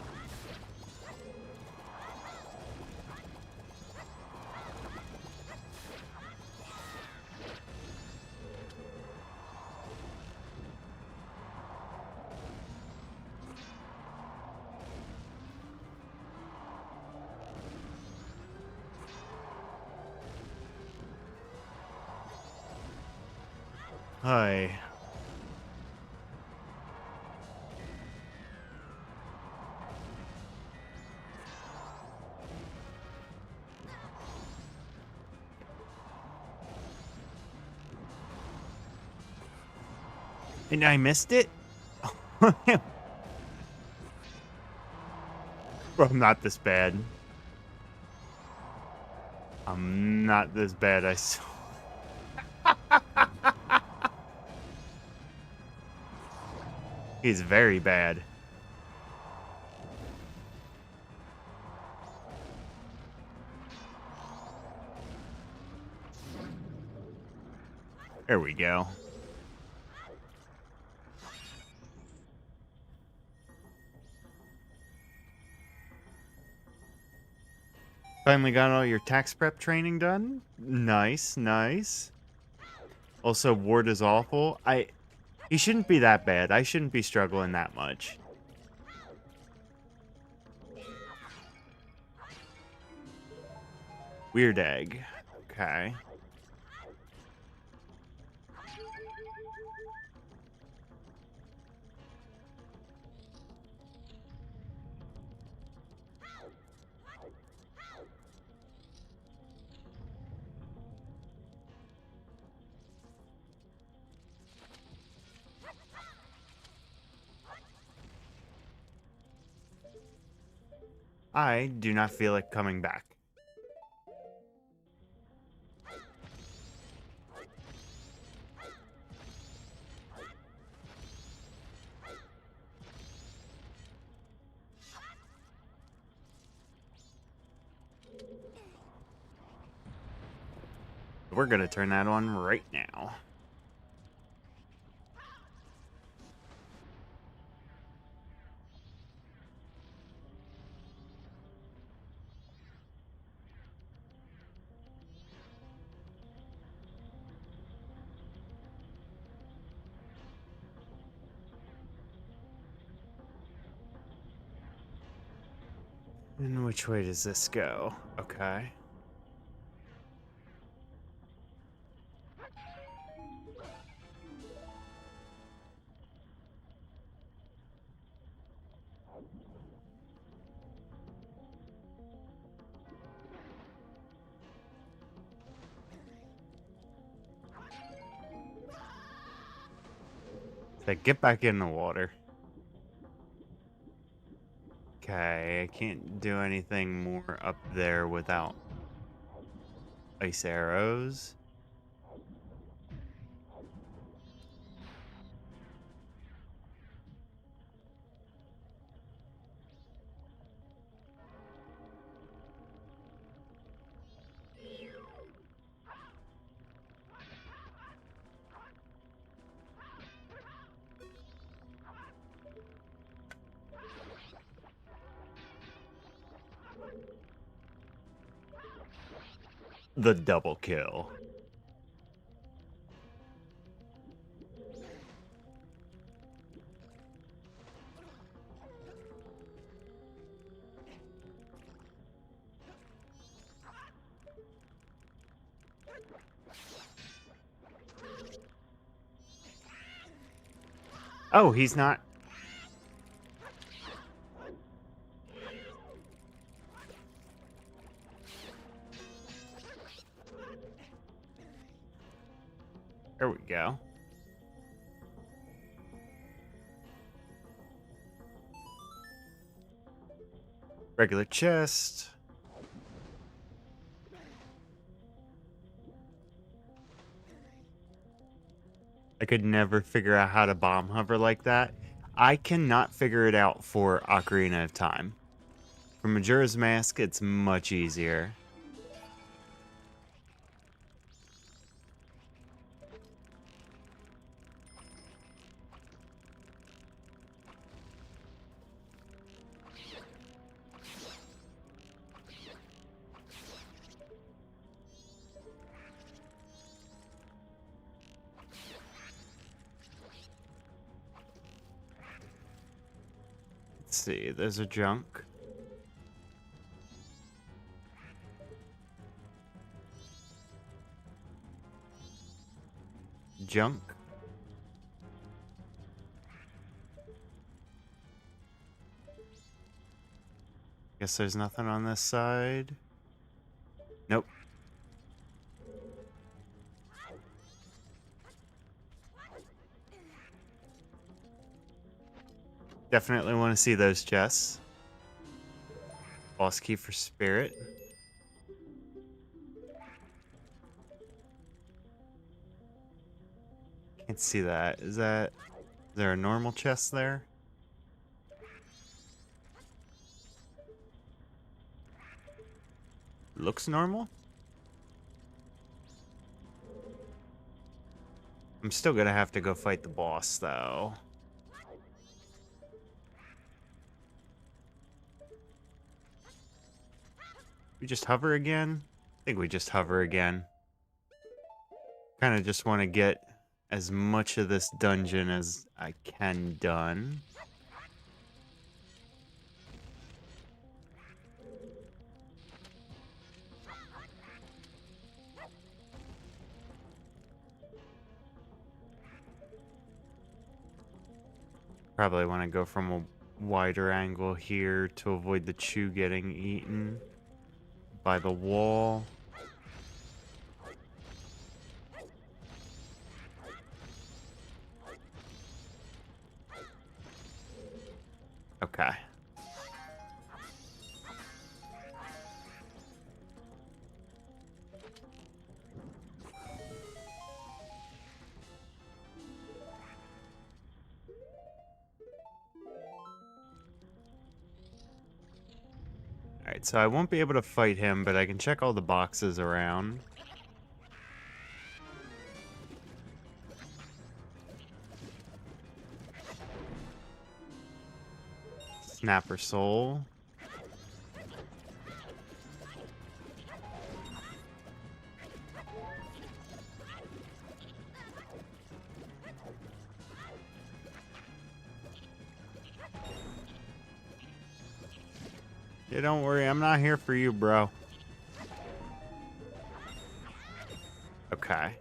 Hi. And I missed it? Bro, I'm not this bad. I'm not this bad, I swear. He's very bad. There we go. Finally got all your tax prep training done? Nice, nice. Also, Ward is awful. He shouldn't be that bad. I shouldn't be struggling that much. Weird egg. Okay. I do not feel like coming back. We're gonna turn that on right now. And which way does this go? Okay. Like, get back in the water. Okay, I can't do anything more up there without ice arrows. The double kill. Oh, he's not. There we go. Regular chest. I could never figure out how to bomb hover like that. I cannot figure it out for Ocarina of Time. For Majora's Mask, it's much easier. Let's see, there's a junk. Junk. Guess there's nothing on this side. Nope. Definitely want to see those chests. Boss key for spirit. Can't see that. Is there a normal chest there? Looks normal? I'm still gonna have to go fight the boss, though. We just hover again? I think we just hover again. Kind of just want to get as much of this dungeon as I can done. Probably want to go from a wider angle here to avoid the chew getting eaten by the wall. Okay. Alright, so I won't be able to fight him, but I can check all the boxes around. Snapper Soul. Yeah, don't worry, I'm not here for you, bro. Okay.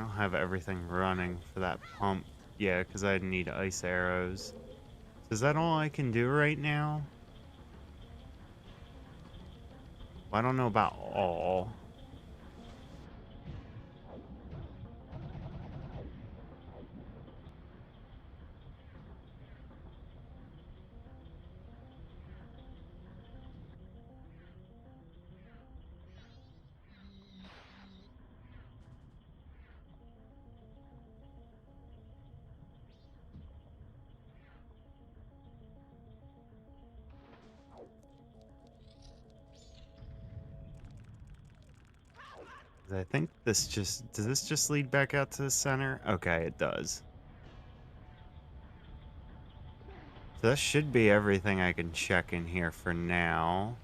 don't have everything running for that pump. Yeah, because I need ice arrows. So is that all I can do right now? Well, I don't know about all. I think this just... Does this just lead back out to the center? Okay, it does. So that should be everything I can check in here for now.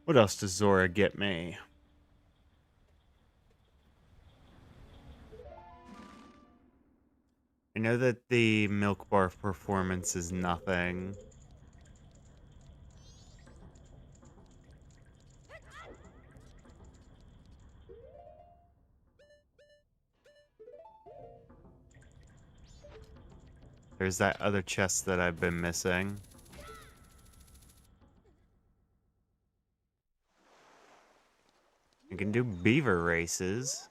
What else does Zora get me? I know that the milk bar performance is nothing. There's that other chest that I've been missing. I can do beaver races.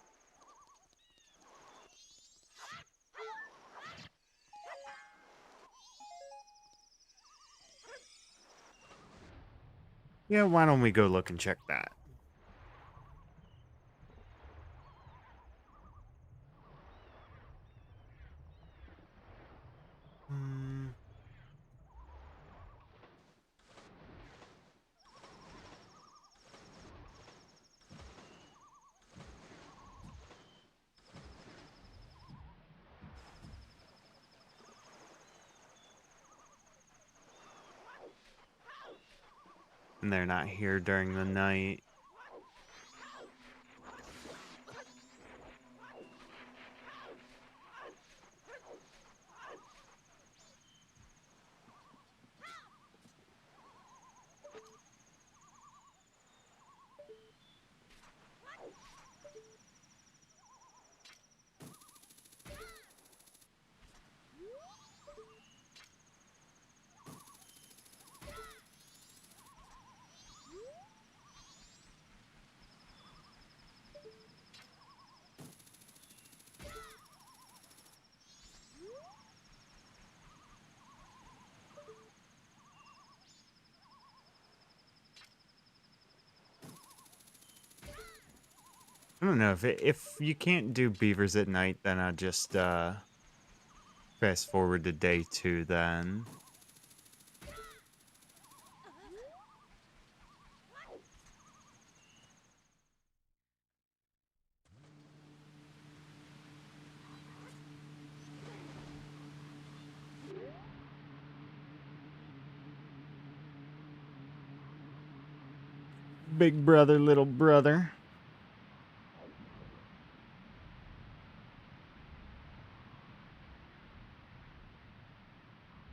Yeah, why don't we go look and check that? Hmm. And they're not here during the night. I don't know, if you can't do beavers at night, then I'll just fast forward to day 2 then. Big brother, little brother.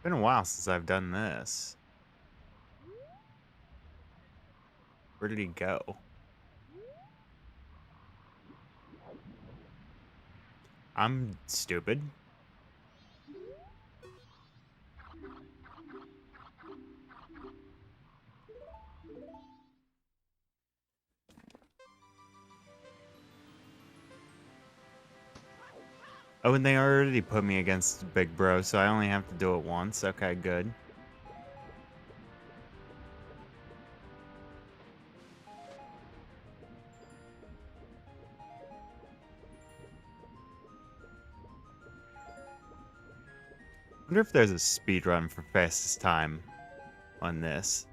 Been a while since I've done this. Where did he go? I'm stupid. Oh, and they already put me against Big Bro, so I only have to do it once. Okay, good. Wonder if there's a speed run for fastest time on this.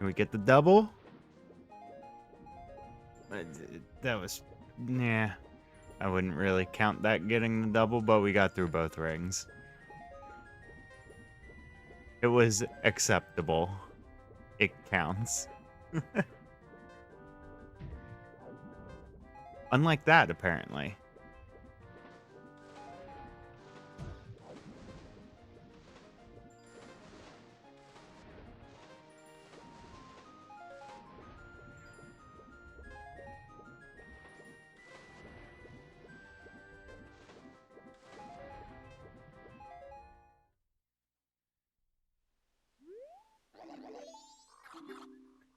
we get the double? That was... Nah. I wouldn't really count that getting the double, but we got through both rings. It was acceptable. It counts. Unlike that, apparently.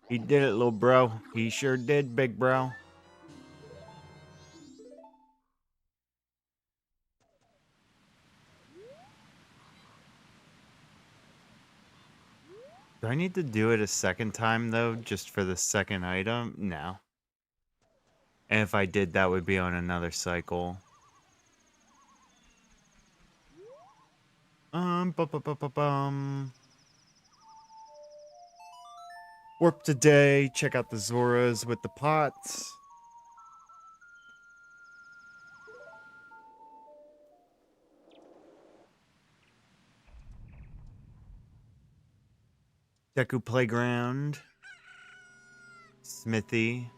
He did it, little bro. He sure did, big bro. Do I need to do it a second time, though, just for the second item? No. And if I did, that would be on another cycle. Bum. Warp today. Check out the Zoras with the pots. Deku Playground. Smithy.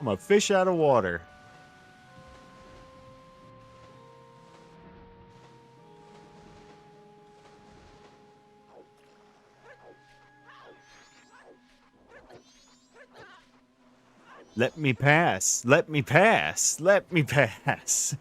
I'm a fish out of water. Let me pass. Let me pass. Let me pass.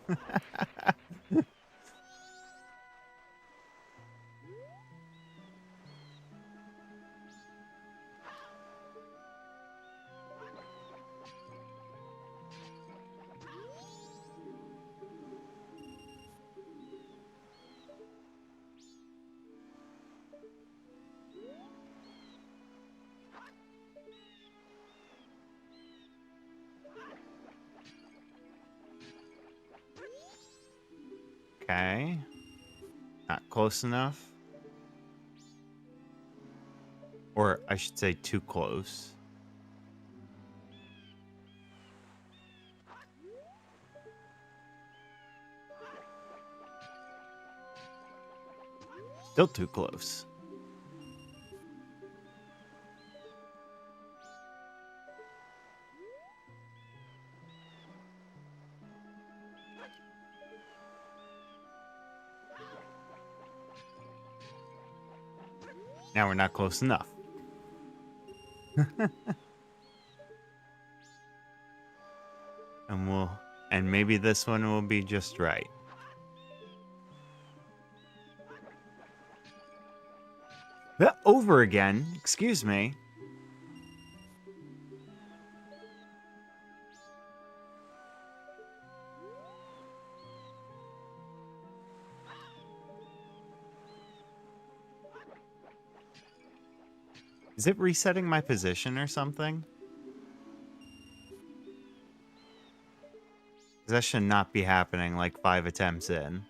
Okay. Not close enough. Or I should say too close. Still too close. Now we're not close enough. And maybe this one will be just right. Over again. Excuse me. Is it resetting my position or something? That should not be happening like 5 attempts in.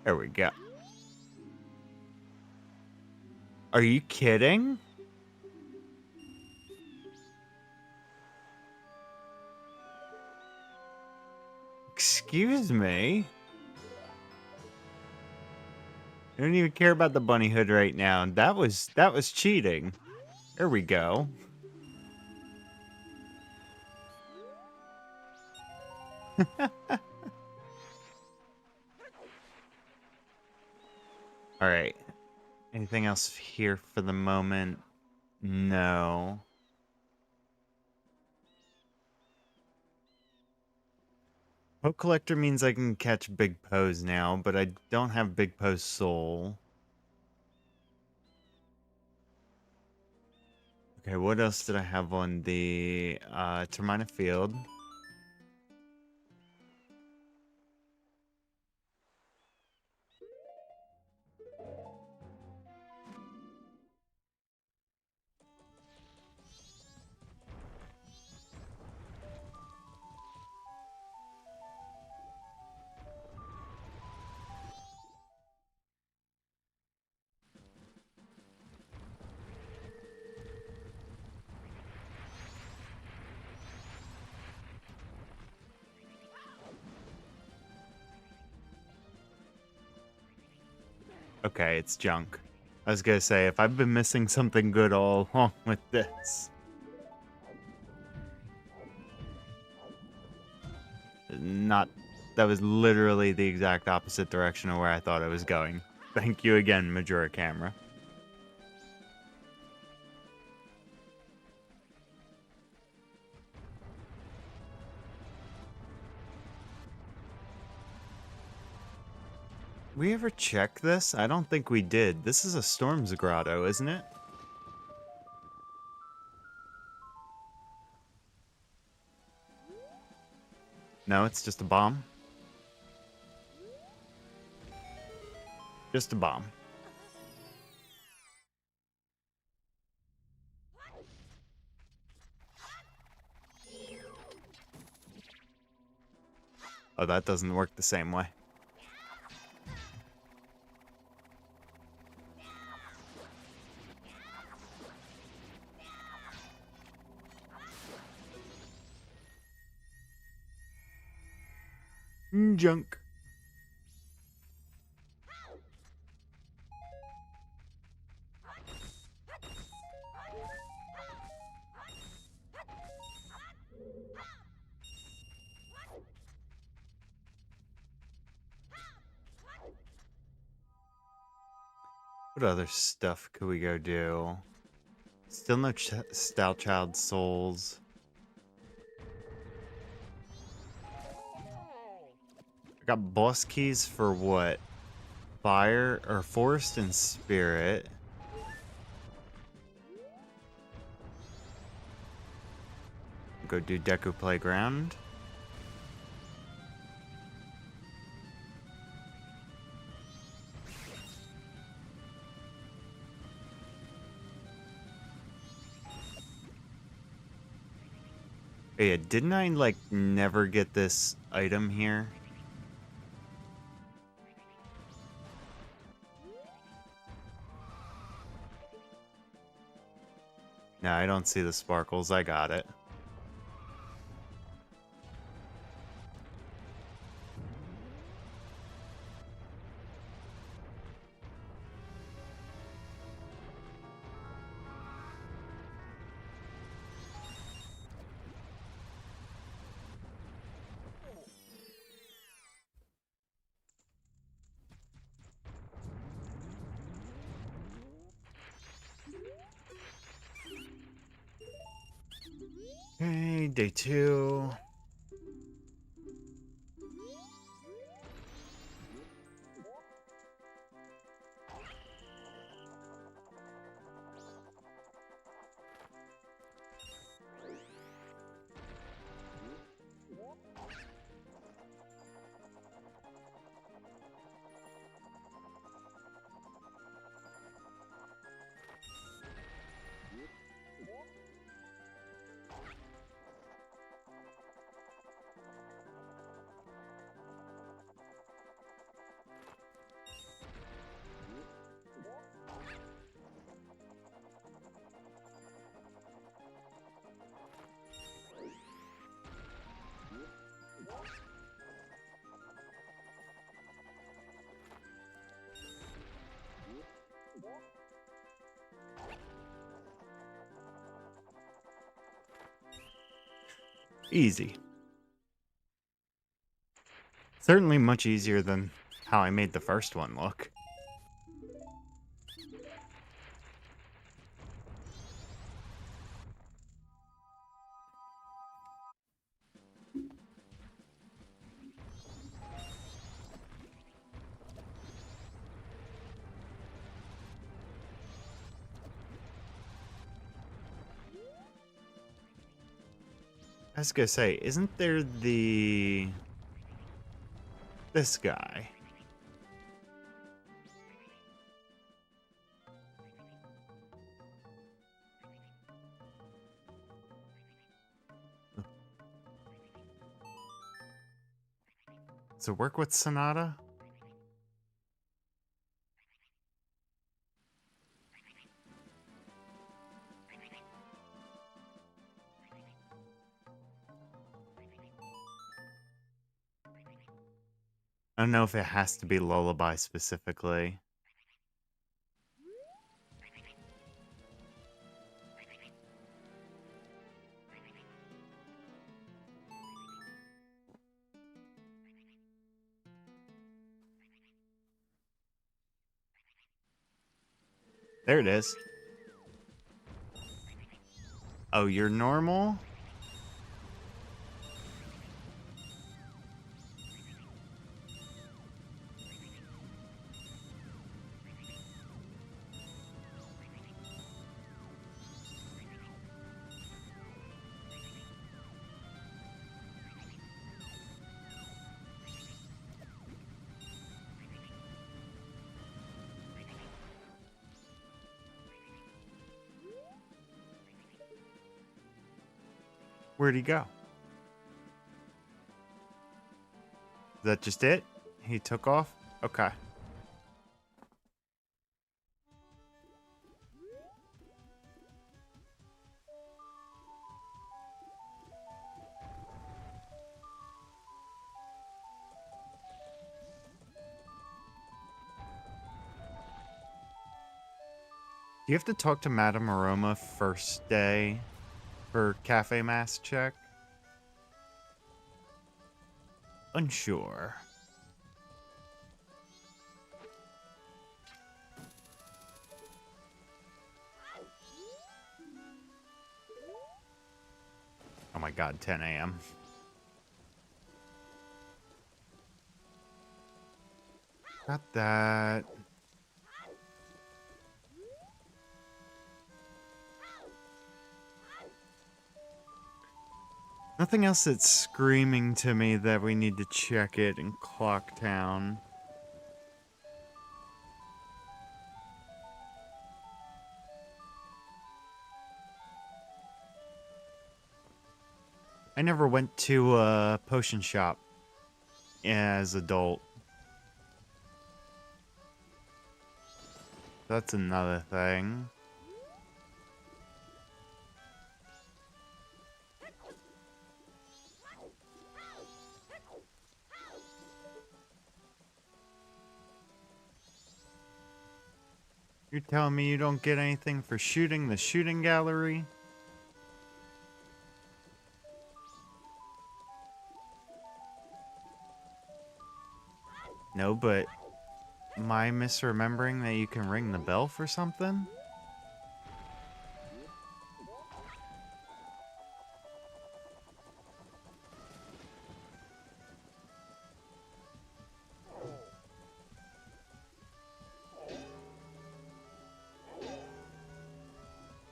There we go. Are you kidding? Excuse me? I don't even care about the bunny hood right now. That was cheating. There we go. All right. Anything else here for the moment? No. Poke Collector means I can catch Big Pose now, but I don't have Big Pose Soul. Okay, what else did I have on the Termina field? Okay, it's junk. I was gonna say, if I've been missing something good all along with this. Not, that was literally the exact opposite direction of where I thought I was going. Thank you again, Majora camera. We ever check this? I don't think we did. This is a Storm's Grotto, isn't it? No, it's just a bomb. Just a bomb. Oh, that doesn't work the same way. Junk. What other stuff could we go do? Still no Stout Child Souls. I got boss keys for what? Fire or Forest and Spirit. Go do Deku Playground. Yeah, didn't I, like, never get this item here? No, I don't see the sparkles. I got it. Okay, day 2. Easy. Certainly much easier than how I made the first one look. was gonna say, isn't there this guy? Does it work with Sonata? I don't know if it has to be Lullaby specifically. There it is. Oh, you're normal? Where'd he go? Is that just it? He took off? Okay. Do you have to talk to Madame Aroma first day for cafe mask check? Unsure. Oh my god, 10 a.m. Got that. Nothing else that's screaming to me that we need to check it in Clocktown. I never went to a potion shop as adult. That's another thing. You're telling me you don't get anything for shooting the shooting gallery? No, but am I misremembering that you can ring the bell for something?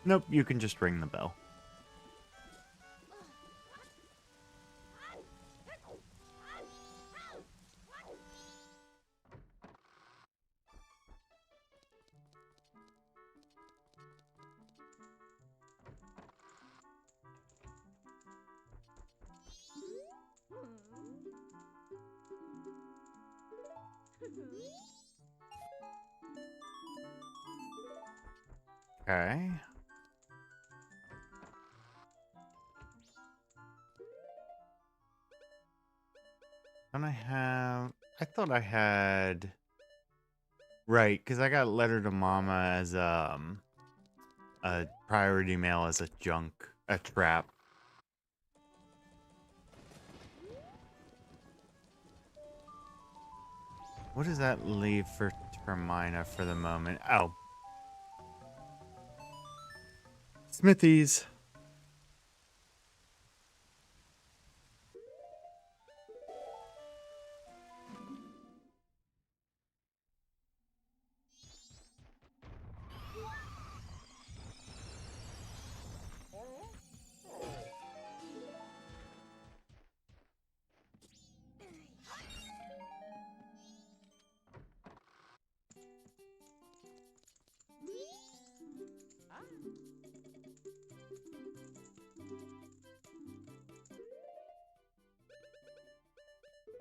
Nope, you can just ring the bell. Okay. Don't I have... I thought I had... Right, because I got letter to mama as, a priority mail as a trap. What does that leave for Termina for the moment? Oh. Smithies.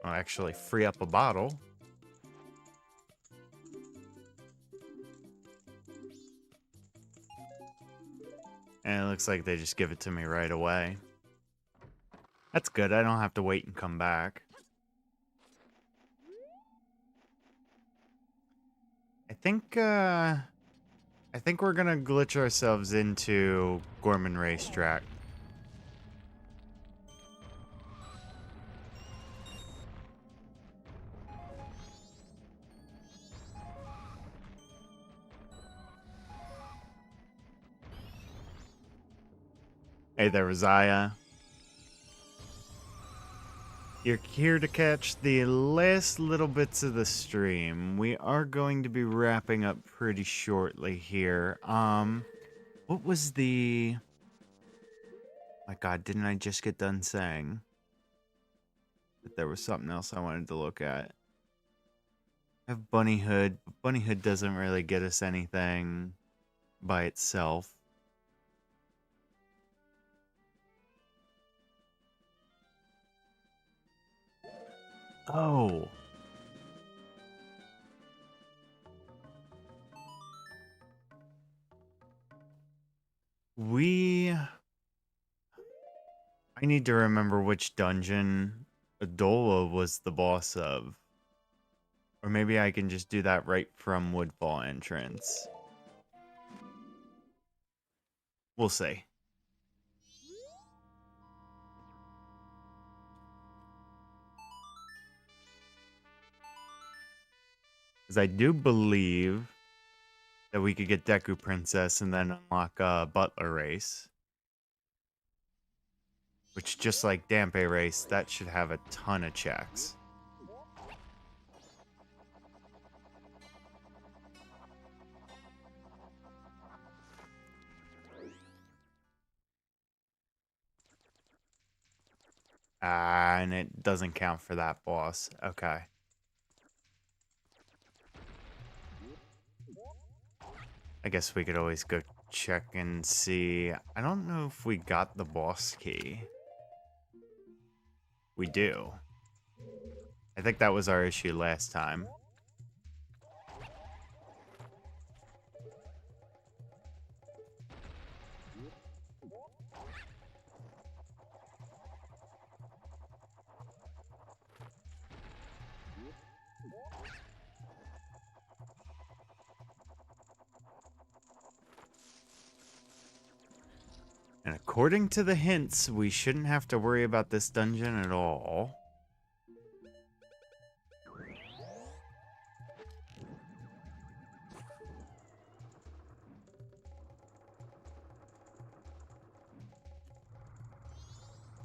I'll actually free up a bottle. And it looks like they just give it to me right away. That's good. I don't have to wait and come back. I think we're gonna glitch ourselves into Gorman Racetrack. Hey there, Uzziah. You're here to catch the last little bits of the stream. We are going to be wrapping up pretty shortly here. What was the... My god, didn't I just get done saying that there was something else I wanted to look at? I have Bunnyhood, but Bunnyhood doesn't really get us anything by itself. Oh. I need to remember which dungeon Adola was the boss of. Or maybe I can just do that right from Woodfall entrance. We'll see. Because I do believe that we could get Deku Princess and then unlock Butler Race. Which, just like Dampe Race, that should have a ton of checks. And it doesn't count for that boss. Okay. I guess we could always go check and see. I don't know if we got the boss key. We do. I think that was our issue last time. And according to the hints, we shouldn't have to worry about this dungeon at all.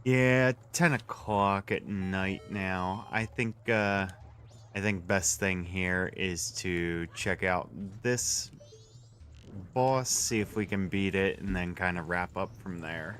Yeah, 10 o'clock at night now. I think best thing here is to check out this boss, see if we can beat it, and then kind of wrap up from there.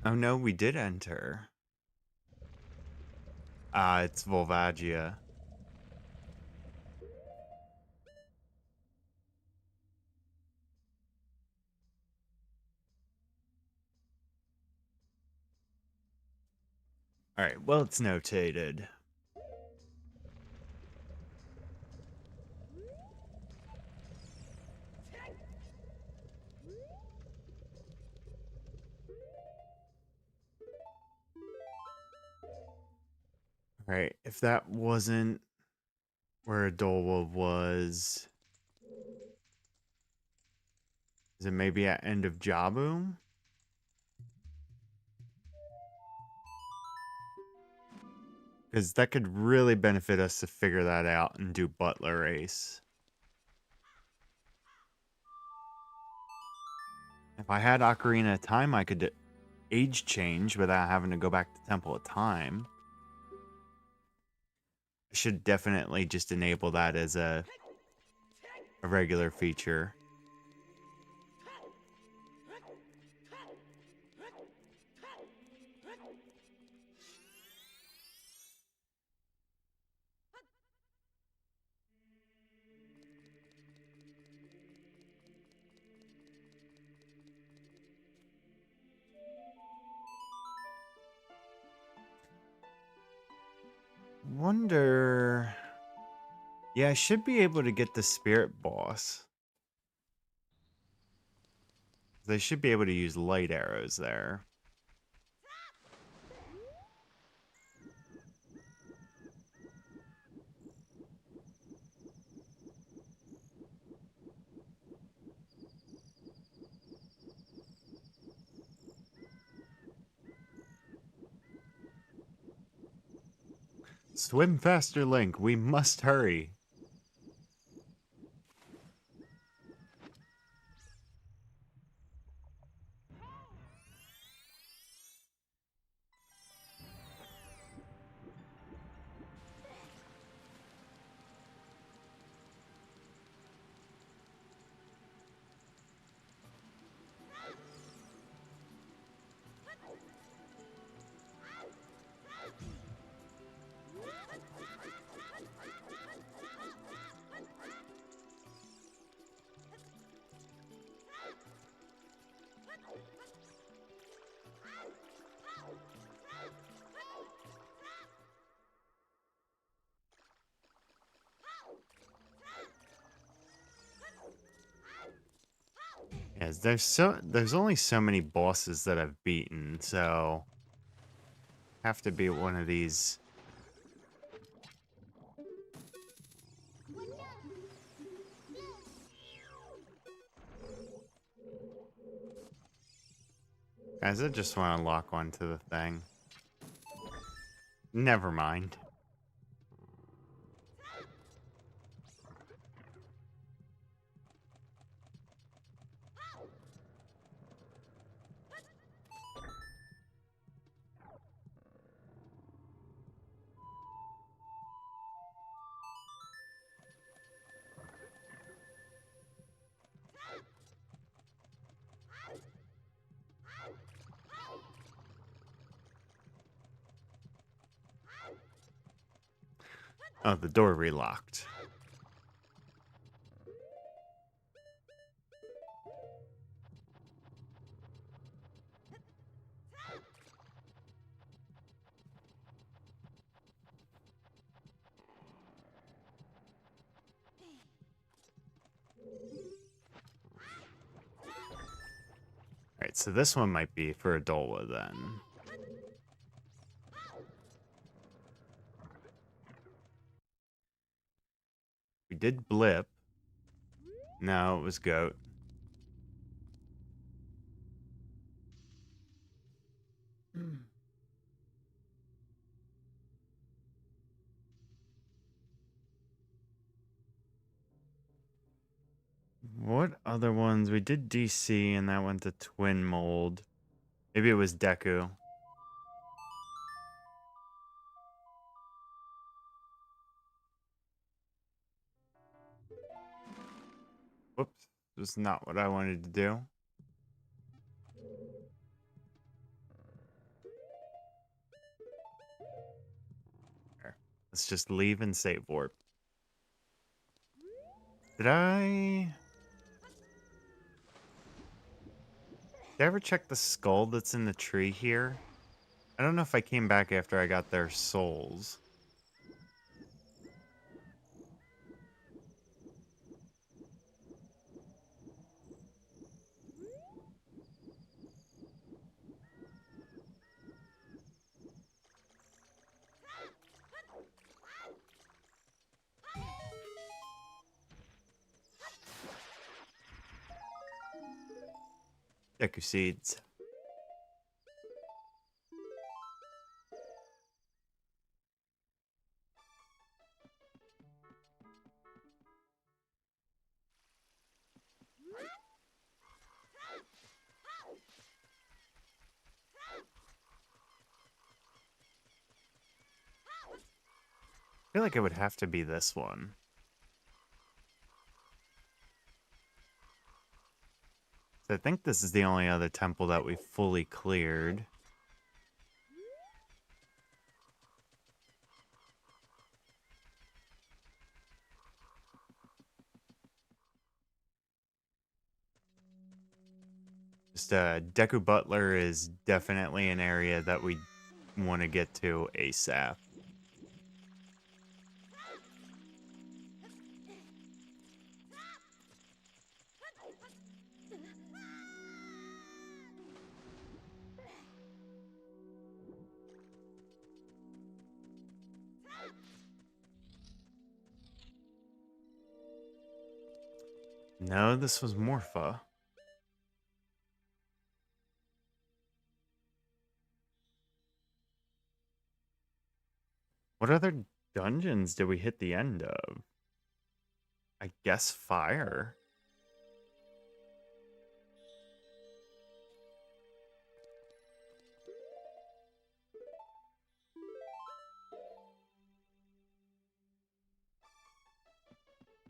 Oh no, we did enter. It's Volvagia. Alright, well, it's notated. Alright, if that wasn't where Adolwa was... Is it maybe at end of Jabu? Because that could really benefit us to figure that out and do Butler Race. If I had Ocarina of Time, I could age change without having to go back to Temple of Time. I should definitely just enable that as a regular feature. Wonder... Yeah, I should be able to get the spirit boss. They should be able to use light arrows there. Swim faster, Link. We must hurry. Yes, there's only so many bosses that I've beaten, so have to be one of these. Guys, I just want to lock onto the thing. Never mind. Oh, the door relocked. Alright, so this one might be for Adola then. We did Blip. No, it was Goat. What other ones? We did DC and that went to Twin Mold. Maybe it was Deku. Whoops. This is not what I wanted to do. There. Let's just leave and save warp. Did I ever check the skull that's in the tree here? I don't know if I came back after I got their souls. Deku seeds. feel like it would have to be this one. So I think this is the only other temple that we fully cleared. Just Deku Butler is definitely an area that we want to get to ASAP. No, this was Morpha. What other dungeons did we hit the end of? I guess fire.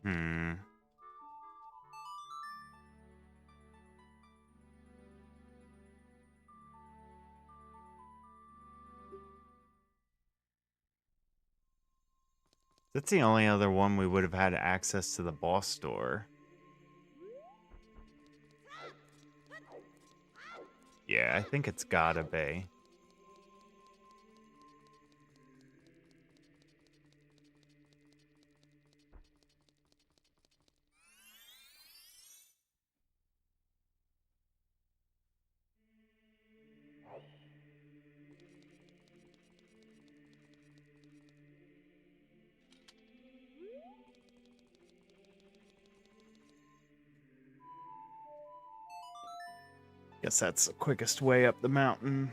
Hmm. That's the only other one we would have had access to the boss door. Yeah, I think it's gotta be. Guess that's the quickest way up the mountain.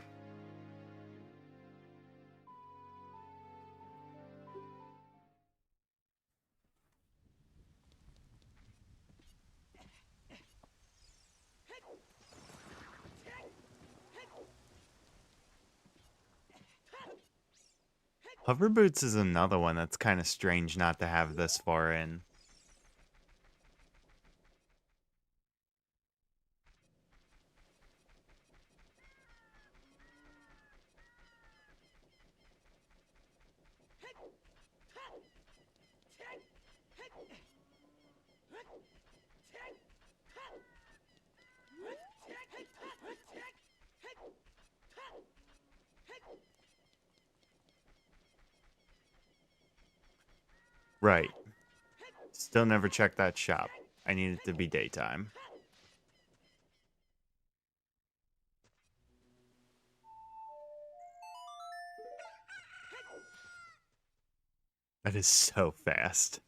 Hover boots is another one that's kind of strange not to have this far in. Right. Still never checked that shop. I need it to be daytime. That is so fast.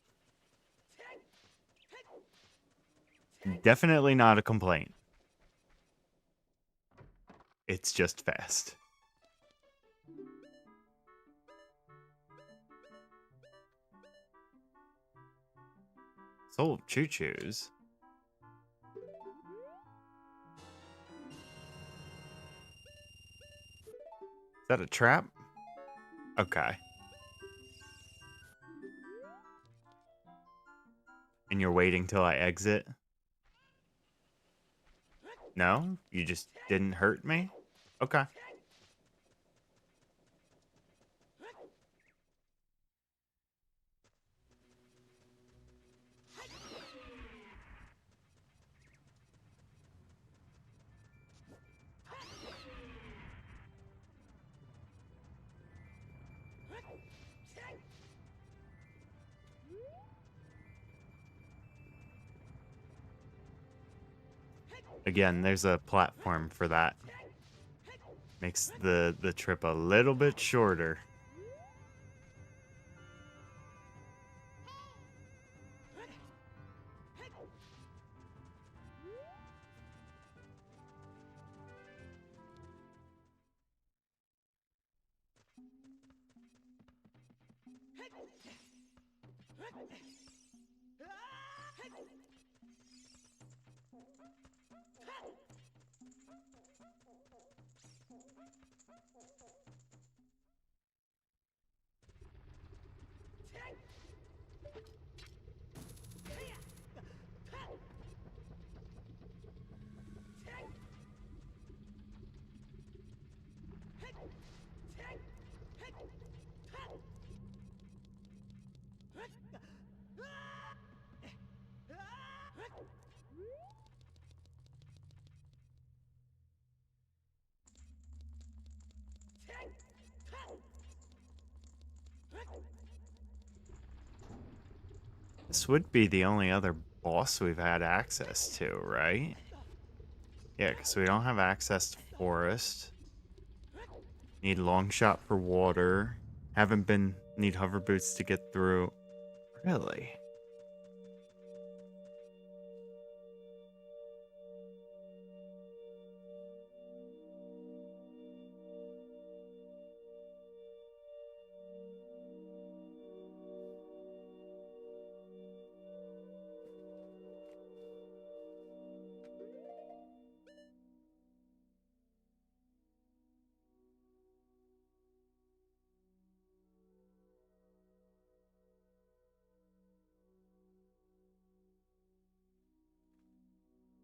Definitely not a complaint. It's just fast. Soul of Choo-Choos. Is that a trap? Okay. And you're waiting till I exit? No? You just didn't hurt me? Okay. Again, there's a platform for that. Makes the trip a little bit shorter. This would be the only other boss we've had access to, right? Yeah, because we don't have access to forest. Need long shot for water. Need hover boots to get through. Really?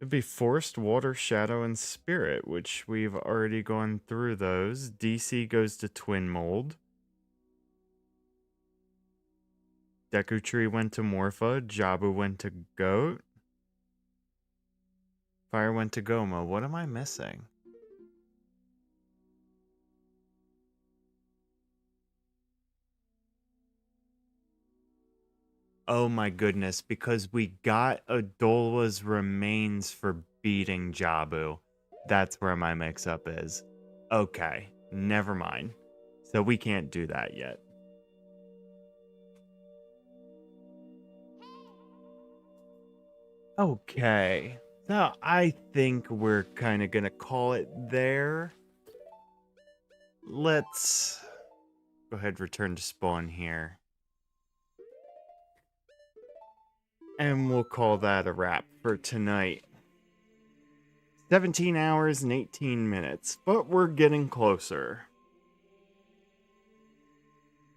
It'd be forest, water, shadow, and spirit, which we've already gone through those. DC goes to twin mold. Deku Tree went to Morpha. Jabu went to Goat. Fire went to Goma. What am I missing? Oh my goodness, because we got Adola's remains for beating Jabu. That's where my mix-up is. Okay, never mind. So we can't do that yet. Okay, so I think we're kind of gonna call it there. Let's go ahead and return to spawn here. And we'll call that a wrap for tonight. 17 hours and 18 minutes, but we're getting closer.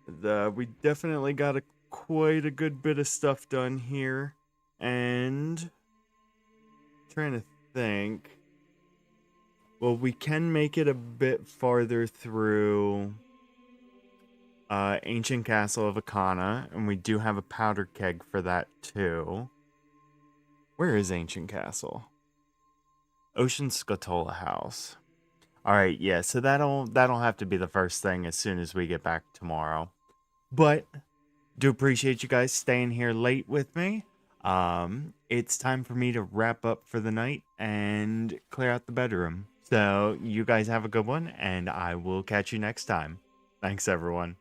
We definitely got quite a good bit of stuff done here. And trying to think. Well, we can make it a bit farther through Ancient Castle of Akana, and we do have a powder keg for that too. Where is Ancient Castle? Ocean Scatola House. All right, yeah, so that'll have to be the first thing as soon as we get back tomorrow. But do appreciate you guys staying here late with me. It's time for me to wrap up for the night and clear out the bedroom. So you guys have a good one, and I will catch you next time. Thanks, everyone.